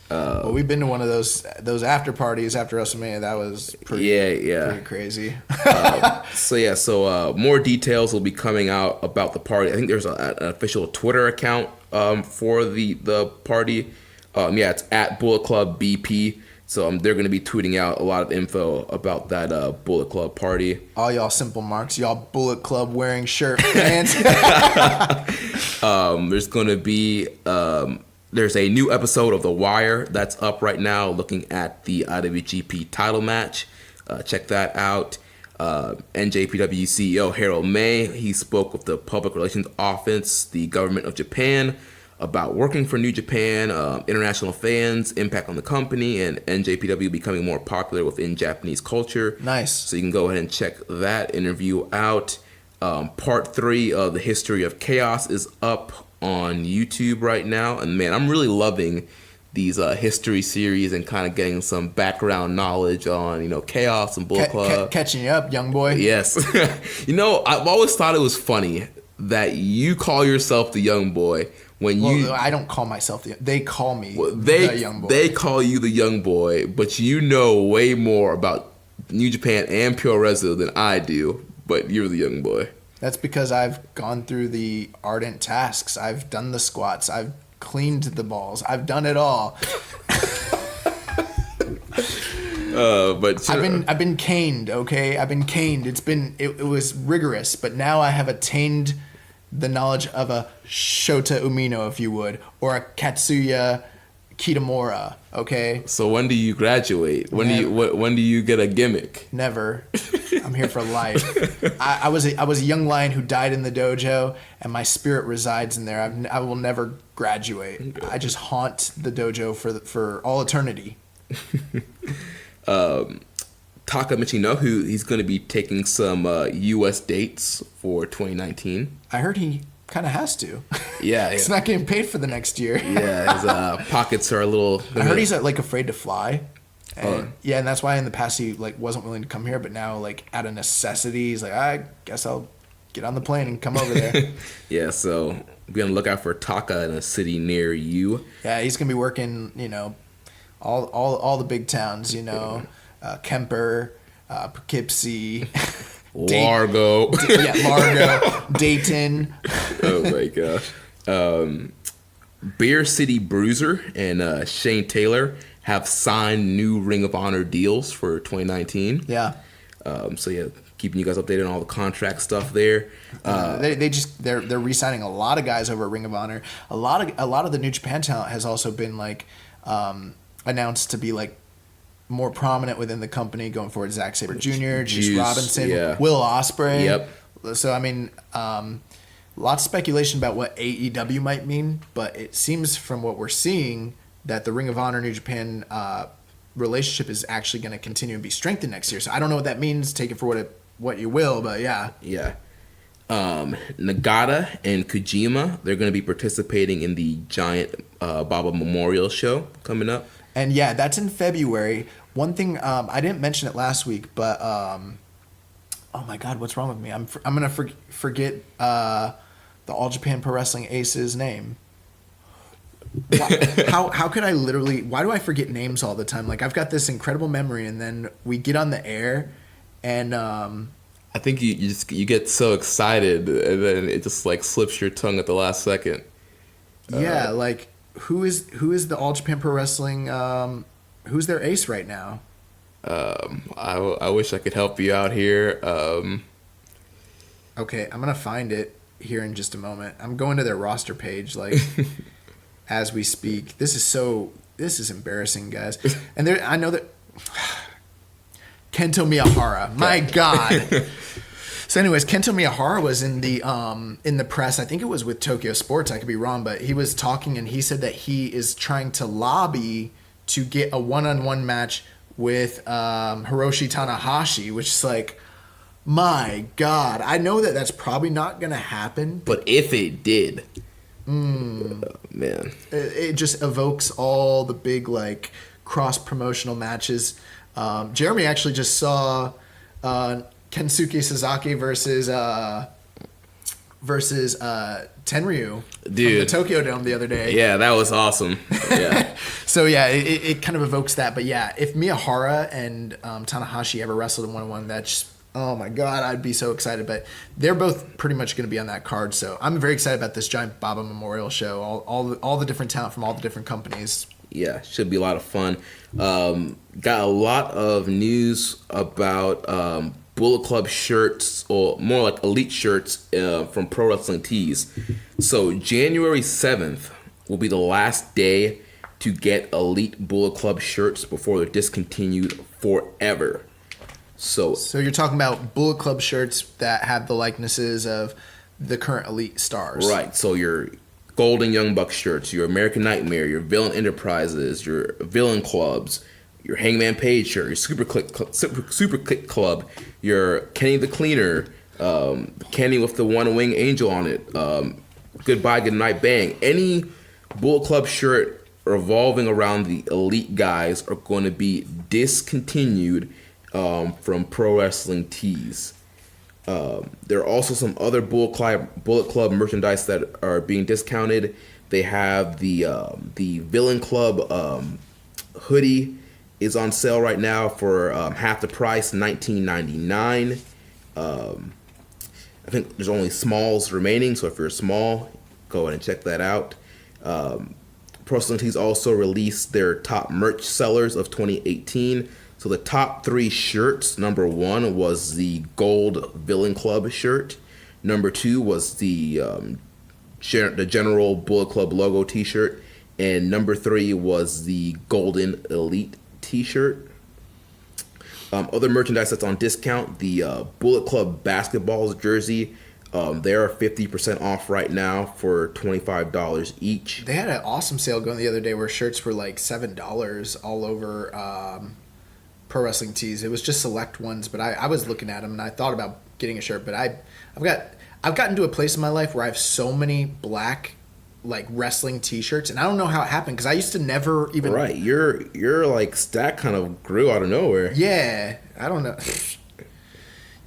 Well, we've been to one of those after parties after WrestleMania. That was pretty crazy. So more details will be coming out about the party. I think there's an official Twitter account for the party. It's at Bullet Club BP. So they're going to be tweeting out a lot of info about that Bullet Club party. All y'all simple marks, y'all Bullet Club wearing shirt fans. There's going to be there's a new episode of The Wire that's up right now, looking at the IWGP title match. Check that out. NJPW CEO Harold May, he spoke with the Public Relations Office, the government of Japan, about working for New Japan, international fans, impact on the company, and NJPW becoming more popular within Japanese culture. Nice. So you can go ahead and check that interview out. Part 3 of The History of Chaos is up on YouTube right now. And man, I'm really loving these history series and kind of getting some background knowledge on, Chaos and Bullet Club. Catching you up, young boy. Yes. I've always thought it was funny that you call yourself the young boy. I don't call myself they call me the young boy. They call you the young boy, but you know way more about New Japan and Pure Wrestling than I do, but you're the young boy. That's because I've gone through the ardent tasks. I've done the squats. I've cleaned the balls. I've done it all. I've been caned, okay? I've been caned. It was rigorous, but now I have attained the knowledge of a Shota Umino, if you would, or a Katsuya Kitamura, okay? So when do you graduate? When do you get a gimmick? Never. I'm here for life. I was a young lion who died in the dojo, and my spirit resides in there. I will never graduate. I just haunt the dojo for all eternity. Taka Michinoku, he's going to be taking some U.S. dates for 2019. I heard he kind of has to. Yeah. He's not getting paid for the next year. Yeah, his pockets are a little... I heard he's afraid to fly. And, and that's why in the past he wasn't willing to come here, but now out of necessity, he's I guess I'll get on the plane and come over there. Yeah, so be on the lookout for Taka in a city near you. Yeah, he's going to be working, all the big towns, Kemper, Poughkeepsie, Largo. Largo, Dayton. Oh my gosh. Beer City Bruiser and Shane Taylor have signed new Ring of Honor deals for 2019. Yeah. Keeping you guys updated on all the contract stuff there. They're re-signing a lot of guys over at Ring of Honor. A lot of the New Japan talent has also been announced to be more prominent within the company going forward. Zack Sabre Jr., Juice Robinson, yeah. Will Ospreay. Yep. So lots of speculation about what AEW might mean, but it seems from what we're seeing that the Ring of Honor New Japan relationship is actually going to continue and be strengthened next year. So I don't know what that means. Take it for what you will, but yeah. Yeah. Nagata and Kojima, they're going to be participating in the Giant Baba Memorial Show coming up. And yeah, that's in February. One thing, I didn't mention it last week, but oh my God, what's wrong with me? I'm gonna forget the All Japan Pro Wrestling Ace's name. How could I literally? Why do I forget names all the time? I've got this incredible memory, and then we get on the air, and I think you get so excited, and then it just slips your tongue at the last second. Yeah, who is the All Japan Pro Wrestling? Who's their ace right now? I wish I could help you out here. Okay, I'm gonna find it here in just a moment. I'm going to their roster page as we speak. This is embarrassing, guys. And I know that Kento Miyahara. My God. So anyways, Kento Miyahara was in the press. I think it was with Tokyo Sports. I could be wrong, but he was talking and he said that he is trying to lobby to get a one-on-one match with Hiroshi Tanahashi, which is my God. I know that that's probably not going to happen. But if it did, man. It just evokes all the big cross-promotional matches. Jeremy actually just saw Kensuke Sasaki versus Tenryu from the Tokyo Dome the other day. Yeah, that was awesome. Yeah. So yeah, it kind of evokes that. But yeah, if Miyahara and Tanahashi ever wrestled in one-on-one, that's oh my God, I'd be so excited. But they're both pretty much going to be on that card. So I'm very excited about this Giant Baba Memorial Show. All the different talent from all the different companies. Yeah, should be a lot of fun. Got a lot of news about Bullet Club shirts, or more like elite shirts from Pro Wrestling Tees. So January 7th will be the last day to get elite Bullet Club shirts before they're discontinued forever. So you're talking about Bullet Club shirts that have the likenesses of the current elite stars. Right. So your Golden Young Bucks shirts, your American Nightmare, your Villain Enterprises, your Villain Clubs, your Hangman Page shirt, your Super Click Club, your Kenny the Cleaner, Kenny with the one wing angel on it, Goodbye Goodnight Bang. Any Bullet Club shirt revolving around the elite guys are going to be discontinued from Pro Wrestling Tees. There are also some other Bullet Club merchandise that are being discounted. They have the Villain Club hoodie is on sale right now for half the price, $19.99. I think there's only smalls remaining, so if you're small, go ahead and check that out. Pro Wrestling Tees also released their top merch sellers of 2018. So the top 3 shirts, number 1 was the gold Villain Club shirt. Number 2 was the general Bullet Club logo t-shirt. And number 3 was the golden elite t-shirt. Other merchandise that's on discount, the Bullet Club basketball jersey. They're 50% off right now for $25 each. They had an awesome sale going the other day where shirts were like $7 all over Pro Wrestling Tees. It was just select ones, but I was looking at them and I thought about getting a shirt, but I've gotten to a place in my life where I have so many black like wrestling t-shirts, and I don't know how it happened because I used to never even. Right, your like stack kind of grew out of nowhere. Yeah, I don't know.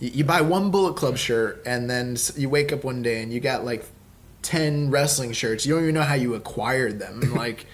You buy one Bullet Club shirt and then you wake up one day and you got like 10 wrestling shirts. You don't even know how you acquired them. Like,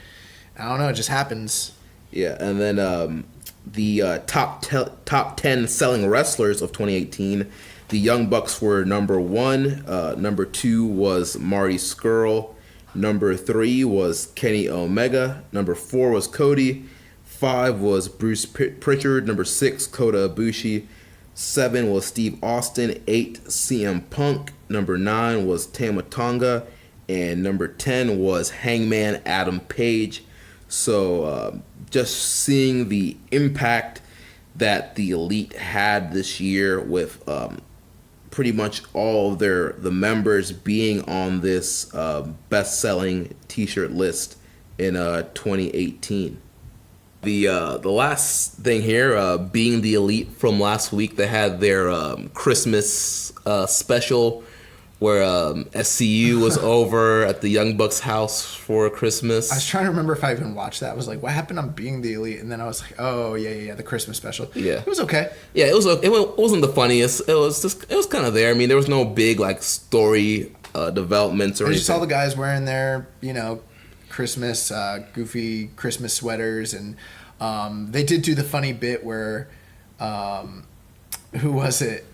I don't know, it just happens. Yeah, and then the top 10 selling wrestlers of 2018, the Young Bucks were number 1. Number 2 was Marty Scurll. Number 3 was Kenny Omega. Number 4 was Cody. 5 was Bruce Pritchard. Number 6, Kota Ibushi. 7 was Steve Austin. 8, CM Punk. Number 9 was Tama Tonga. And number 10 was Hangman Adam Page. So just seeing the impact that the Elite had this year with pretty much all of the members being on this best-selling T-shirt list in 2018. The last thing here, being the Elite from last week, they had their Christmas special where SCU was over at the Young Bucks house for Christmas. I was trying to remember if I even watched that. I was like, what happened on Being the Elite? And then I was like, oh, yeah, the Christmas special. Yeah. It was okay. Yeah, it wasn't the funniest. It was kind of there. I mean, there was no big, like, story developments or anything. I just saw the guys wearing their, Christmas, goofy Christmas sweaters. And they did do the funny bit where, who was it?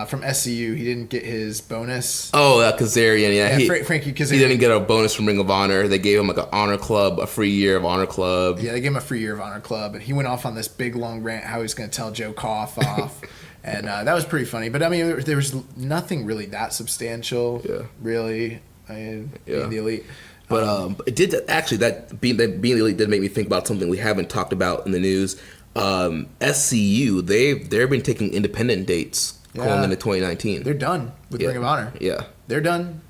From SCU, he didn't get his bonus. Oh, Kazarian, yeah. Frankie Kazarian. He didn't get a bonus from Ring of Honor. They gave him like an Honor Club, a free year of Honor Club. Yeah, they gave him a free year of Honor Club, and he went off on this big long rant how he's going to tell Joe Koff off, and that was pretty funny. But I mean, there was nothing really that substantial, really. Being the Elite. But it did actually that being the Elite did make me think about something we haven't talked about in the news. SCU, they've been taking independent dates. Going into 2019. They're done with Ring of Honor. Yeah. They're done.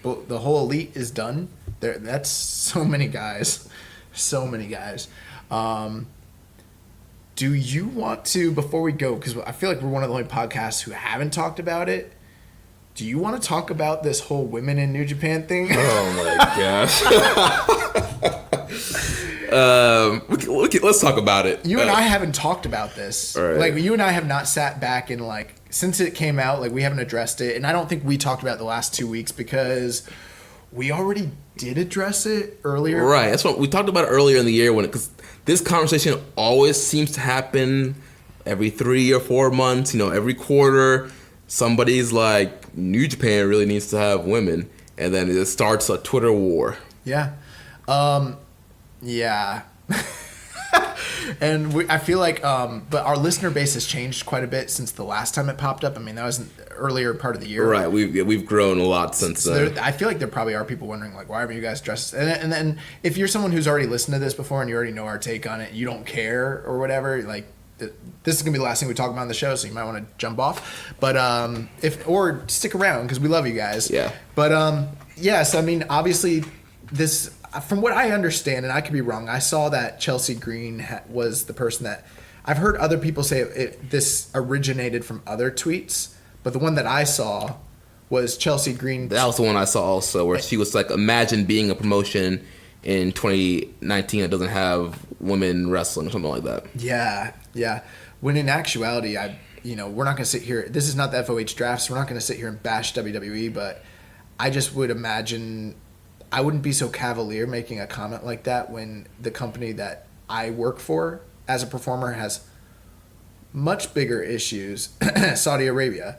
The whole Elite is done. That's so many guys. So many guys. Do you want to, before we go, because I feel like we're one of the only podcasts who haven't talked about it, do you want to talk about this whole women in New Japan thing? Oh my gosh. Let's talk about it. You and I haven't talked about this. Right. Like, you and I have not sat back and, like, since it came out, like, we haven't addressed it. And I don't think we talked about it the last 2 weeks because we already did address it earlier. Right. That's what we talked about earlier in the year because this conversation always seems to happen every 3 or 4 months. Every quarter, somebody's like, New Japan really needs to have women. And then it starts a Twitter war. Yeah. Yeah. And I feel like, but our listener base has changed quite a bit since the last time it popped up. I mean, that was an earlier part of the year. Right. We've grown a lot since then. I feel like there probably are people wondering, like, why are you guys dressed? And then if you're someone who's already listened to this before and you already know our take on it, you don't care or whatever, like, this is going to be the last thing we talk about on the show, so you might want to jump off. But or stick around because we love you guys. Yeah. But yes, I mean, obviously this, from what I understand, and I could be wrong, I saw that Chelsea Green was the person that, I've heard other people say this originated from other tweets, but the one that I saw was Chelsea Green. That was the one I saw also, where she was like, imagine being a promotion in 2019 that doesn't have women wrestling or something like that. Yeah. When in actuality, we're not going to sit here. This is not the FOH drafts. We're not going to sit here and bash WWE, but I just would imagine I wouldn't be so cavalier making a comment like that when the company that I work for as a performer has much bigger issues, Saudi Arabia,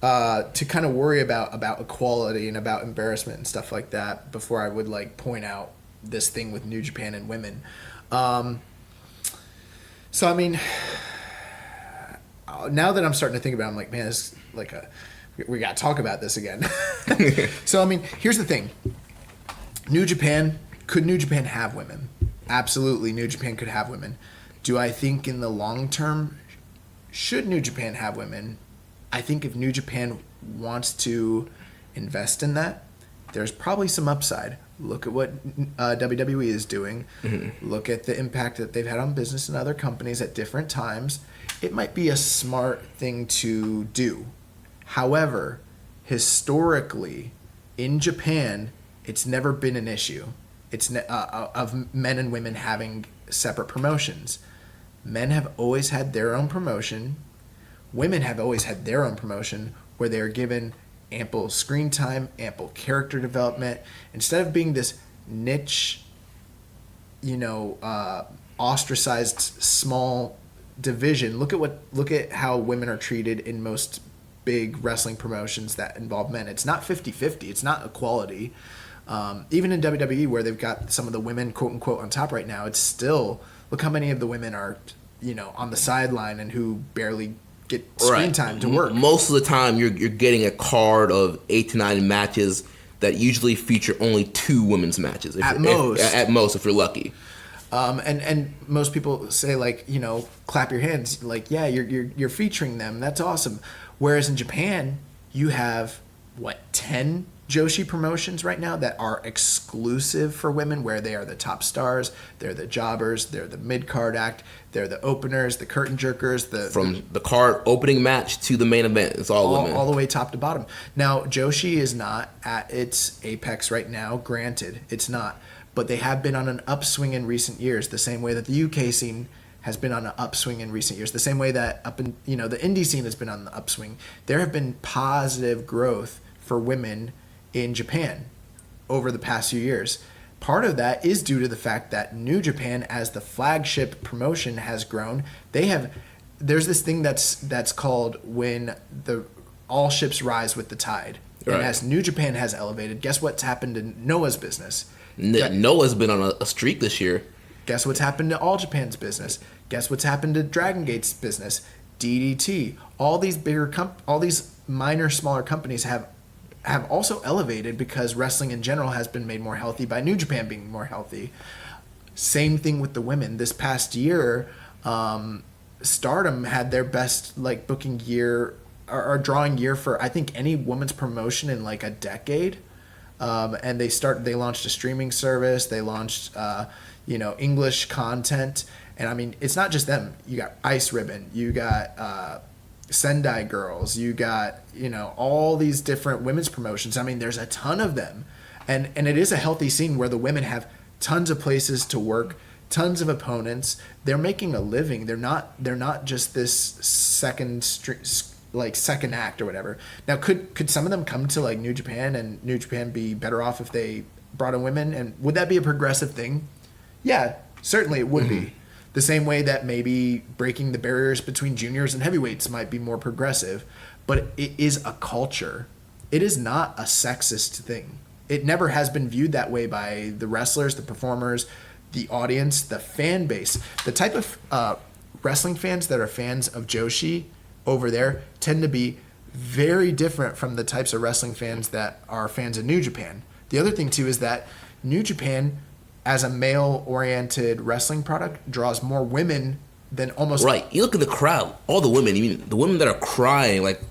to kind of worry about equality and about embarrassment and stuff like that before I would like point out this thing with New Japan and women. So I mean, now that I'm starting to think about it, I'm like, man, it's like we got to talk about this again. So I mean, here's the thing. Could New Japan have women? Absolutely, New Japan could have women. Do I think in the long term, should New Japan have women? I think if New Japan wants to invest in that, there's probably some upside. Look at what WWE is doing. Mm-hmm. Look at the impact that they've had on business and other companies at different times. It might be a smart thing to do. However, historically, in Japan, it's never been an issue. It's of men and women having separate promotions. Men have always had their own promotion. Women have always had their own promotion where they are given ample screen time, ample character development. Instead of being this niche, ostracized small division, look at how women are treated in most big wrestling promotions that involve men. It's not 50-50. It's not equality. Even in WWE, where they've got some of the women, quote unquote, on top right now, it's still, look how many of the women are, on the sideline and who barely get screen time to work. Most of the time, you're getting a card of 8 to 9 matches that usually feature only 2 women's matches. At most, if you're lucky. And most people say, like, clap your hands, like, yeah, you're featuring them. That's awesome. Whereas in Japan, you have 10 Joshi promotions right now that are exclusive for women, where they are the top stars, they're the jobbers, they're the mid-card act, they're the openers, the curtain jerkers. From the card opening match to the main event, it's all women. All the way top to bottom. Now, Joshi is not at its apex right now, granted, it's not. But they have been on an upswing in recent years, the same way that the UK scene has been on an upswing in recent years, the same way that the indie scene has been on the upswing. There have been positive growth for women in Japan over the past few years. Part of that is due to the fact that New Japan, as the flagship promotion, has grown. There's this thing that's called when all ships rise with the tide. Right. And as New Japan has elevated, guess what's happened in Noah's business? Noah's been on a streak this year. Guess what's happened to All Japan's business? Guess what's happened to Dragon Gate's business? DDT. All these all these minor, smaller companies have also elevated because wrestling in general has been made more healthy by New Japan being more healthy. Same thing with the women. This past year, Stardom had their best booking year or drawing year for, I think, any women's promotion in a decade. And they launched a streaming service. They launched English content. And I mean, it's not just them. You got Ice Ribbon. You got Sendai Girls. You got all these different women's promotions. I mean, there's a ton of them, and it is a healthy scene where the women have tons of places to work, tons of opponents. They're making a living. They're not just this second act or whatever. Now, could some of them come to New Japan, and New Japan be better off if they brought in women? And would that be a progressive thing? Yeah, certainly it would be. The same way that maybe breaking the barriers between juniors and heavyweights might be more progressive, but it is a culture. It is not a sexist thing. It never has been viewed that way by the wrestlers, the performers, the audience, the fan base, the type of wrestling fans that are fans of Joshi over there tend to be very different from the types of wrestling fans that are fans of New Japan. The other thing, too, is that New Japan, as a male-oriented wrestling product, draws more women than almost... Right. You look at the crowd, all the women, the women that are crying, like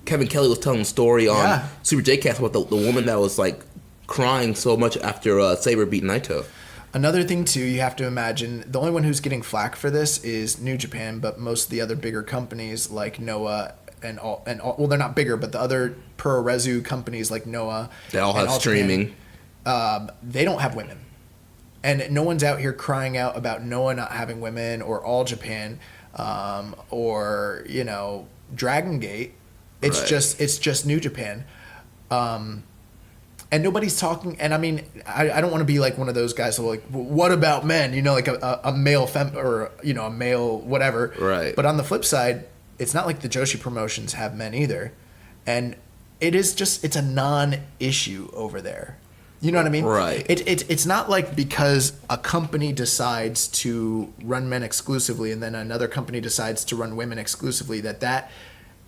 Kevin Kelly was telling a story on Super J-Cast about the woman that was, like, crying so much after Sabre beat Naito. Another thing, too, you have to imagine, the only one who's getting flack for this is New Japan, but most of the other bigger companies like Noah and all, well, they're not bigger, but the other Puroresu companies like Noah, they all have streaming. Japan, they don't have women, and no one's out here crying out about Noah not having women or All Japan, or Dragon Gate. It's just New Japan, and nobody's talking. And I mean, I don't want to be like one of those guys who are like, well, what about men? Like a male or a male whatever. Right. But on the flip side, it's not like the Joshi promotions have men either. And it's a non-issue over there. You know what I mean? Right. It's not like because a company decides to run men exclusively and then another company decides to run women exclusively that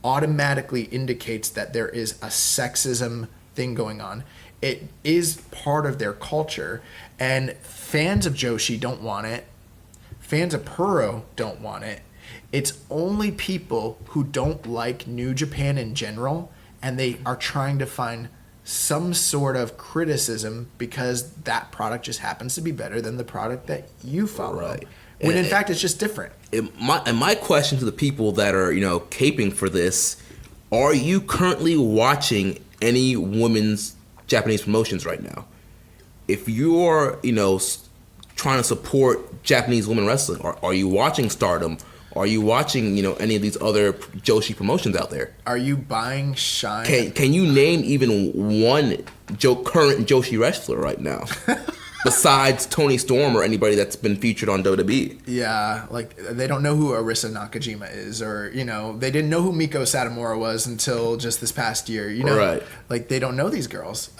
automatically indicates that there is a sexism thing going on. It is part of their culture, and fans of Joshi don't want it. Fans of Puro don't want it. It's only people who don't like New Japan in general, and they are trying to find some sort of criticism because that product just happens to be better than the product that you follow. Right. When in fact it's just different. My question to the people that are, caping for this, are you currently watching any women's Japanese promotions right now? If you're, trying to support Japanese women wrestling, are you watching Stardom? Are you watching, any of these other Joshi promotions out there? Are you buying Shine? Can you name even one current Joshi wrestler right now? Besides Tony Storm or anybody that's been featured on WWE. Yeah, like they don't know who Arisa Nakajima is, or they didn't know who Miko Satomura was until just this past year. Right. Like they don't know these girls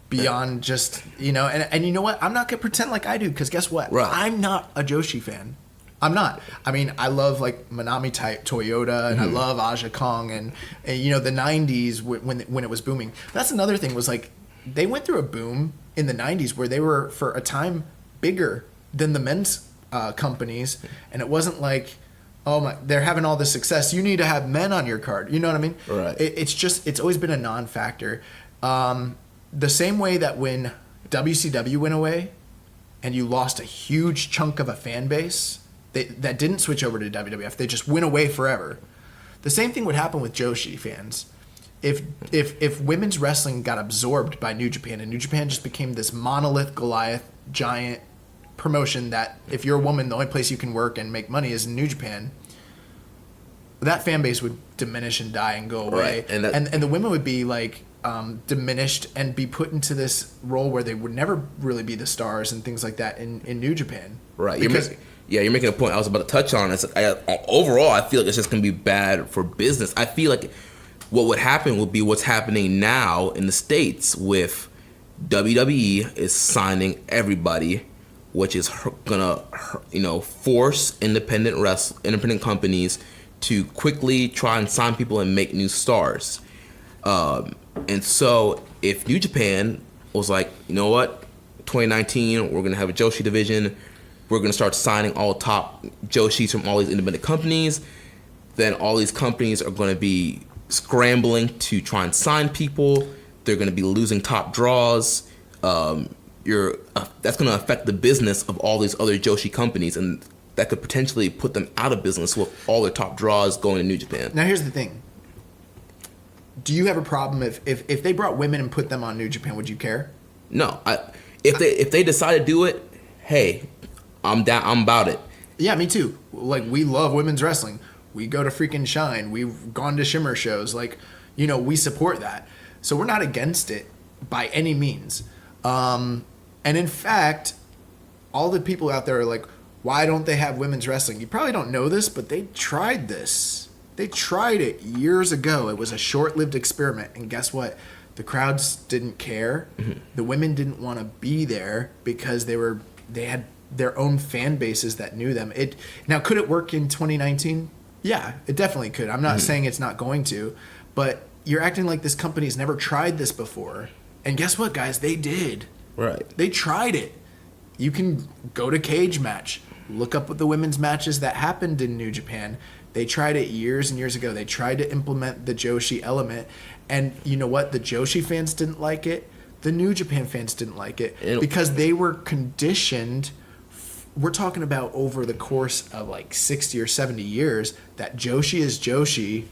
beyond just and you know what? I'm not gonna pretend like I do, because guess what? Right. I'm not a Joshi fan. I'm not. I mean, I love like Manami type Toyota, and I love Aja Kong, and the '90s when it was booming. That's another thing, was like they went through a boom in the 90s where they were for a time bigger than the men's companies, and it wasn't like, oh my, they're having all this success, you need to have men on your card. You know what I mean? Right. It's always been a non-factor. The same way that when WCW went away and you lost a huge chunk of a fan base that didn't switch over to WWF, they just went away forever. The same thing would happen with Joshi fans. If women's wrestling got absorbed by New Japan, and New Japan just became this monolith Goliath giant promotion that if you're a woman, the only place you can work and make money is in New Japan, that fan base would diminish and die and go away. Right. And the women would be like diminished and be put into this role where they would never really be the stars and things like that in New Japan. Right. Because you're making a point I was about to touch on. Overall, I feel like it's just going to be bad for business. I feel like what would happen would be what's happening now in the States with WWE is signing everybody, which is gonna, force independent companies to quickly try and sign people and make new stars. And so if New Japan was like, you know what, 2019, we're gonna have a Joshi division, we're gonna start signing all top Joshis from all these independent companies, then all these companies are gonna be scrambling to try and sign people. They're going to be losing top draws. That's going to affect the business of all these other Joshi companies, and that could potentially put them out of business with all their top draws going to New Japan. Now here's the thing. Do you have a problem if they brought women and put them on New Japan? Would you care? No. If they decide to do it, hey, I'm down. I'm about it. Yeah, me too. Like, we love women's wrestling. We go to freaking Shine. We've gone to Shimmer shows. Like, we support that. So we're not against it by any means. And in fact, all the people out there are like, why don't they have women's wrestling? You probably don't know this, but they tried this. They tried it years ago. It was a short-lived experiment. And guess what? The crowds didn't care. Mm-hmm. The women didn't want to be there because they were they had their own fan bases that knew them. Now, could it work in 2019? Yeah, it definitely could. I'm not saying it's not going to, but you're acting like this company's never tried this before. And guess what, guys? They did. Right. They tried it. You can go to Cage Match, look up the women's matches that happened in New Japan. They tried it years and years ago. They tried to implement the Joshi element. And you know what? The Joshi fans didn't like it. The New Japan fans didn't like it because they were conditioned. We're talking about over the course of like 60 or 70 years that Joshi is Joshi,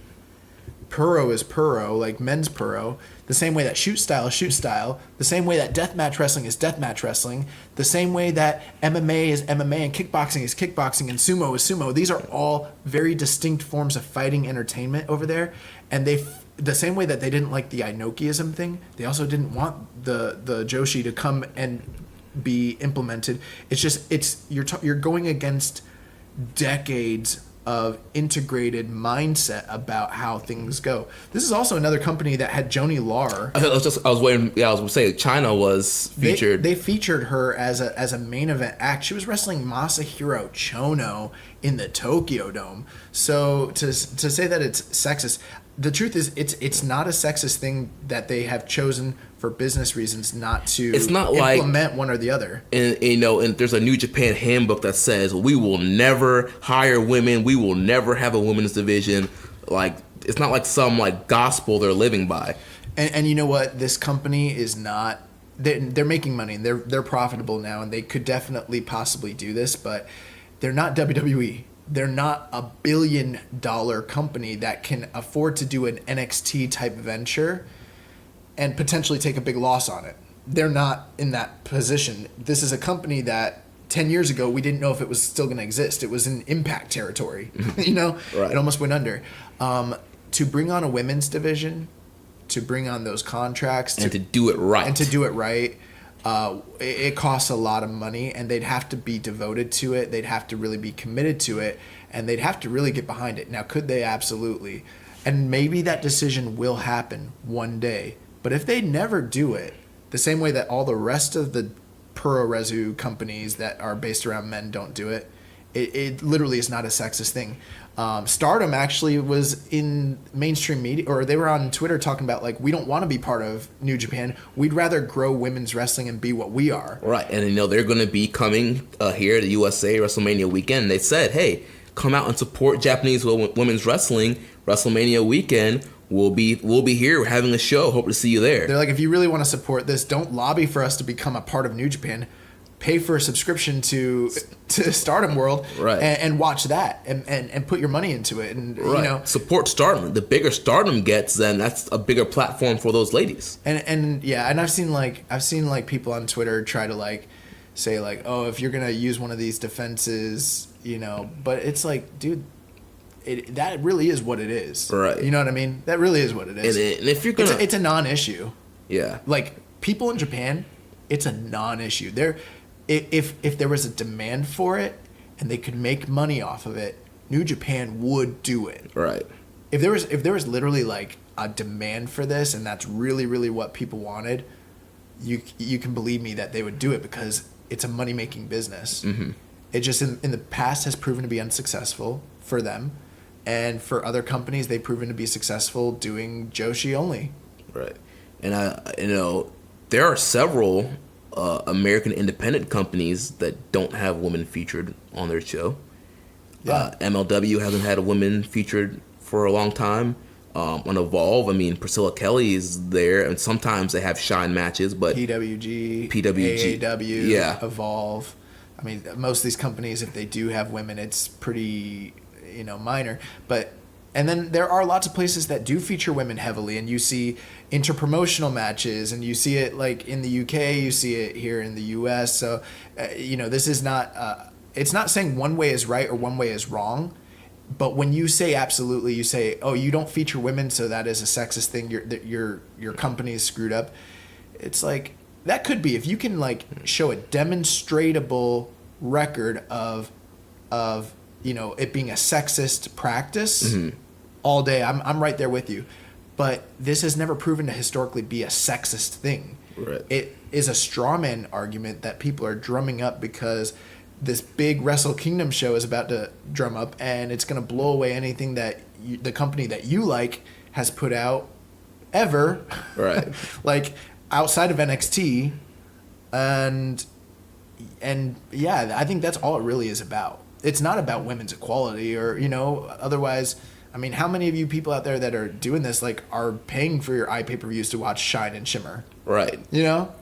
Puro is Puro, like men's Puro, the same way that shoot style is shoot style, the same way that deathmatch wrestling is deathmatch wrestling, the same way that MMA is MMA and kickboxing is kickboxing and sumo is sumo. These are all very distinct forms of fighting entertainment over there. And the same way that they didn't like the Inokiism thing, they also didn't want the Joshi to come and be implemented. It's just you're going against decades of integrated mindset about how things go. This is also another company that had Joni Lar. I was waiting. Yeah, I was going to say China was featured. They featured her as a main event act. She was wrestling Masahiro Chono in the Tokyo Dome. So to say that it's sexist, the truth is it's not a sexist thing that they have chosen for business reasons not to implement one or the other. And there's a New Japan handbook that says we will never hire women, we will never have a women's division. Like, it's not like some like gospel they're living by. And you know what? This company is not. They're making money and they're profitable now, and they could definitely possibly do this, but they're not WWE. They're not a $1 billion company that can afford to do an NXT type venture and potentially take a big loss on it. They're not in that position. This is a company that 10 years ago, we didn't know if it was still going to exist. It was in Impact territory, Right. It almost went under. To bring on a women's division, to bring on those contracts. And to do it right. It costs a lot of money, and they'd have to be devoted to it. They'd have to really be committed to it, and they'd have to really get behind it. Now, could they? Absolutely. And maybe that decision will happen one day. But if they never do it, the same way that all the rest of the Puroresu companies that are based around men don't do it, it literally is not a sexist thing. Stardom actually was in mainstream media, or they were on Twitter talking about, like, we don't want to be part of New Japan. We'd rather grow women's wrestling and be what we are. Right. And, they're going to be coming here to USA WrestleMania weekend. They said, hey, come out and support Japanese women's wrestling. WrestleMania weekend, we'll be here. We're having a show. Hope to see you there. They're like, if you really want to support this, don't lobby for us to become a part of New Japan. Pay for a subscription to Stardom World, right, and watch that and put your money into it, and right. Support Stardom. The bigger Stardom gets, then that's a bigger platform for those ladies. And I've seen people on Twitter try to say oh, if you're gonna use one of these defenses, but it's like, dude, that really is what it is, right? You know what I mean? That really is what it is. And if you're gonna, it's a non-issue. Yeah. Like, people in Japan, it's a non-issue. If there was a demand for it and they could make money off of it, New Japan would do it. Right. If there was literally like a demand for this, and that's really, really what people wanted, you can believe me that they would do it, because it's a money-making business. Mm-hmm. It just in the past has proven to be unsuccessful for them, and for other companies they've proven to be successful doing Joshi only. Right. And there are several American independent companies that don't have women featured on their show. Yeah. MLW hasn't had a woman featured for a long time. On Evolve, Priscilla Kelly is there, and sometimes they have shine matches, but PWG, AAW, yeah. Evolve. Most of these companies, if they do have women, it's pretty, minor. And then there are lots of places that do feature women heavily, and you see interpromotional matches, and you see it like in the UK, you see it here in the US. So, this is not, it's not saying one way is right or one way is wrong. But when you say absolutely, you say, oh, you don't feature women, so that is a sexist thing. Your company is screwed up. It's like, that could be, if you can show a demonstrable record of it being a sexist practice, mm-hmm. all day, I'm right there with you. But this has never proven to historically be a sexist thing. Right. It is a strawman argument that people are drumming up because this big Wrestle Kingdom show is about to drum up, and it's going to blow away anything that the company that you like has put out ever. Right. Like outside of NXT. And yeah, I think that's all it really is about. It's not about women's equality or, otherwise, I mean, how many of you people out there that are doing this, like, are paying for your iPay-per-views to watch Shine and Shimmer? Right.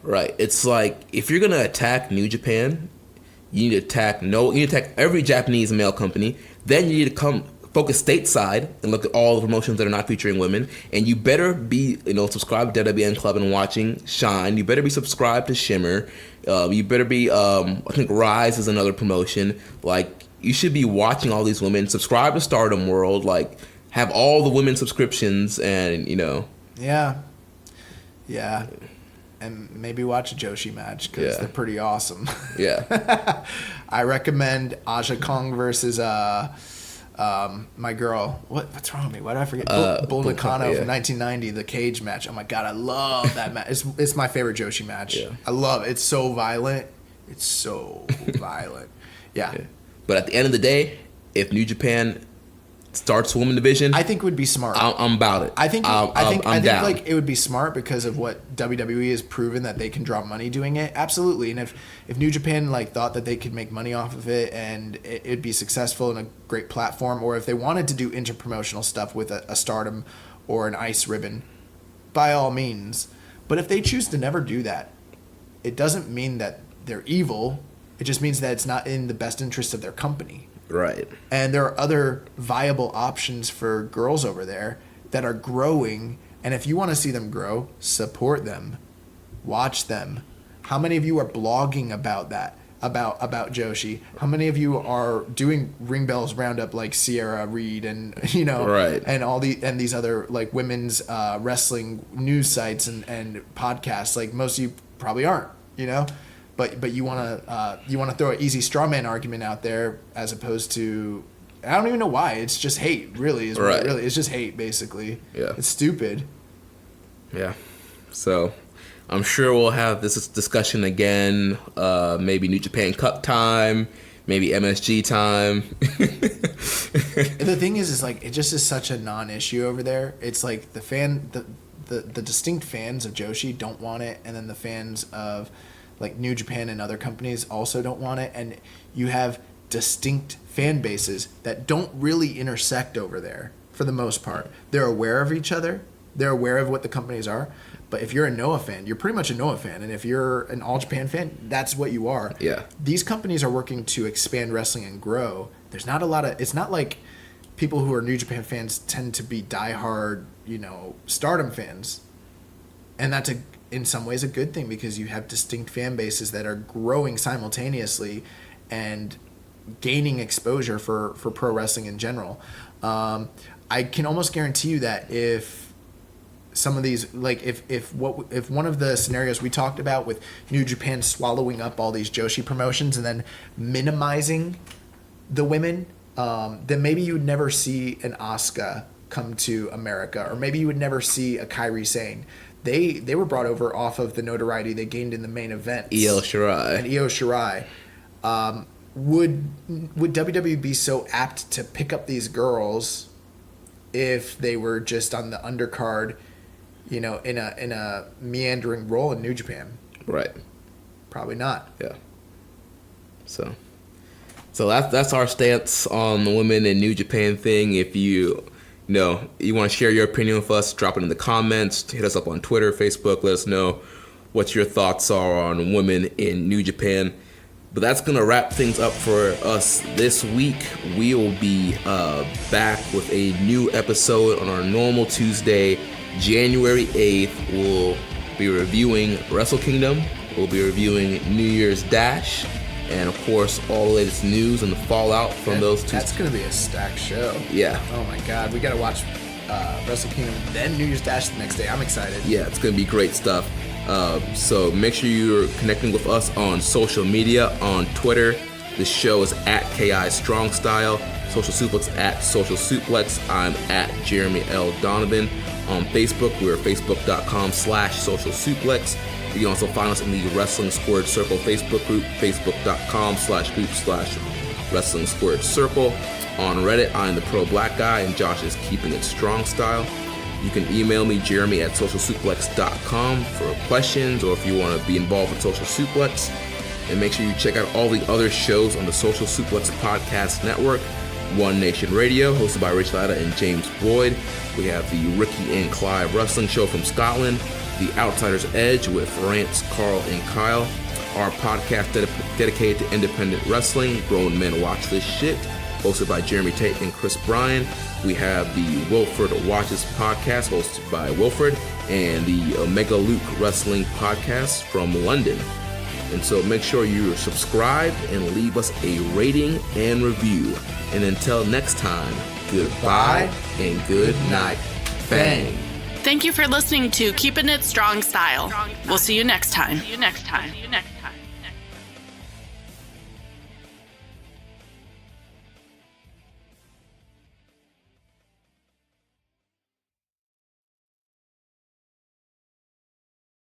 Right. It's like, if you're going to attack New Japan, you need to attack every Japanese male company. Then you need to come focus stateside and look at all the promotions that are not featuring women. And you better be, subscribed to WWN Club and watching Shine. You better be subscribed to Shimmer. You better be, I think Rise is another promotion. Like, you should be watching all these women. Subscribe to Stardom World. Like, have all the women subscriptions and, Yeah. Yeah. And maybe watch a Joshi match because they're pretty awesome. Yeah. I recommend Aja Kong versus my girl. What's wrong with me? Why did I forget? Bull Nakano from 1990, the cage match. Oh my god, I love that match. It's my favorite Joshi match. Yeah. I love it. It's so violent. It's so violent. Yeah. But at the end of the day, if New Japan starts a women division, I think it would be smart. I'm about it. I think down. like it would be smart because of what WWE has proven that they can draw money doing it. Absolutely. And if New Japan like thought that they could make money off of it and it'd be successful and a great platform, or if they wanted to do interpromotional stuff with a Stardom or an Ice Ribbon, by all means. But if they choose to never do that, it doesn't mean that they're evil. It just means that it's not in the best interest of their company. Right. And there are other viable options for girls over there that are growing. And if you want to see them grow, support them. Watch them. How many of you are blogging about that? About Joshi? How many of you are doing Ring Bells Roundup like Sierra Reed and right. and these other like women's wrestling news sites and podcasts? Like most of you probably aren't, But you want to throw an easy straw man argument out there as opposed to, I don't even know why. It's just hate, really. It's just hate, basically. Yeah. It's stupid. Yeah. So I'm sure we'll have this discussion again. Maybe New Japan Cup time. Maybe MSG time. The thing is like it just is such a non-issue over there. It's like the distinct fans of Joshi don't want it, and then the fans of like New Japan and other companies also don't want it, and you have distinct fan bases that don't really intersect over there for the most part. They're aware of each other. They're aware of what the companies are. But if you're a Noah fan, you're pretty much a Noah fan. And if you're an All Japan fan, that's what you are. Yeah. These companies are working to expand wrestling and grow. There's not a lot of... It's not like people who are New Japan fans tend to be diehard, Stardom fans. And that's in some ways a good thing because you have distinct fan bases that are growing simultaneously and gaining exposure for pro wrestling in general. I can almost guarantee you that if some of these, like if one of the scenarios we talked about with New Japan swallowing up all these Joshi promotions and then minimizing the women, then maybe you would never see an Asuka come to America, or maybe you would never see a Kairi Sane. They were brought over off of the notoriety they gained in the main event. Io Shirai. Would WWE be so apt to pick up these girls if they were just on the undercard, in a meandering role in New Japan? Right. Probably not. Yeah. So that's our stance on the women in New Japan thing. If you want to share your opinion with us, drop it in the comments. Hit us up on Twitter, Facebook. Let us know what your thoughts are on women in New Japan. But that's going to wrap things up for us this week. We will be back with a new episode on our normal Tuesday, January 8th. We'll be reviewing Wrestle Kingdom. We'll be reviewing New Year's Dash. And, of course, all the latest news and the fallout from those two. That's going to be a stacked show. Yeah. Oh, my God. We got to watch Wrestle Kingdom, then New Year's Dash the next day. I'm excited. Yeah, it's going to be great stuff. So make sure you're connecting with us on social media. On Twitter, the show is at KI Strong Style. Social Suplex at Social Suplex. I'm at Jeremy L. Donovan. On Facebook, we're facebook.com/Social Suplex. You can also find us in the Wrestling Squared Circle Facebook group, facebook.com/group/Wrestling Squared Circle. On Reddit, I am the Pro Black Guy, and Josh is Keeping It Strong Style. You can email me, Jeremy, at socialsuplex.com for questions, or if you want to be involved with Social Suplex. And make sure you check out all the other shows on the Social Suplex Podcast Network. One Nation Radio, hosted by Rich Latta and James Boyd. We have the Ricky and Clive Wrestling Show from Scotland. The Outsider's Edge with Rance, Carl, and Kyle. Our podcast dedicated to independent wrestling, Grown Men Watch This Shit, hosted by Jeremy Tate and Chris Bryan. We have the Wilfred Watches podcast, hosted by Wilfred, and the Omega Luke Wrestling podcast from London. And so make sure you're subscribed and leave us a rating and review. And until next time, goodbye and good night. Bang. Thank you for listening to Keepin' It Strong Style. We'll see you next time.